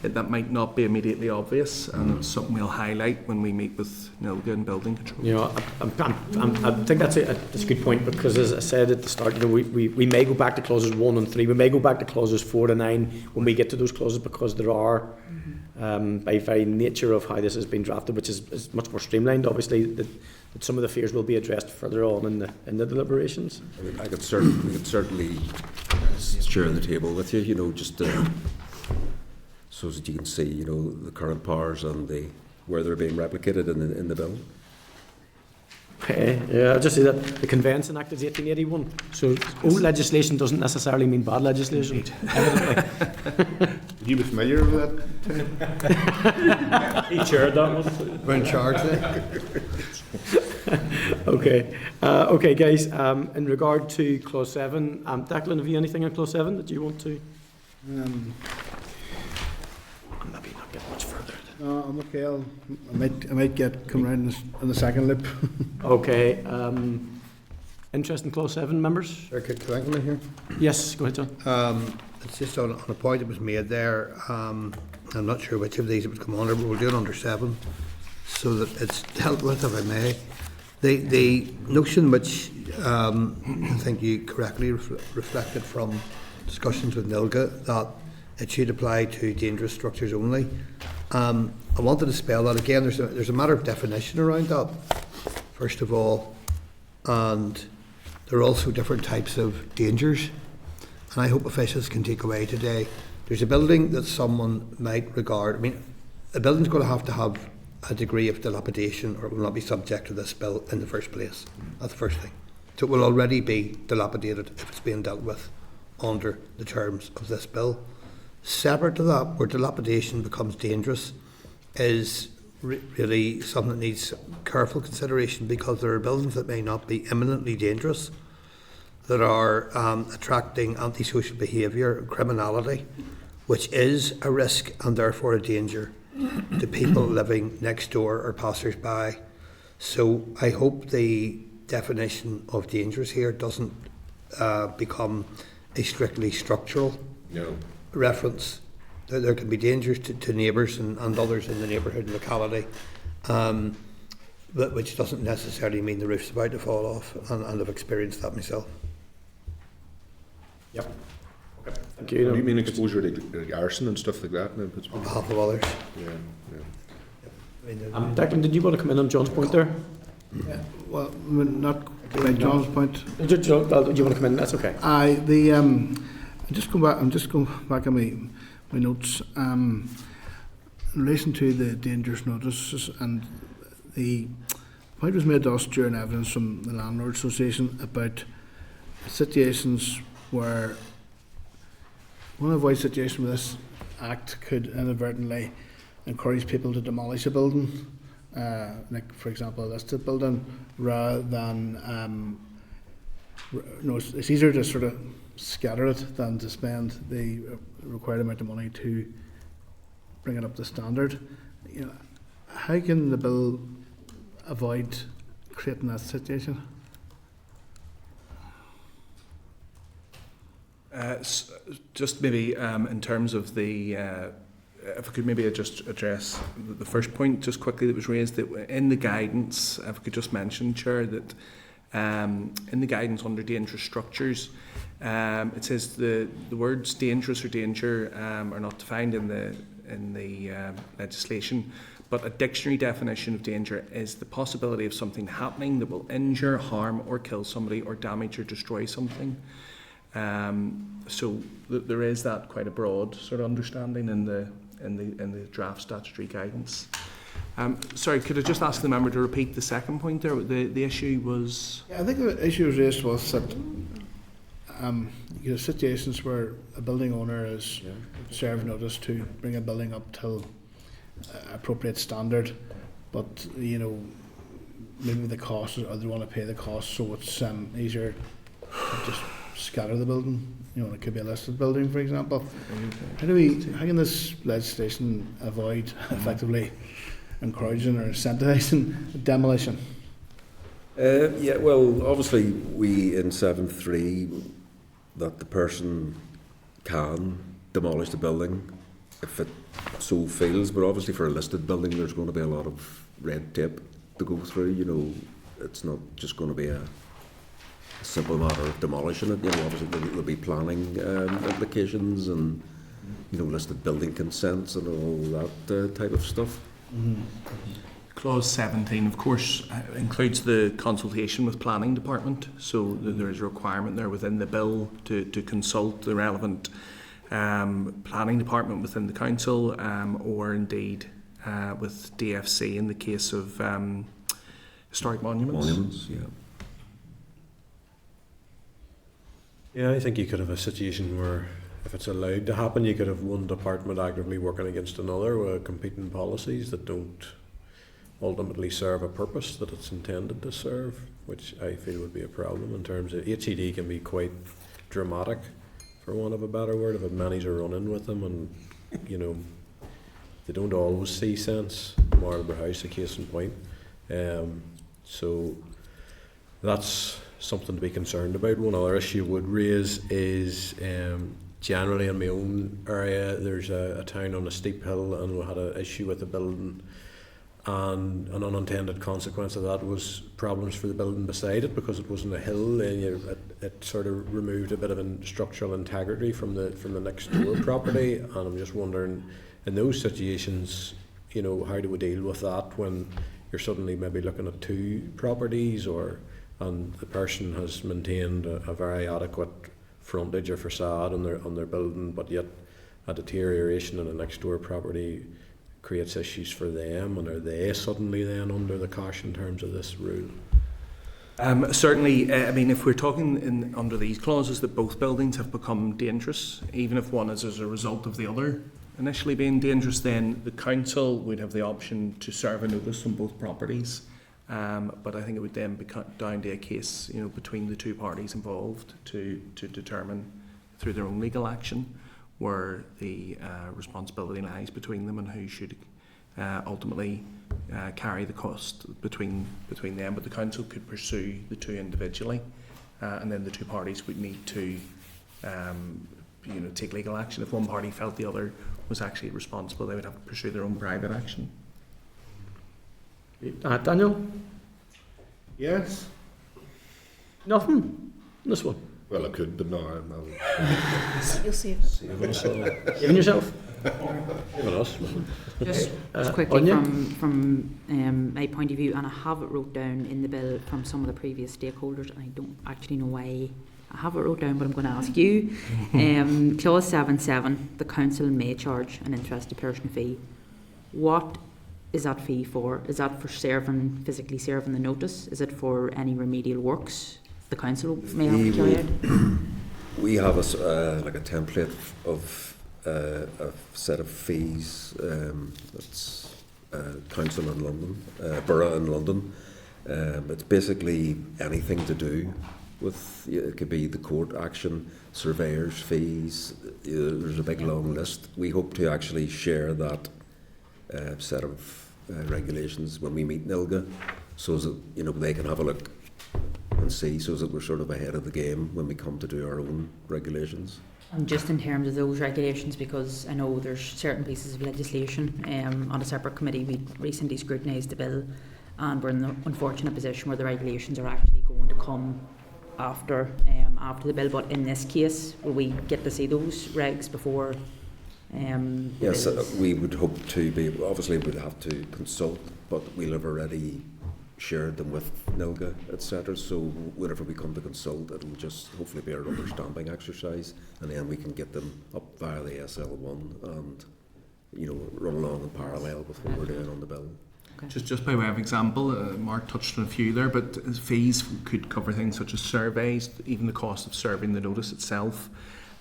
that might not be immediately obvious, and it's something we'll highlight when we meet with NILGA and Building Control. I think that's a good point, because as I said at the start, we may go back to clauses 1 and 3. We may go back to clauses 4 to 9 when we get to those clauses, because there are, by very nature of how this has been drafted, which is much more streamlined, obviously, that some of the fears will be addressed further on in the deliberations. We could certainly share the table with you, just so that you can see, the current powers and where they're being replicated in the bill. Okay, yeah, I'll just say that the Conveyancing Act is 1881, so old legislation doesn't necessarily mean bad legislation, evidently. Are you familiar with that? He chaired that one. We're in charge there. Okay, guys, in regard to clause 7, Declan, have you anything on clause 7 that you want to? Maybe not get much further. No, I'm okay. I might come round in the second loop. Okay. Interest in clause 7, members? Sir, could I come in here? Yes, go ahead, John. It's just on a point that was made there. I'm not sure which of these it would come under, but we'll do it under 7, so that it's dealt with, if I may. The notion which I think you correctly reflected from discussions with NILGA, that it should apply to dangerous structures only. I wanted to spell that again. There's a matter of definition around that, first of all, and there are also different types of dangers. And I hope officials can take away today. There's a building that someone might regard. A building's going to have a degree of dilapidation, or it will not be subject to this bill in the first place. That's the first thing. So it will already be dilapidated if it's being dealt with under the terms of this bill. Separate to that, where dilapidation becomes dangerous, is really something that needs careful consideration, because there are buildings that may not be imminently dangerous, that are attracting antisocial behaviour, criminality, which is a risk and therefore a danger to people living next door or passers-by. So I hope the definition of dangerous here doesn't become a strictly structural reference. There can be dangers to neighbours and others in the neighbourhood and locality, but which doesn't necessarily mean the roof's about to fall off, and I've experienced that myself. Yep. Okay. Thank you. You mean exposure to arson and stuff like that? On behalf of others. Declan, did you want to come in on John's point there? Yeah, well, not by John's point. Do you want to come in? That's okay. I'm just going back on my notes. In relation to the dangerous notices, and the point was made to us during evidence from the Landlord Association about situations where one avoid situation where this act could inadvertently encourage people to demolish a building, like for example a listed building, rather than it's easier to sort of scatter it than to spend the required amount of money to bring it up to standard. You know, how can the bill avoid creating that situation? Just maybe in terms of the, if I could maybe just address the first point just quickly that was raised, that in the guidance, if I could just mention, Chair, that in the guidance under dangerous structures, it says the words dangerous or danger are not defined in the legislation, but a dictionary definition of danger is the possibility of something happening that will injure, harm, or kill somebody, or damage or destroy something. So there is that quite a broad sort of understanding in the draft statutory guidance. Sorry, could I just ask the member to repeat the second point there? The issue was... Yeah, I think the issue raised was that you know, situations where a building owner is served notice to bring a building up till appropriate standard, but you know, maybe the cost, or they want to pay the cost, so it's easier to just scatter the building. You know, it could be a listed building, for example. How can this legislation avoid effectively encouraging or incentivising demolition? Yeah, well, obviously we in 7.3 that the person can demolish the building if it so feels, but obviously for a listed building there's going to be a lot of red tape to go through. You know, it's not just going to be a simple matter of demolishing it. You know, obviously there'll be planning implications and, you know, listed building consents and all that type of stuff. Mm-hmm. Clause 17, of course, includes the consultation with planning department, so there is a requirement there within the bill to consult the relevant planning department within the council, or indeed with DFC in the case of historic monuments. Yeah, I think you could have a situation where, if it's allowed to happen, you could have one department actively working against another with competing policies that don't ultimately serve a purpose that it's intended to serve, which I feel would be a problem in terms of HED can be quite dramatic, for want of a better word, if many's are running with them, and you know, they don't always see sense. Marlborough House, a case in point. So that's something to be concerned about. One other issue would raise is generally in my own area there's a town on a steep hill, and we had an issue with the building, and an unintended consequence of that was problems for the building beside it, because it wasn't a hill, and it sort of removed a bit of structural integrity from the next door property. And I'm just wondering, in those situations, you know, how do we deal with that when you're suddenly maybe looking at two properties, and the person has maintained a very adequate frontage or facade on their building, but yet a deterioration in the next door property creates issues for them, and are they suddenly then under the cosh in terms of this rule? Certainly, I mean, if we're talking under these clauses that both buildings have become dangerous, even if one is as a result of the other initially being dangerous, then the council would have the option to serve a notice on both properties but I think it would then be down to a case, between the two parties involved to determine through their own legal action where the responsibility lies between them and who should ultimately carry the cost between them. But the council could pursue the two individually, and then the two parties would need to take legal action. If one party felt the other was actually responsible, they would have to pursue their own private action. Daniel? Yes. Nothing? This one? Well, I could, but no, I'll You'll see it. Even yourself? Even us. Just quickly, Anya? from my point of view, and I have it wrote down in the bill from some of the previous stakeholders, and I don't actually know why I have it wrote down, but I'm going to ask you. Clause 7.7, the council may charge an interested person fee. What is that fee for? Is that for physically serving the notice? Is it for any remedial works the council may have to carry out? We have like a template of a set of fees. That's council in London, borough in London. It's basically anything to do with, it could be the court action, surveyors' fees. There's a big long list. We hope to actually share that set of regulations when we meet NILGA, so that they can have a look and see, so that we're sort of ahead of the game when we come to do our own regulations. And just in terms of those regulations, because I know there's certain pieces of legislation, on a separate committee we recently scrutinised the bill, and we're in the unfortunate position where the regulations are actually going to come after the bill. But in this case, will we get to see those regs before? Yes, we would hope to be. Obviously, we'd have to consult, but we'll have already shared them with NILGA, etc. So whenever we come to consult, it'll just hopefully be a rubber stamping exercise, and then we can get them up via the SL1 and run along in parallel with what we're doing on the bill. Okay. Just by way of example, Mark touched on a few there, but fees could cover things such as surveys, even the cost of serving the notice itself,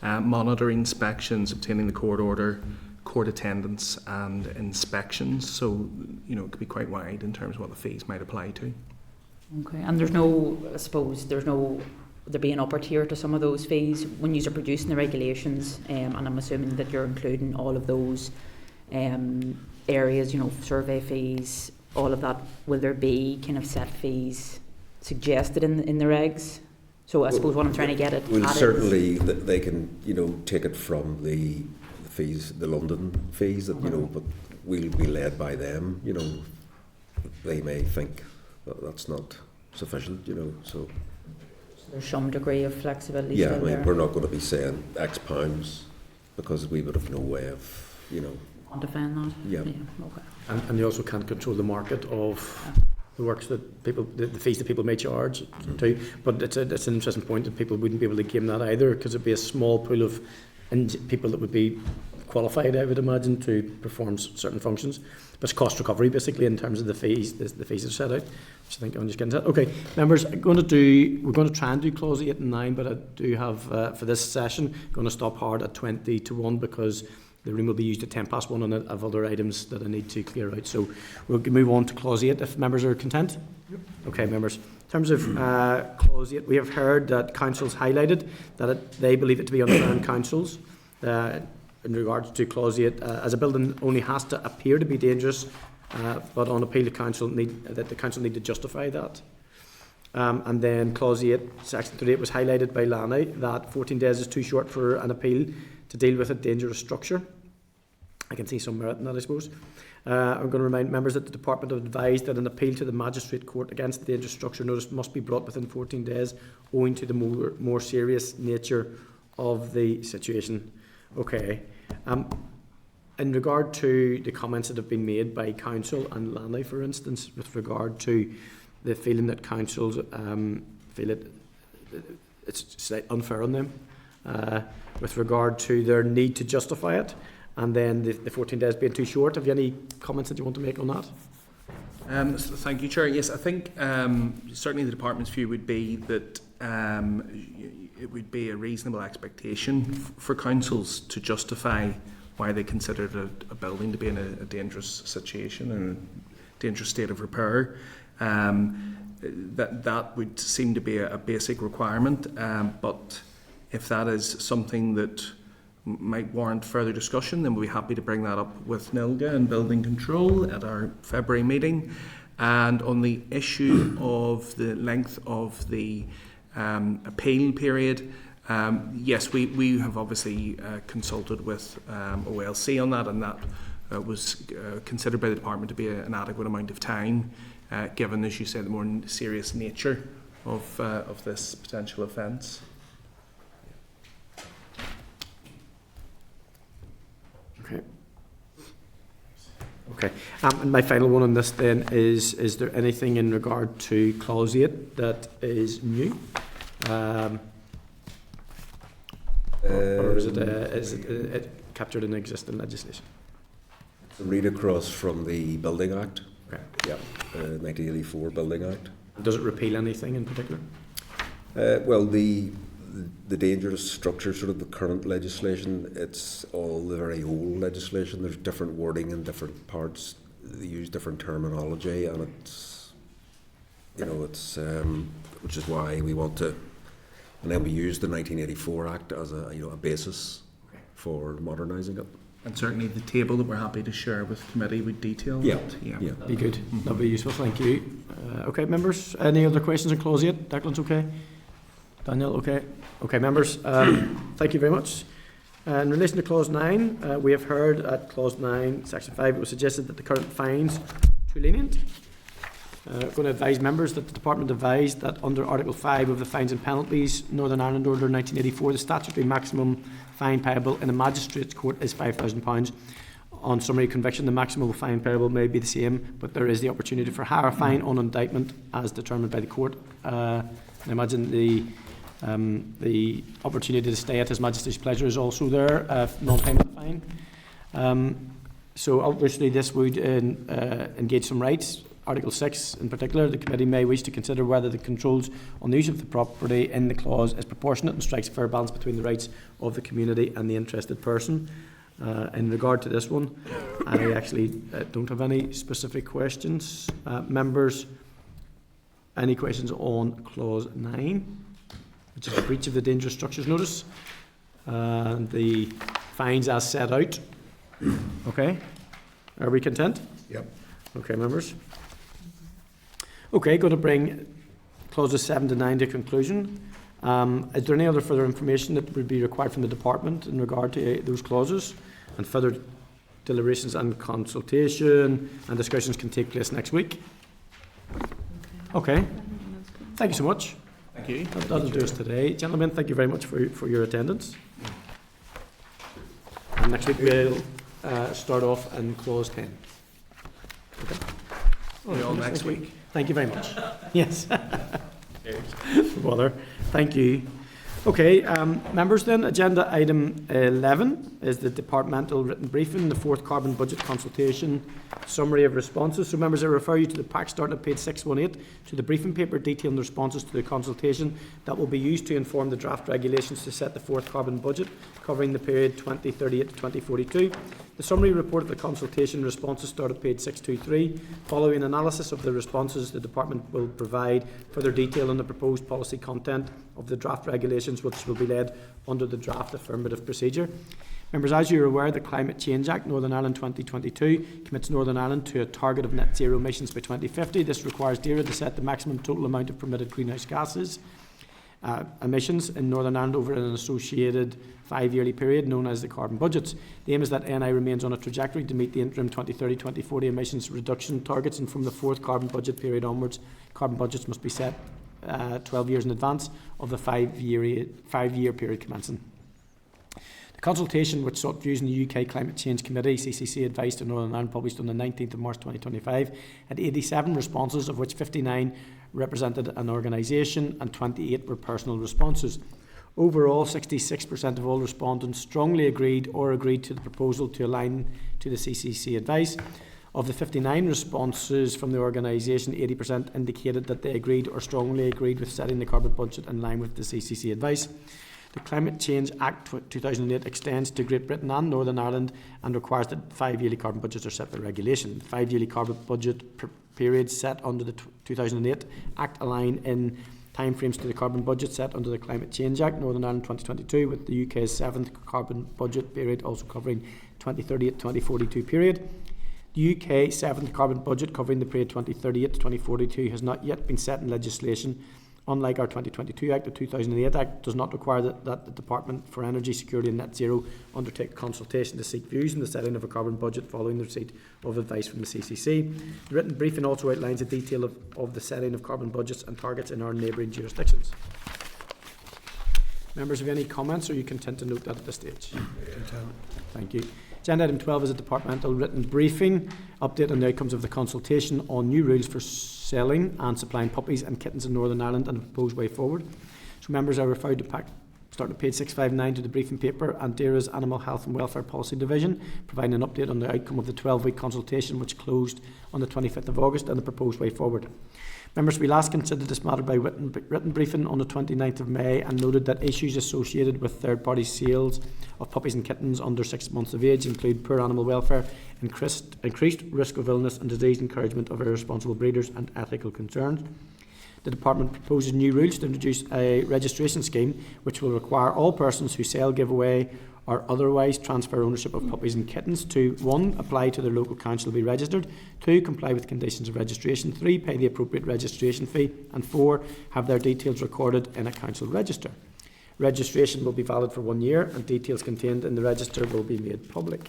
monitoring inspections, obtaining the court order, court attendance and inspections. So, it could be quite wide in terms of what the fees might apply to. Okay, and there's no, I suppose, there'd be an upper tier to some of those fees when you're producing the regulations, and I'm assuming that you're including all of those areas, survey fees, all of that. Will there be kind of set fees suggested in the regs? So I suppose what I'm trying to get at. Well, certainly they can, take it from the fees, the London fees, that, but we'll be led by them. They may think that's not sufficient, so. There's some degree of flexibility. Yeah, still there. We're not going to be saying X pounds because we would have no way of, quantifying that. Yeah. Okay. And you also can't control the market of the works that people, the fees that people may charge too. But it's an interesting point that people wouldn't be able to game that either, because it'd be a small pool of people that would be qualified, I would imagine, to perform certain functions. But it's cost recovery basically in terms of the fees. The fees are set out, which I think I'm just getting to. Okay, members, we're going to try and do clause 8 and 9, but I do have for this session going to stop hard at 20 to 1 because the room will be used at 10 past 1 and I have other items that I need to clear out. So we'll move on to clause 8 if members are content. Yep. Okay, members. In terms of clause 8, we have heard that councils highlighted that they believe it to be unfair on councils in regards to clause 8, as a building only has to appear to be dangerous, but on appeal the council need to justify that. And then clause 8, section 38 was highlighted by Lanny that 14 days is too short for an appeal to deal with a dangerous structure. I can see some merit in that, I suppose. I'm going to remind members that the Department have advised that an appeal to the Magistrate Court against the dangerous structure notice must be brought within 14 days owing to the more serious nature of the situation. Okay. In regard to the comments that have been made by Council and Lanny, for instance, with regard to the feeling that councils feel it's slightly unfair on them, with regard to their need to justify it, and then the 14 days being too short. Have you any comments that you want to make on that? Thank you, Chair. Yes, I think certainly the Department's view would be that it would be a reasonable expectation for councils to justify why they considered a building to be in a dangerous situation and a dangerous state of repair. That would seem to be a basic requirement, but if that is something that might warrant further discussion, then we'll be happy to bring that up with NILGA and Building Control at our February meeting. And on the issue of the length of the appeal period, yes, we have obviously consulted with OLC on that, and that was considered by the department to be an adequate amount of time, given, as you said, the more serious nature of this potential offence. Okay. Okay. And my final one on this then is there anything in regard to Clause 8 that is new? Or is it captured in existing legislation? It's a read across from the Building Act. Okay. Yeah, 1984 Building Act. Does it repeal anything in particular? Well, the dangerous structure, sort of the current legislation, it's all the very old legislation. There's different wording in different parts. They use different terminology, and it's, which is why we want to. And then we use the 1984 Act as a basis for modernising it. And certainly the table that we're happy to share with committee would detail that. Yeah. Be good. That'd be useful. Thank you. Okay, members. Any other questions on Clause 8? Declan's okay. Daniel, okay. Okay, members. Thank you very much. In relation to Clause 9, we have heard at Clause 9, Section 5, it was suggested that the current fines are too lenient. I'm going to advise members that the Department advised that under Article 5 of the Fines and Penalties, Northern Ireland Order 1984, the statutory maximum fine payable in a magistrate's court is £5,000. On summary conviction, the maximum fine payable may be the same, but there is the opportunity for higher fine on indictment as determined by the court. I imagine the opportunity to stay at His Majesty's pleasure is also there, non-payment of fine. So obviously this would engage some rights. Article 6 in particular, the committee may wish to consider whether the controls on the use of the property in the clause is proportionate and strikes a fair balance between the rights of the community and the interested person. In regard to this one, I actually don't have any specific questions. Members, any questions on Clause 9, which is the breach of the dangerous structures notice, and the fines as set out? Okay, are we content? Yep. Okay, members. Okay, going to bring Clauses 7 to 9 to conclusion. Is there any other further information that would be required from the department in regard to those clauses? And further deliberations and consultation and discussions can take place next week. Okay. Thank you so much. Thank you. That'll do us today. Gentlemen, thank you very much for your attendance. And next week we'll start off in Clause 10. Okay. See you all next week. Thank you very much. Yes. No bother. Thank you. Okay, members then, agenda item 11 is the departmental written briefing, the fourth carbon budget consultation, summary of responses. So members, I refer you to the pack starting at page 618 to the briefing paper detailing the responses to the consultation that will be used to inform the draft regulations to set the fourth carbon budget covering the period 2038 to 2042. The summary report of the consultation responses start at page 623. Following analysis of the responses, the department will provide further detail on the proposed policy content of the draft regulations, which will be led under the draft affirmative procedure. Members, as you are aware, the Climate Change Act Northern Ireland 2022 commits Northern Ireland to a target of net zero emissions by 2050. This requires DAERA to set the maximum total amount of permitted greenhouse gases emissions in Northern Ireland over an associated 5-yearly period known as the carbon budgets. The aim is that NI remains on a trajectory to meet the interim 2030-2040 emissions reduction targets, and from the fourth carbon budget period onwards, carbon budgets must be set 12 years in advance of the 5-year period commencing. The consultation, which sought views in the UK Climate Change Committee CCC advice to Northern Ireland, published on the 19th of March 2025, had 87 responses, of which 59 represented an organisation and 28 were personal responses. Overall, 66% of all respondents strongly agreed or agreed to the proposal to align to the CCC advice. Of the 59 responses from the organisation, 80% indicated that they agreed or strongly agreed with setting the carbon budget in line with the CCC advice. The Climate Change Act 2008 extends to Great Britain and Northern Ireland and requires that 5 yearly carbon budgets are set by regulation. The 5 yearly carbon budget periods set under the 2008 Act align in timeframes to the carbon budget set under the Climate Change Act, Northern Ireland 2022, with the UK's 7th carbon budget period also covering 2038-2042 period. The UK 7th carbon budget covering the period 2038 to 2042 has not yet been set in legislation. Unlike our 2022 Act, the 2008 Act does not require that the Department for Energy Security and Net Zero undertake consultation to seek views in the setting of a carbon budget following the receipt of advice from the CCC. The written briefing also outlines a detail of the setting of carbon budgets and targets in our neighbouring jurisdictions. Members, have any comments, or are you content to note that at this stage? Thank you. Agenda item 12 is a departmental written briefing, update on the outcomes of the consultation on new rules for selling and supplying puppies and kittens in Northern Ireland and a proposed way forward. So members are referred to starting at page 659 to the briefing paper and DAERA's Animal Health and Welfare Policy Division, providing an update on the outcome of the 12-week consultation which closed on the 25th of August and the proposed way forward. Members, we last considered this matter by written briefing on the 29th of May and noted that issues associated with third-party sales of puppies and kittens under 6 months of age include poor animal welfare, increased risk of illness and disease, encouragement of irresponsible breeders and ethical concerns. The Department proposes new rules to introduce a registration scheme which will require all persons who sell, give away or otherwise transfer ownership of puppies and kittens to 1. Apply to their local council to be registered, 2. Comply with conditions of registration, 3. Pay the appropriate registration fee, and 4. Have their details recorded in a council register. Registration will be valid for 1 year and details contained in the register will be made public.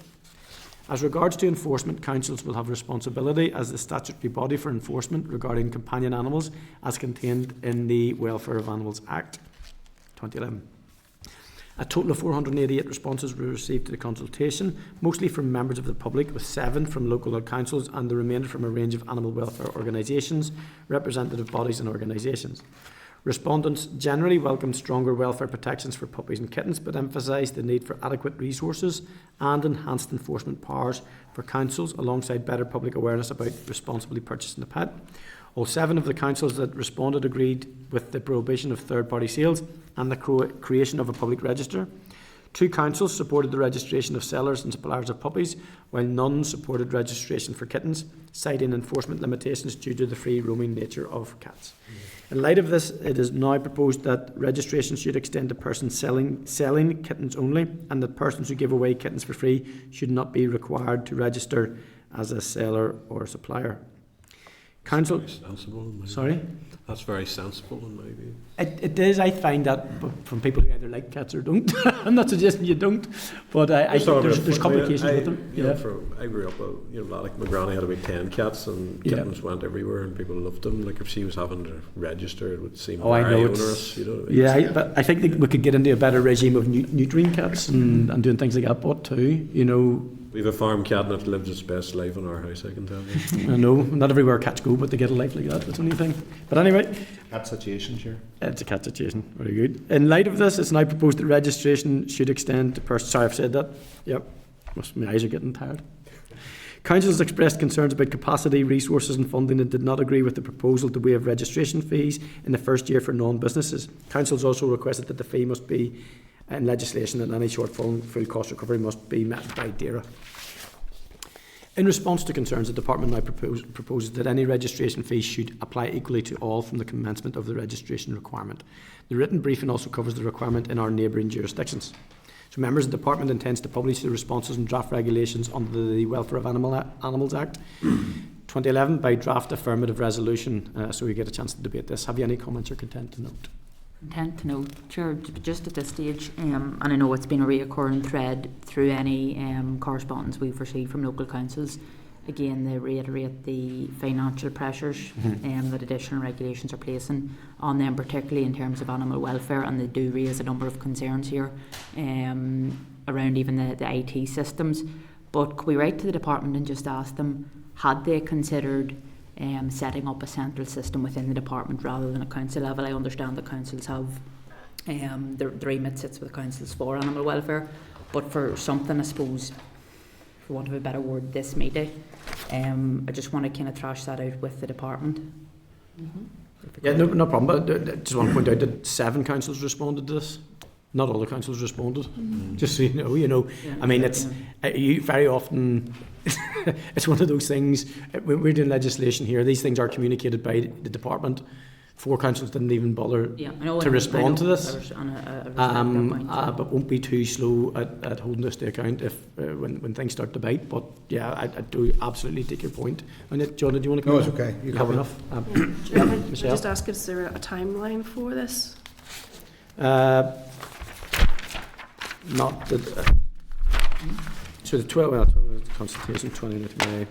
As regards to enforcement, councils will have responsibility as the statutory body for enforcement regarding companion animals as contained in the Welfare of Animals Act 2011. A total of 488 responses were received to the consultation, mostly from members of the public, with 7 from local councils and the remainder from a range of animal welfare organisations, representative bodies and organisations. Respondents generally welcomed stronger welfare protections for puppies and kittens, but emphasised the need for adequate resources and enhanced enforcement powers for councils, alongside better public awareness about responsibly purchasing a pet. All 7 of the councils that responded agreed with the prohibition of third-party sales and the creation of a public register. 2 councils supported the registration of sellers and suppliers of puppies, while none supported registration for kittens, citing enforcement limitations due to the free roaming nature of cats. In light of this, it is now proposed that registration should extend to persons selling kittens only, and that persons who give away kittens for free should not be required to register as a seller or supplier. Council. That's very sensible in my Sorry? view. That's very sensible in my view. It is. I find that from people who either like cats or don't. I'm not suggesting you don't, but I think there's complications with them. You know, I grew up, like my granny had about 10 cats and kittens went everywhere and people loved them. Like if she was having to register, it would seem very onerous. You know what I mean? Yeah, but I think that we could get into a better regime of neutering cats and doing things like that, but too, you know. We have a farm cat and it lives its best life in our house, I can tell you. I know, not everywhere cats go, but they get a life like that, that's the only thing. But anyway. Cat situation, Chair. It's a cat situation, very good. In light of this, it's now proposed that registration should extend to persons. Sorry, I've said that. Yep, my eyes are getting tired. Councils expressed concerns about capacity, resources and funding and did not agree with the proposal to waive registration fees in the first year for non-businesses. Councils also requested that the fee must be in legislation and any shortfall full cost recovery must be met by DAERA. In response to concerns, the Department now proposes that any registration fees should apply equally to all from the commencement of the registration requirement. The written briefing also covers the requirement in our neighbouring jurisdictions. So members, the Department intends to publish the responses and draft regulations under the Welfare of Animals Act 2011 by draft affirmative resolution, so we get a chance to debate this. Have you any comments or content to note? Intent to note, Chair, just at this stage, and I know it's been a reoccurring thread through any correspondence we've received from local councils. Again, they reiterate the financial pressures that additional regulations are placing on them, particularly in terms of animal welfare, and they do raise a number of concerns here around even the IT systems. But could we write to the department and just ask them, had they considered setting up a central system within the department rather than a council level? I understand that councils have the remit sits with councils for animal welfare, but for something, I suppose, for want of a better word, this meeting, I just want to kind of thrash that out with the department. Yeah, no problem. But I just want to point out that 7 councils responded to this. not all the councillors responded. Just so you know. Yeah. I mean, it's you very often. It's one of those things. When we're doing legislation here, these things are communicated by the department. 4 councillors didn't even bother to respond to this. But won't be too slow at holding us to account if when things start to bite. But yeah, I do absolutely take your point. And John, did you want to? No, it's okay. You have enough. Michelle? Just ask, is there a timeline for this? Not that. So the 12 consultation 20th May.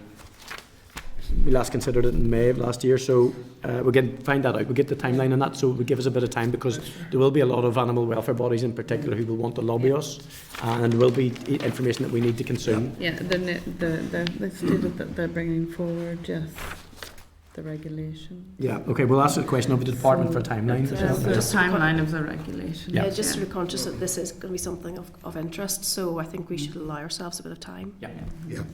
We last considered it in May of last year, so we can find that out. We get the timeline on that, so it would give us a bit of time because there will be a lot of animal welfare bodies in particular who will want to lobby us, and will be information that we need to consume. Yeah, they stated that they're bringing forward the regulation. Yeah. Okay. We'll ask the question of the department for a timeline. The timeline of the regulation. Yeah, just to be conscious that this is going to be something of interest, so I think we should allow ourselves a bit of time. Yeah.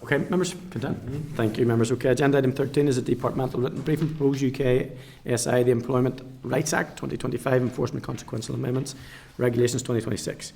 Okay, members, content? Thank you, members. Okay, agenda item 13 is a departmental written briefing. Proposed UK SI, the Employment Rights Act 2025, Enforcement Consequential Amendments, Regulations 2026.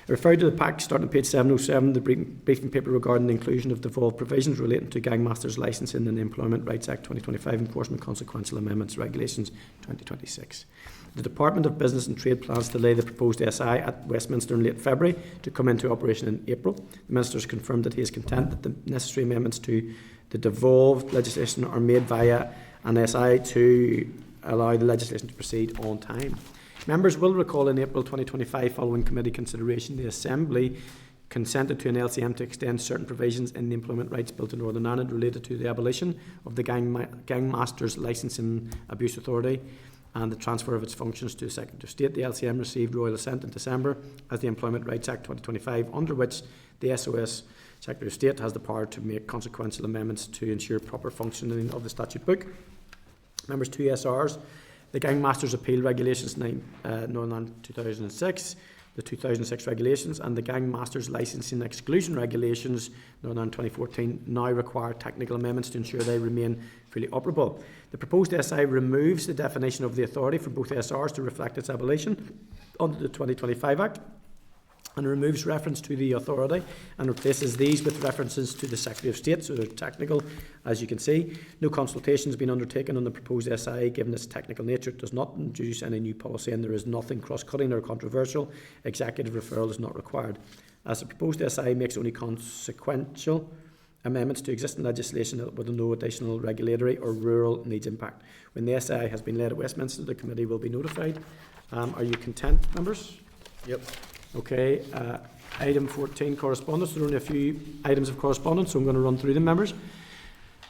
Referred to the pack starting on page 707, the briefing paper regarding the inclusion of devolved provisions relating to gangmasters licensing in the Employment Rights Act 2025, Enforcement Consequential Amendments, Regulations 2026. The Department of Business and Trade plans to lay the proposed SI at Westminster in late February to come into operation in April. The Minister has confirmed that he is content that the necessary amendments to the devolved legislation are made via an SI to allow the legislation to proceed on time. Members will recall in April 2025, following committee consideration, the Assembly consented to an LCM to extend certain provisions in the Employment Rights Bill to Northern Ireland related to the abolition of the Gangmasters Licensing Abuse Authority and the transfer of its functions to the Secretary of State. The LCM received royal assent in December as the Employment Rights Act 2025, under which the SOS Secretary of State has the power to make consequential amendments to ensure proper functioning of the statute book. Members, 2 SRs, the Gangmasters Appeal Regulations 9, Northern Ireland 2006, the 2006 regulations, and the Gangmasters Licensing Exclusion Regulations Northern Ireland 2014 now require technical amendments to ensure they remain fully operable. The proposed SI removes the definition of the authority for both SRs to reflect its abolition under the 2025 Act, and removes reference to the authority and replaces these with references to the Secretary of State, so they're technical, as you can see. No consultation has been undertaken on the proposed SI. Given its technical nature, it does not introduce any new policy, and there is nothing cross-cutting or controversial. Executive referral is not required. As the proposed SI makes only consequential amendments to existing legislation with no additional regulatory or rural needs impact. When the SI has been led at Westminster, the committee will be notified. Are you content, members? Yep. Okay, item 14, correspondence. There are only a few items of correspondence, so I'm going to run through them, members.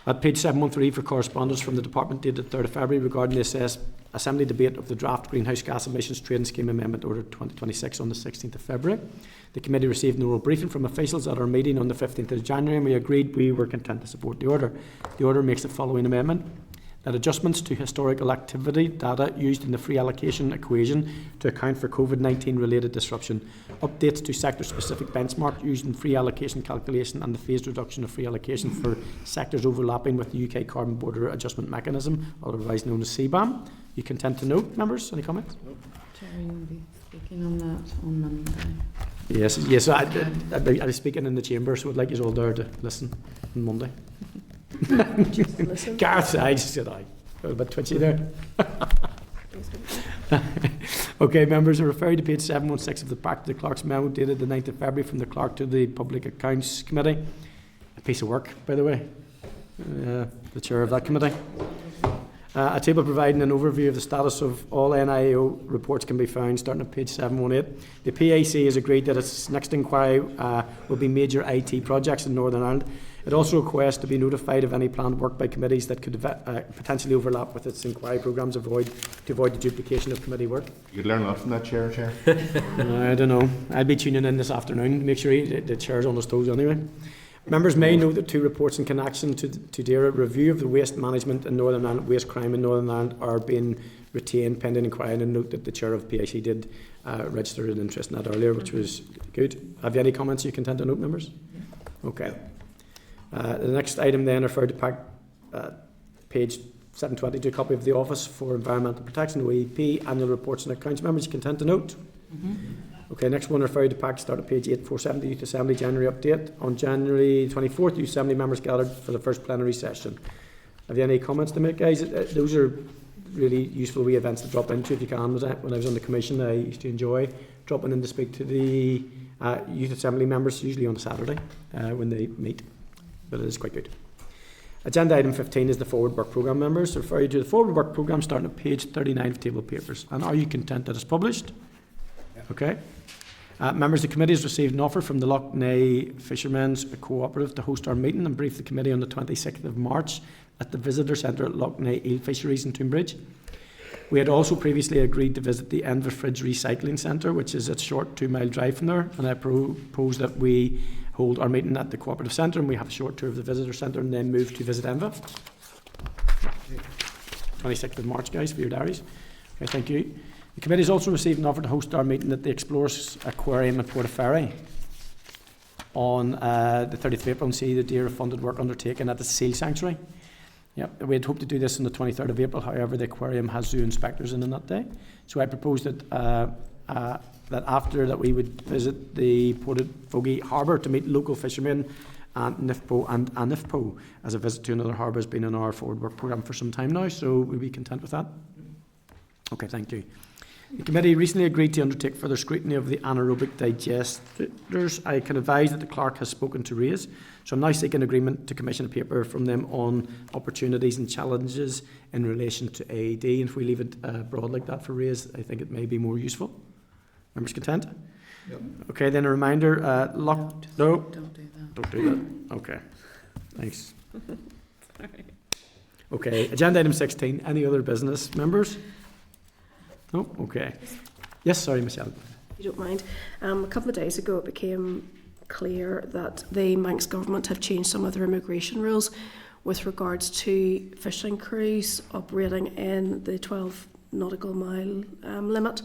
At page 713 for correspondence from the Department dated 3rd of February regarding the Assembly debate of the draft Greenhouse Gas Emissions Trading Scheme Amendment Order 2026 on the 16th of February. The committee received an oral briefing from officials at our meeting on the 15th of January, and we agreed we were content to support the order. The order makes the following amendment: that adjustments to historical activity data used in the free allocation equation to account for COVID-19 related disruption, updates to sector-specific benchmark used in free allocation calculation, and the phased reduction of free allocation for sectors overlapping with the UK Carbon Border Adjustment Mechanism, otherwise known as CBAM. You content to note, members? Any comments? No. Jerry will be speaking on that on Monday. Yes. I'll be speaking in the chamber, so I'd like you all there to listen on Monday. Gareth's eyes said I. A bit twitchy there. Okay, members, are referred to page 716 of the Back to the Clerk's memo dated the 9th of February from the Clerk to the Public Accounts Committee. A piece of work, by the way. The chair of that committee. A table providing an overview of the status of all NIO reports can be found starting at page 718. The PAC has agreed that its next inquiry will be major IT projects in Northern Ireland. It also requests to be notified of any planned work by committees that could potentially overlap with its inquiry programmes to avoid the duplication of committee work. You could learn a lot from that, Chair. I don't know. I'll be tuning in this afternoon to make sure the chair's on his toes anyway. Members may know that 2 reports in connection to DAERA review of the waste management in Northern Ireland, waste crime in Northern Ireland, are being retained pending inquiry, and note that the chair of PIC did register an interest in that earlier, which was good. Have you any comments you content to note, members? Okay. The next item then referred to page 722, a copy of the Office for Environmental Protection, OEP, annual reports and accounts. Members, you content to note? Okay, next one, referred to pack, start at page 847, the Youth Assembly January update. On January 24th, Youth Assembly members gathered for the first plenary session. Have you any comments to make, guys? Those are really useful wee events to drop into if you can. When I was on the commission, I used to enjoy dropping in to speak to the Youth Assembly members, usually on a Saturday when they meet, but it is quite good. Agenda item 15 is the forward work programme members. So refer you to the forward work programme starting at page 39 of table papers. And are you content that it's published? Yeah. Okay. Members of the committee has received an offer from the Lough Neagh Fishermen's Cooperative to host our meeting and brief the committee on the 26th of March at the Visitor Centre at Lough Neagh Eel Fisheries in Tunbridge. We had also previously agreed to visit the Enverfridge Recycling Centre, which is a short 2-mile drive from there, and I propose that we hold our meeting at the Cooperative Centre and we have a short tour of the Visitor Centre and then move to visit Enva. 26th of March, guys, for your diaries. Okay, thank you. The committee has also received an offer to host our meeting at the Explorers Aquarium at Portaferry on the 30th of April and see the deer funded work undertaken at the Seal Sanctuary. Yep, we had hoped to do this on the 23rd of April, however the aquarium has zoo inspectors in on that day. So I proposed that that after that we would visit the Portafogie Harbour to meet local fishermen and NIFPO and ANIFPO, as a visit to another harbour has been in our forward work programme for some time now, so we'll be content with that. Okay, thank you. The committee recently agreed to undertake further scrutiny of the anaerobic digesters. I can advise that the clerk has spoken to RAISE, so I'm now seeking agreement to commission a paper from them on opportunities and challenges in relation to AED. And if we leave it broad like that for RAISE, I think it may be more useful. Members content? Yep. Okay, then a reminder, don't do that. Don't do that. Okay, thanks. Sorry. Okay, agenda item 16, any other business, members? No? Okay. Yes, sorry, Michelle. If you don't mind. A couple of days ago it became clear that the Manx government have changed some of their immigration rules with regards to fishing crews operating in the 12 nautical mile limit.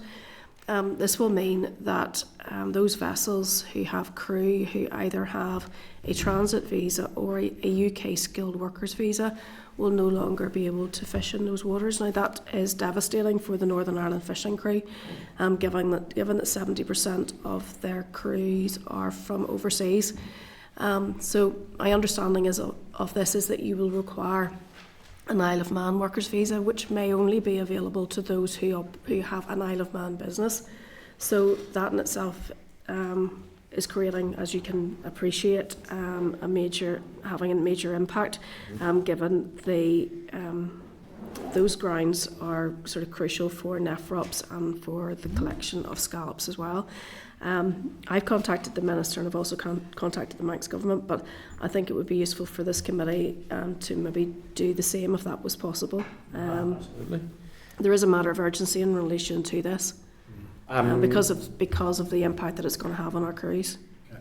This will mean that those vessels who have crew who either have a transit visa or a UK skilled workers visa will no longer be able to fish in those waters. Now that is devastating for the Northern Ireland fishing crew, given that 70% of their crews are from overseas. So my understanding of this is that you will require an Isle of Man workers visa, which may only be available to those who have an Isle of Man business. So that in itself is creating, as you can appreciate, having a major impact, given those grounds are sort of crucial for nephrops and for the collection of scallops as well. I've contacted the Minister and I've also contacted the Manx Government, but I think it would be useful for this committee to maybe do the same if that was possible. Absolutely. There is a matter of urgency in relation to this because of the impact that it's going to have on our crews.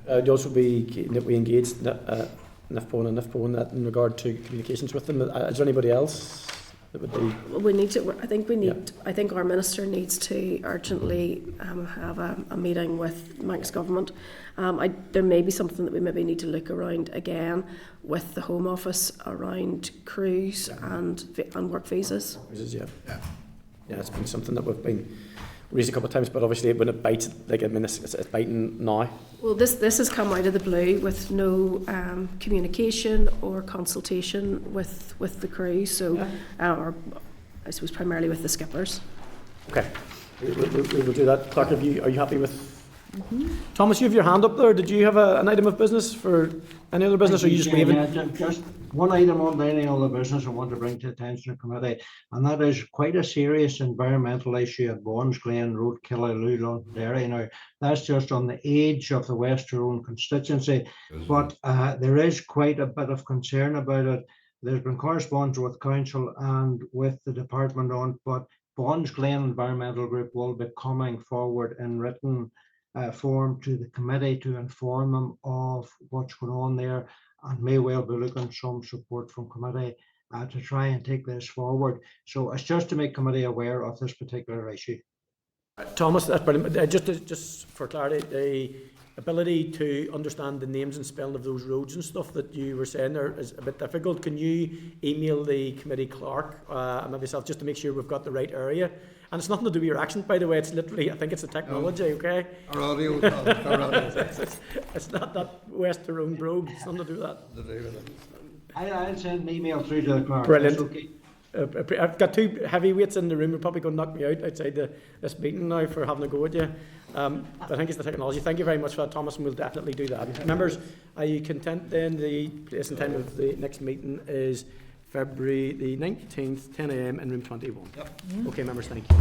It also be that we engage NIFPO and NIFPO in that in regard to communications with them. Is there anybody else that would be? We need to. I think we need. Yeah. I think our minister needs to urgently have a meeting with Manx Government. There may be something that we maybe need to look around again with the Home Office around crews and work visas. Yeah, it's been something that we've been raised a couple of times, but obviously when it bites, it's biting now. Well, this has come out of the blue with no communication or consultation with the crew, so or I suppose primarily with the skippers. Okay, we will do that. Clark, are you happy with? Mm-hmm. Thomas, you have your hand up there. Did you have an item of business for any other business, or are you just waving? Yeah, just one item on any other business I want to bring to attention of the committee, and that is quite a serious environmental issue at Bonds Glen Road, Killaloe, Londonderry. Now, that's just on the edge of the West Tyrone constituency, but there is quite a bit of concern about it. There's been correspondence with Council and with the Department on, but Bonds Glen Environmental Group will be coming forward in written form to the committee to inform them of what's going on there, and may well be looking some support from committee to try and take this forward. So it's just to make committee aware of this particular issue. Thomas, that's brilliant. Just for clarity, ability to understand the names and spelling of those roads and stuff that you were saying there is a bit difficult. Can you email the committee clerk and myself just to make sure we've got the right area? And it's nothing to do with your accent, by the way. It's literally, I think it's the technology, okay? Our audio, it's not that West Tyrone brogue. It's nothing to do with that. I'll send an email through to the clerk. Brilliant. That's okay. I've got two heavyweights in the room. They're probably going to knock me out outside this meeting now for having a go at you. But I think it's the technology. Thank you very much for that, Thomas, and we'll definitely do that. Members, are you content then? The place and time of the next meeting is February the 19th, 10 a.m. in room 21. Yep. Okay, members, thank you.